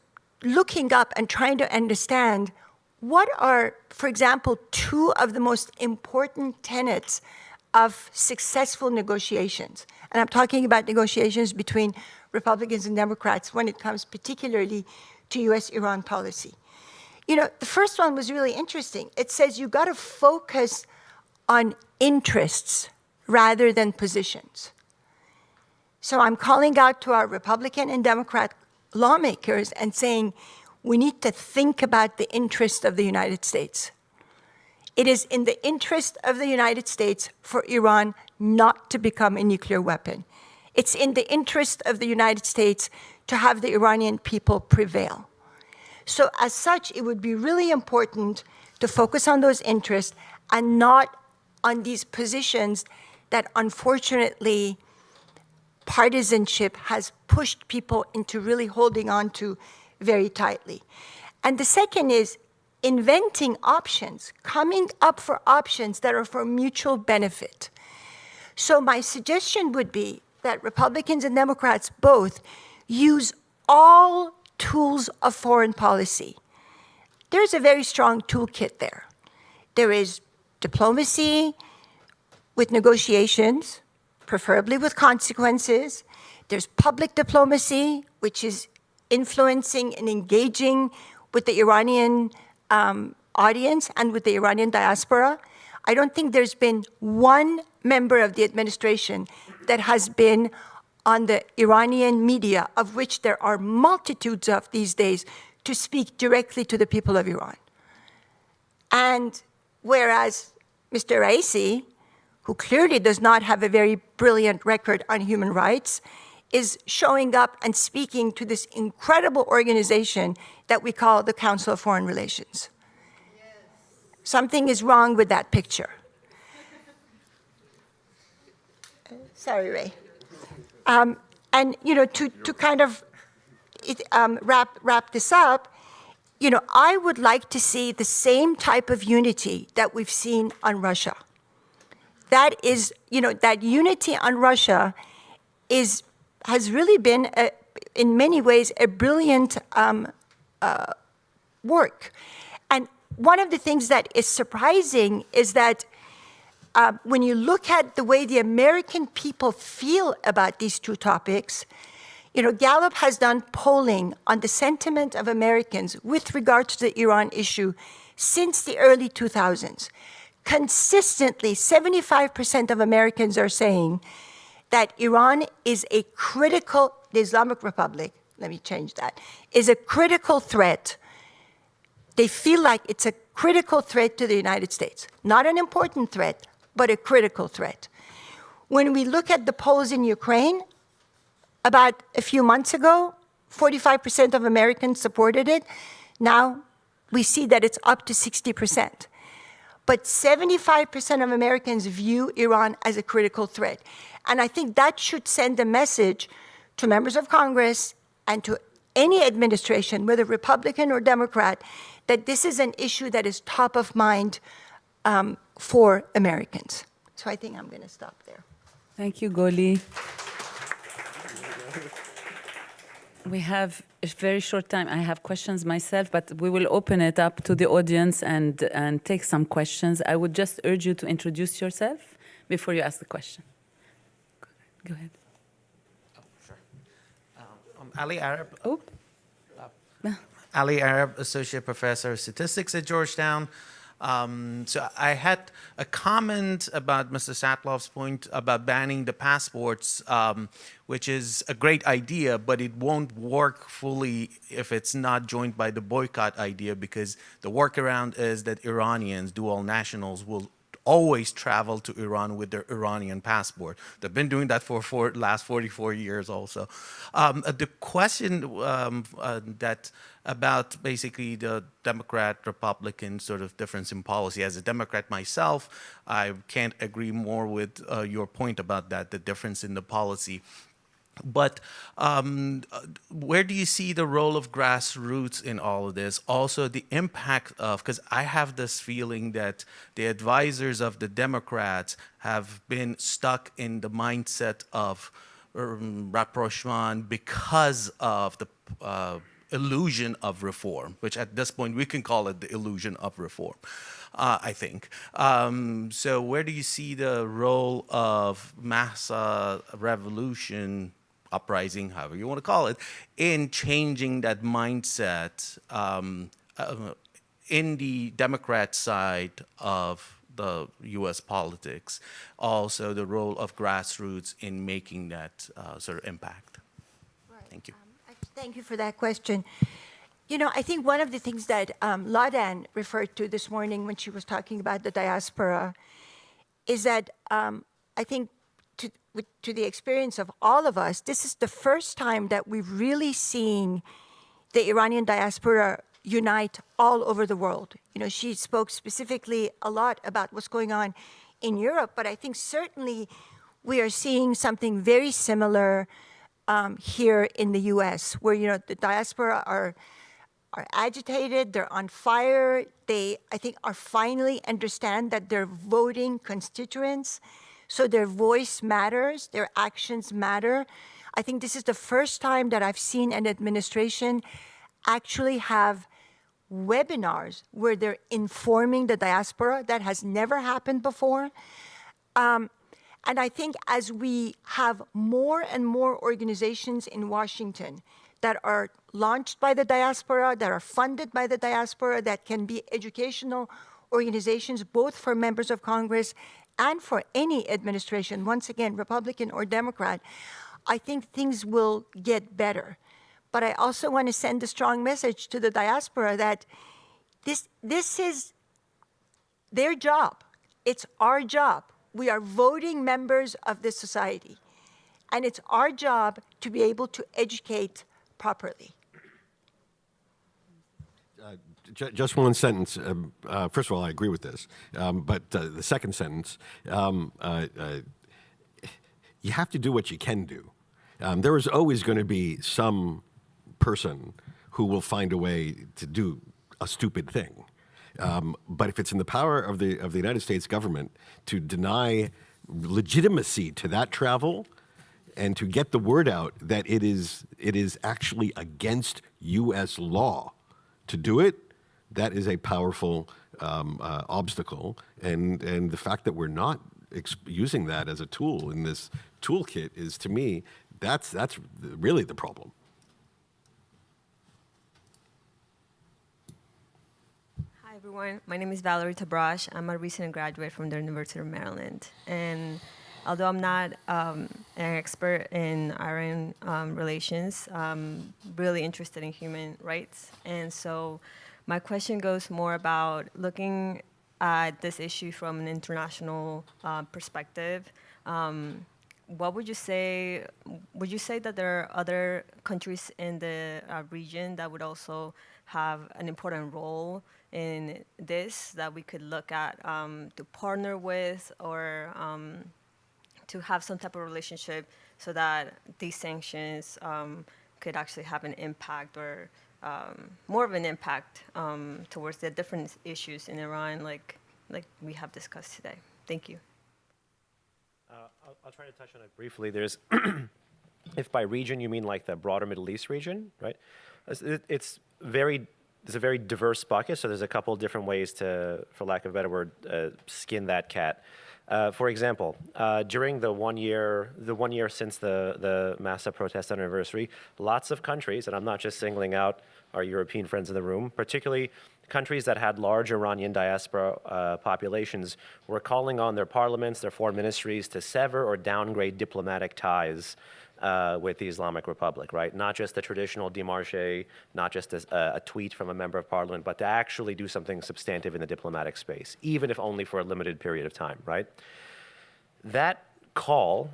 looking up and trying to understand what are, for example, two of the most important tenets of successful negotiations. And I'm talking about negotiations between Republicans and Democrats when it comes particularly to U.S.-Iran policy. The first one was really interesting. It says you've got to focus on interests rather than positions. So I'm calling out to our Republican and Democrat lawmakers and saying we need to think about the interest of the United States. It is in the interest of the United States for Iran not to become a nuclear weapon. It's in the interest of the United States to have the Iranian people prevail. So as such, it would be really important to focus on those interests and not on these positions that unfortunately partisanship has pushed people into really holding on to very tightly. And the second is inventing options, coming up for options that are for mutual benefit. So my suggestion would be that Republicans and Democrats both use all tools of foreign policy. There's a very strong toolkit there. There is diplomacy with negotiations, preferably with consequences. There's public diplomacy, which is influencing and engaging with the Iranian audience and with the Iranian diaspora. I don't think there's been one member of the administration that has been on the Iranian media, of which there are multitudes of these days, to speak directly to the people of Iran. And whereas Mr. Raisi, who clearly does not have a very brilliant record on human rights, is showing up and speaking to this incredible organization that we call the Council of Foreign Relations. Yes. Something is wrong with that picture. Sorry, Ray. And to kind of wrap this up, I would like to see the same type of unity that we've seen on Russia. That is, that unity on Russia has really been, in many ways, a brilliant work. And one of the things that is surprising is that when you look at the way the American people feel about these two topics, Gallup has done polling on the sentiment of Americans with regard to the Iran issue since the early 2000s. Consistently, 75% of Americans are saying that Iran is a critical, the Islamic Republic, let me change that, is a critical threat. They feel like it's a critical threat to the United States. Not an important threat, but a critical threat. When we look at the polls in Ukraine, about a few months ago, 45% of Americans supported it. Now we see that it's up to 60%. But 75% of Americans view Iran as a critical threat. And I think that should send a message to members of Congress and to any administration, whether Republican or Democrat, that this is an issue that is top of mind for Americans. So I think I'm going to stop there. Thank you, Goli. We have a very short time. I have questions myself, but we will open it up to the audience and take some questions. I would just urge you to introduce yourself before you ask the question. Go ahead. Oh, sure. I'm Ali Arab. Oh. Ali Arab, Associate Professor of Statistics at Georgetown. So I had a comment about Mr. Satlov's point about banning the passports, which is a great idea, but it won't work fully if it's not joined by the boycott idea, because the workaround is that Iranians, dual nationals, will always travel to Iran with their Iranian passport. They've been doing that for the last 44 years also. The question that about basically the Democrat-Republican sort of difference in policy. As a Democrat myself, I can't agree more with your point about that, the difference in the policy. But where do you see the role of grassroots in all of this? Also, the impact of, because I have this feeling that the advisors of the Democrats have been stuck in the mindset of rapprochement because of the illusion of reform, which at this point we can call it the illusion of reform, I think. So where do you see the role of Mahsa revolution, uprising, however you want to call it, in changing that mindset in the Democrat side of the U.S. politics? Also, the role of grassroots in making that sort of impact. Right. Thank you. Thank you for that question. I think one of the things that Ladan referred to this morning when she was talking about the diaspora is that I think to the experience of all of us, this is the first time that we've really seen the Iranian diaspora unite all over the world. She spoke specifically a lot about what's going on in Europe, but I think certainly we are seeing something very similar here in the U.S., where the diaspora are agitated, they're on fire. They, I think, are finally understand that they're voting constituents, so their voice matters, their actions matter. I think this is the first time that I've seen an administration actually have webinars where they're informing the diaspora. That has never happened before. And I think as we have more and more organizations in Washington that are launched by the diaspora, that are funded by the diaspora, that can be educational organizations, both for members of Congress and for any administration, once again, Republican or Democrat, I think things will get better. But I also want to send a strong message to the diaspora that this is their job. It's our job. We are voting members of this society. And it's our job to be able to educate properly. Just one sentence. First of all, I agree with this. But the second sentence, you have to do what you can do. There is always going to be some person who will find a way to do a stupid thing. But if it's in the power of the United States government to deny legitimacy to that travel and to get the word out that it is actually against U.S. law to do it, that is a powerful obstacle. And the fact that we're not using that as a tool in this toolkit is, to me, that's really the problem. Hi, everyone. My name is Valerie Tabrash. I'm a recent graduate from the University of Maryland. And although I'm not an expert in Iran relations, I'm really interested in human rights. And so my question goes more about looking at this issue from an international perspective. What would you say? Would you say that there are other countries in the region that would also have an important role in this that we could look at to partner with, or to have some type of relationship so that these sanctions could actually have an impact, or more of an impact towards the different issues in Iran, like we have discussed today? Thank you. I'll try to touch on it briefly. There's, if by region you mean like the broader Middle East region, right? It's a very diverse bucket, so there's a couple different ways to, for lack of a better word, skin that cat. For example, during the one year since the Mahsa protest anniversary, lots of countries, and I'm not just singling out our European friends in the room, particularly countries that had large Iranian diaspora populations, were calling on their parliaments, their foreign ministries to sever or downgrade diplomatic ties with the Islamic Republic, right? Not just the traditional démarche, not just a tweet from a member of parliament, but to actually do something substantive in the diplomatic space, even if only for a limited period of time, right? That call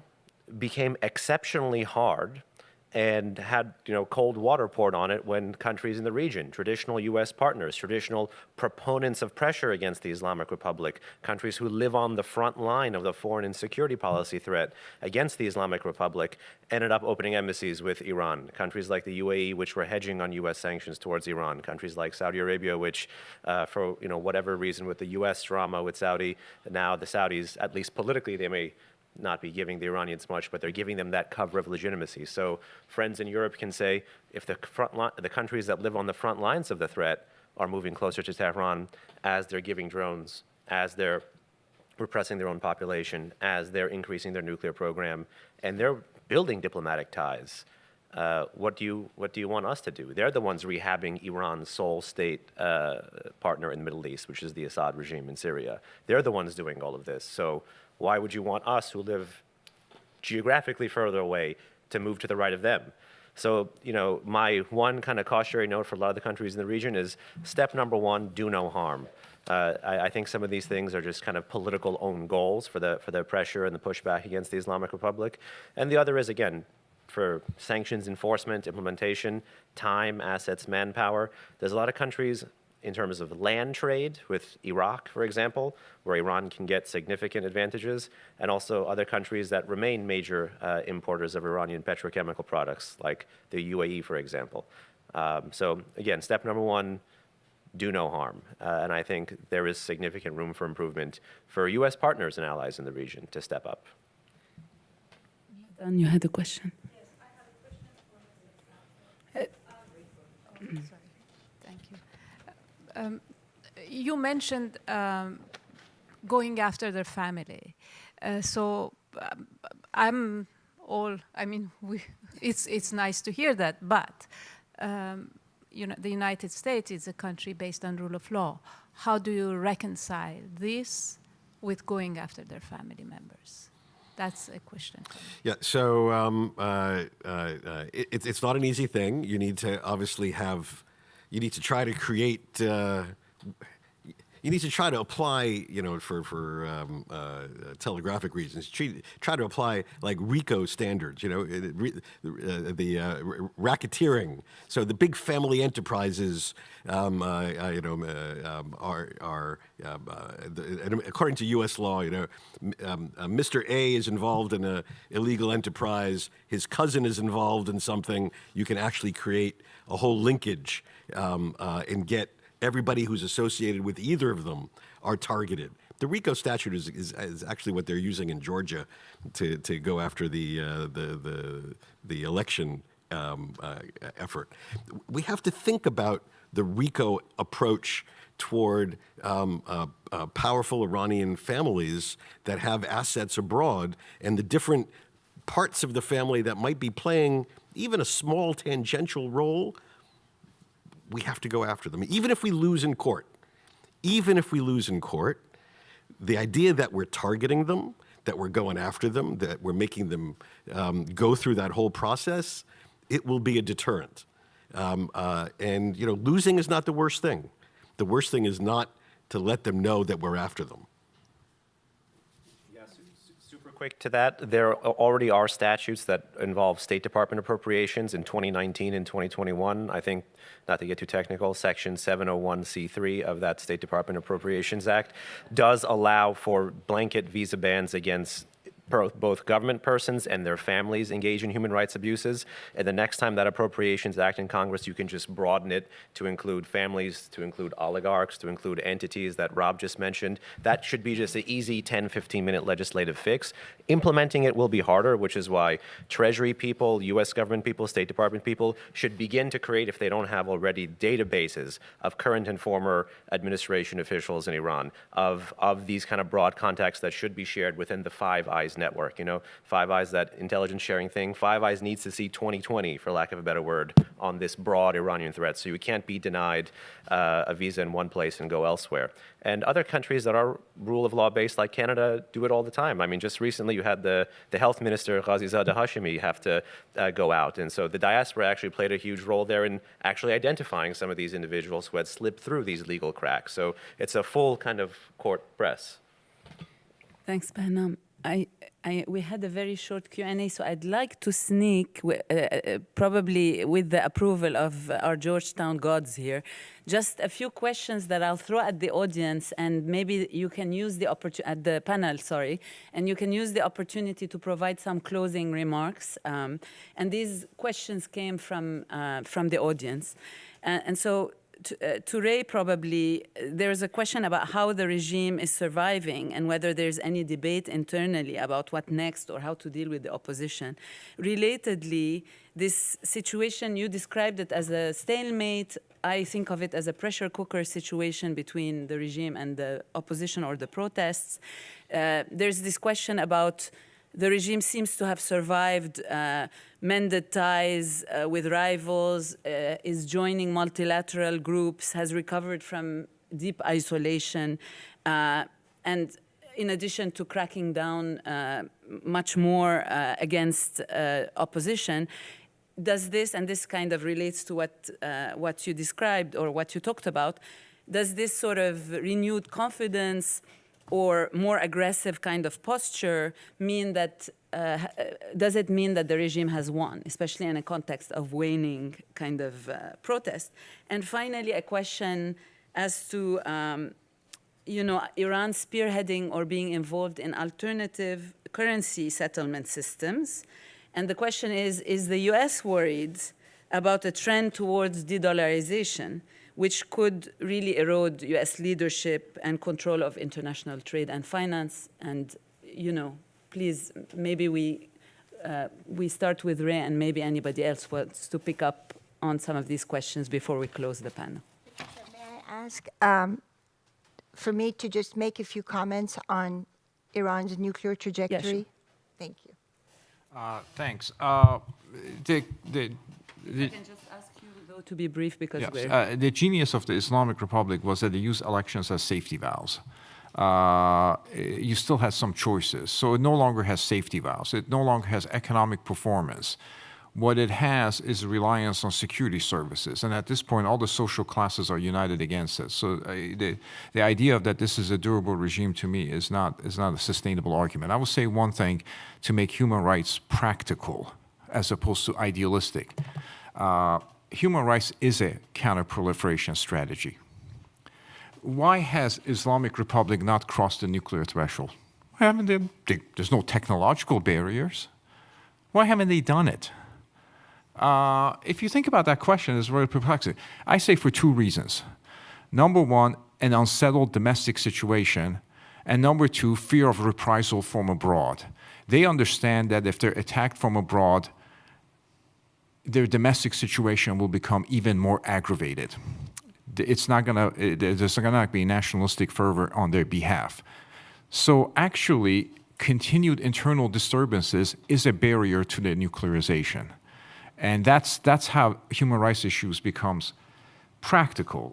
became exceptionally hard and had cold water poured on it when countries in the region, traditional U.S. partners, traditional proponents of pressure against the Islamic Republic, countries who live on the front line of the foreign and security policy threat against the Islamic Republic, ended up opening embassies with Iran. Countries like the UAE, which were hedging on U.S. sanctions towards Iran. Countries like Saudi Arabia, which, for whatever reason with the U.S. drama with Saudi, now the Saudis, at least politically, they may not be giving the Iranians much, but they're giving them that cover of legitimacy. So friends in Europe can say, if the countries that live on the front lines of the threat are moving closer to Tehran as they're giving drones, as they're repressing their own population, as they're increasing their nuclear program, and they're building diplomatic ties, what do you want us to do? They're the ones rehabbing Iran's sole state partner in the Middle East, which is the Assad regime in Syria. They're the ones doing all of this. So why would you want us, who live geographically further away, to move to the right of them? So, my one kind of cautionary note for a lot of the countries in the region is step number one, do no harm. I think some of these things are just kind of political own goals for the pressure and the pushback against the Islamic Republic. And the other is, again, for sanctions enforcement, implementation, time, assets, manpower. There's a lot of countries in terms of land trade with Iraq, for example, where Iran can get significant advantages, and also other countries that remain major importers of Iranian petrochemical products, like the UAE, for example. So again, step number one, do no harm. And I think there is significant room for improvement for U.S. partners and allies in the region to step up. Dan, you had a question? Yes, I have a question. Sorry. Thank you. You mentioned going after their family. it's nice to hear that, but the United States is a country based on rule of law. How do you reconcile this with going after their family members? That's a question. Yeah, so it's not an easy thing. You need to obviously you need to try to create, you need to try to apply, for telegraphic reasons, try to apply like RICO standards, the racketeering. So the big family enterprises, according to U.S. law, Mr. A is involved in an illegal enterprise, his cousin is involved in something. You can actually create a whole linkage and get everybody who's associated with either of them are targeted. The RICO statute is actually what they're using in Georgia to go after the election effort. We have to think about the RICO approach toward powerful Iranian families that have assets abroad and the different parts of the family that might be playing even a small tangential role. We have to go after them, even if we lose in court. Even if we lose in court, the idea that we're targeting them, that we're going after them, that we're making them go through that whole process, it will be a deterrent. And losing is not the worst thing. The worst thing is not to let them know that we're after them. Super quick to that, there already are statutes that involve State Department appropriations in 2019 and 2021. I think, not to get too technical, Section 701c3 of that State Department Appropriations Act does allow for blanket visa bans against both government persons and their families engage in human rights abuses. And the next time that Appropriations Act in Congress, you can just broaden it to include families, to include oligarchs, to include entities that Rob just mentioned. That should be just an easy 10, 15-minute legislative fix. Implementing it will be harder, which is why Treasury people, U.S. government people, State Department people should begin to create, if they don't have already, databases of current and former administration officials in Iran, of these kind of broad contacts that should be shared within the Five Eyes network. Five Eyes, that intelligence sharing thing. Five Eyes needs to see 2020, for lack of a better word, on this broad Iranian threat. So you can't be denied a visa in one place and go elsewhere. And other countries that are rule of law based, like Canada, do it all the time. I mean, just recently you had the health minister, Ghazizadeh Hashemi, have to go out. And so the diaspora actually played a huge role there in actually identifying some of these individuals who had slipped through these legal cracks. So it's a full kind of court press. Thanks, Behnam. We had a very short Q&A, so I'd like to sneak, probably with the approval of our Georgetown gods here, just a few questions that I'll throw at the audience, and maybe you can use the at the panel, and you can use the opportunity to provide some closing remarks. And these questions came from the audience, and so. To Ray, probably, there's a question about how the regime is surviving and whether there's any debate internally about what next or how to deal with the opposition. Relatedly, this situation, you described it as a stalemate. I think of it as a pressure cooker situation between the regime and the opposition or the protests. There's this question about the regime seems to have survived, mended ties with rivals, is joining multilateral groups, has recovered from deep isolation, and in addition to cracking down much more against opposition, does this, and this kind of relates to what you described or what you talked about, does this sort of renewed confidence or more aggressive kind of posture mean that, does it mean that the regime has won, especially in a context of waning kind of protest? And finally, a question as to, Iran spearheading or being involved in alternative currency settlement systems. And the question is the US worried about a trend towards de-dollarization, which could really erode US leadership and control of international trade and finance? And, please, maybe we start with Ray, and maybe anybody else wants to pick up on some of these questions before we close the panel. May I ask for me to just make a few comments on Iran's nuclear trajectory? Yeah, sure. Thank you. Thanks. I can just ask you, though, to be brief because we're... The genius of the Islamic Republic was that they used elections as safety valves. You still had some choices. So it no longer has safety valves. It no longer has economic performance. What it has is reliance on security services. And at this point, all the social classes are united against it. So the idea of that this is a durable regime to me is not a sustainable argument. I will say one thing to make human rights practical as opposed to idealistic. Human rights is a counter-proliferation strategy. Why has Islamic Republic not crossed the nuclear threshold? Why haven't they? There's no technological barriers. Why haven't they done it? If you think about that question, it's very perplexing. I say for two reasons. Number one, an unsettled domestic situation, and number two, fear of reprisal from abroad. They understand that if they're attacked from abroad, their domestic situation will become even more aggravated. There's not gonna be nationalistic fervor on their behalf. So actually, continued internal disturbances is a barrier to the nuclearization. And that's how human rights issues becomes practical.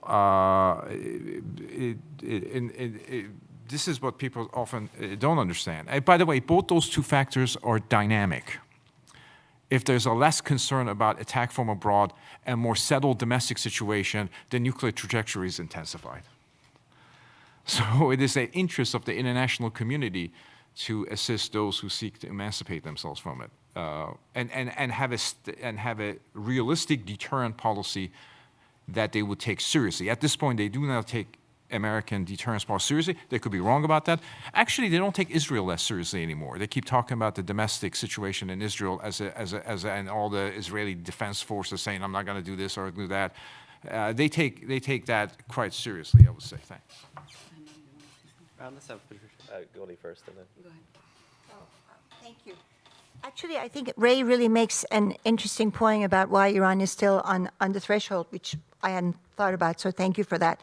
This is what people often don't understand. By the way, both those two factors are dynamic. If there's a less concern about attack from abroad and more settled domestic situation, the nuclear trajectory is intensified. So it is an interest of the international community to assist those who seek to emancipate themselves from it, and have a realistic deterrent policy that they would take seriously. At this point, they do not take American deterrence policy seriously. They could be wrong about that. Actually, they don't take Israel less seriously anymore. They keep talking about the domestic situation in Israel and all the Israeli defense forces saying, "I'm not going to do this or do that." They take that quite seriously, I would say. Thanks. Let's have Goldie first, and then. Go ahead. Thank you. Actually, I think Ray really makes an interesting point about why Iran is still on the threshold, which I hadn't thought about, so thank you for that.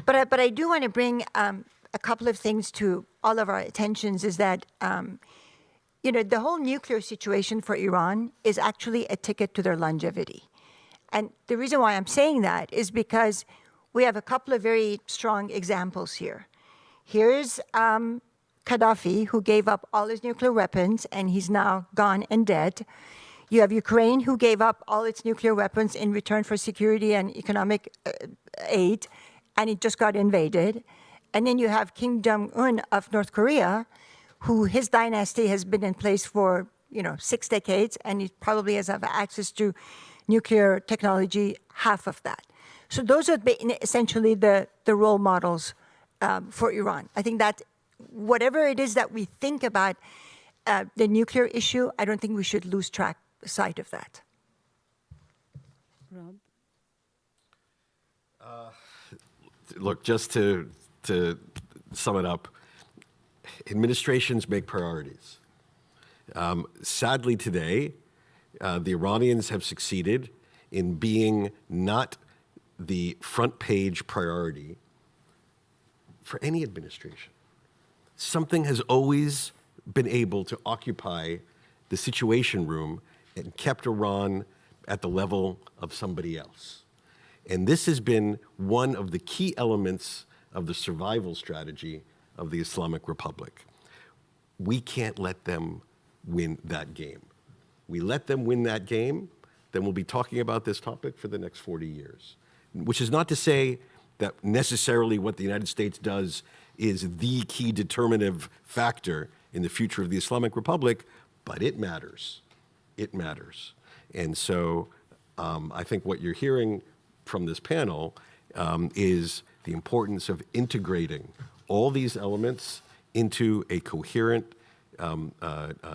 But I do want to bring a couple of things to all of our attentions, is that, the whole nuclear situation for Iran is actually a ticket to their longevity. And the reason why I'm saying that is because we have a couple of very strong examples here. Here's Gaddafi, who gave up all his nuclear weapons, and he's now gone and dead. You have Ukraine, who gave up all its nuclear weapons in return for security and economic aid, and it just got invaded. And then you have Kim Jong-un of North Korea, who his dynasty has been in place for 6 decades, and he probably has access to nuclear technology, half of that. So those are essentially the role models for Iran. I think that whatever it is that we think about the nuclear issue, I don't think we should lose sight of that. Rob? Look, just to sum it up, administrations make priorities. Sadly today, the Iranians have succeeded in being not the front page priority for any administration. Something has always been able to occupy the Situation Room and kept Iran at the level of somebody else. And this has been one of the key elements of the survival strategy of the Islamic Republic. We can't let them win that game. We let them win that game, then we'll be talking about this topic for the next 40 years. Which is not to say that necessarily what the United States does is the key determinative factor in the future of the Islamic Republic, but it matters. It matters. And so I think what you're hearing from this panel is the importance of integrating all these elements into a coherent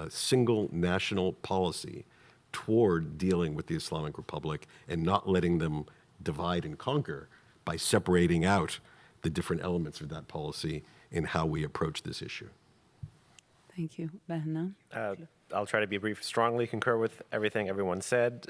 single national policy toward dealing with the Islamic Republic and not letting them divide and conquer by separating out the different elements of that policy in how we approach this issue. Thank you. Bahna? I'll try to be brief. Strongly concur with everything everyone said.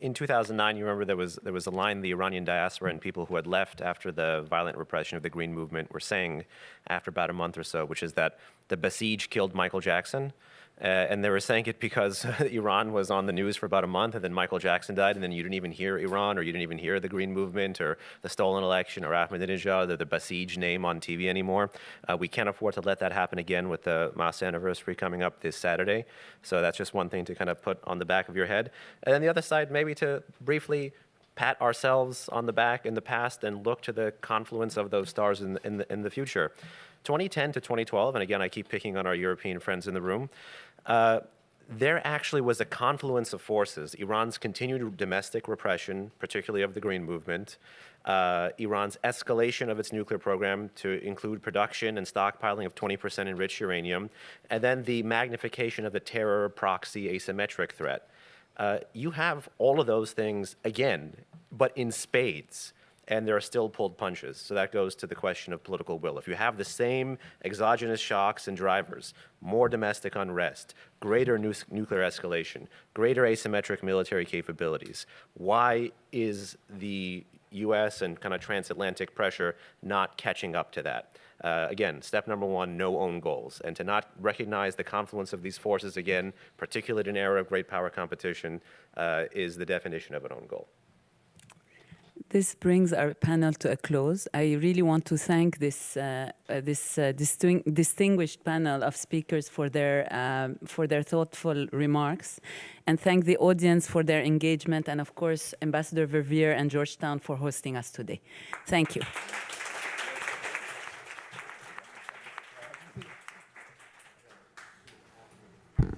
In 2009, you remember there was a line the Iranian diaspora and people who had left after the violent repression of the Green Movement were saying after about a month or so, which is that the Basij killed Michael Jackson. And they were saying it because Iran was on the news for about a month, and then Michael Jackson died, and then you didn't even hear Iran, or you didn't even hear the Green Movement, or the stolen election, or Ahmadinejad, or the Basij name on TV anymore. We can't afford to let that happen again with the Mahsa anniversary coming up this Saturday. So that's just one thing to kind of put on the back of your head. And then the other side, maybe to briefly pat ourselves on the back in the past and look to the confluence of those stars in the future. 2010 to 2012, and again, I keep picking on our European friends in the room, there actually was a confluence of forces. Iran's continued domestic repression, particularly of the Green Movement, Iran's escalation of its nuclear program to include production and stockpiling of 20% enriched uranium, and then the magnification of the terror proxy asymmetric threat. You have all of those things, again, but in spades, and there are still pulled punches. So that goes to the question of political will. If you have the same exogenous shocks and drivers, more domestic unrest, greater nuclear escalation, greater asymmetric military capabilities, why is the US and kind of transatlantic pressure not catching up to that? Again, step number one, no own goals. And to not recognize the confluence of these forces again, particularly in an era of great power competition, is the definition of an own goal. This brings our panel to a close. I really want to thank this distinguished panel of speakers for their thoughtful remarks, and thank the audience for their engagement, and of course, Ambassador Verveer and Georgetown for hosting us today. Thank you.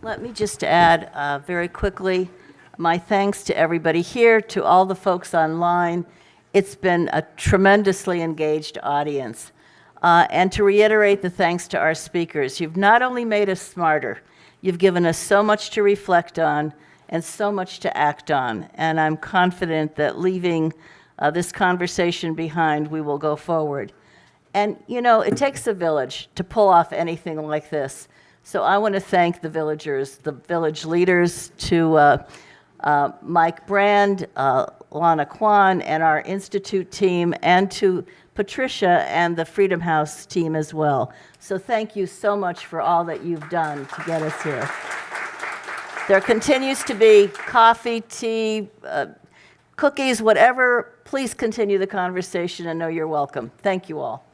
Let me just add very quickly my thanks to everybody here, to all the folks online. It's been a tremendously engaged audience. And to reiterate the thanks to our speakers, you've not only made us smarter, you've given us so much to reflect on and so much to act on. And I'm confident that leaving this conversation behind, we will go forward. And you know, it takes a village to pull off anything like this. So I want to thank the villagers, the village leaders, to Mike Brand, Lana Kwan, and our Institute team, and to Patricia and the Freedom House team as well. So thank you so much for all that you've done to get us here. There continues to be coffee, tea, cookies, whatever. Please continue the conversation and know you're welcome. Thank you all.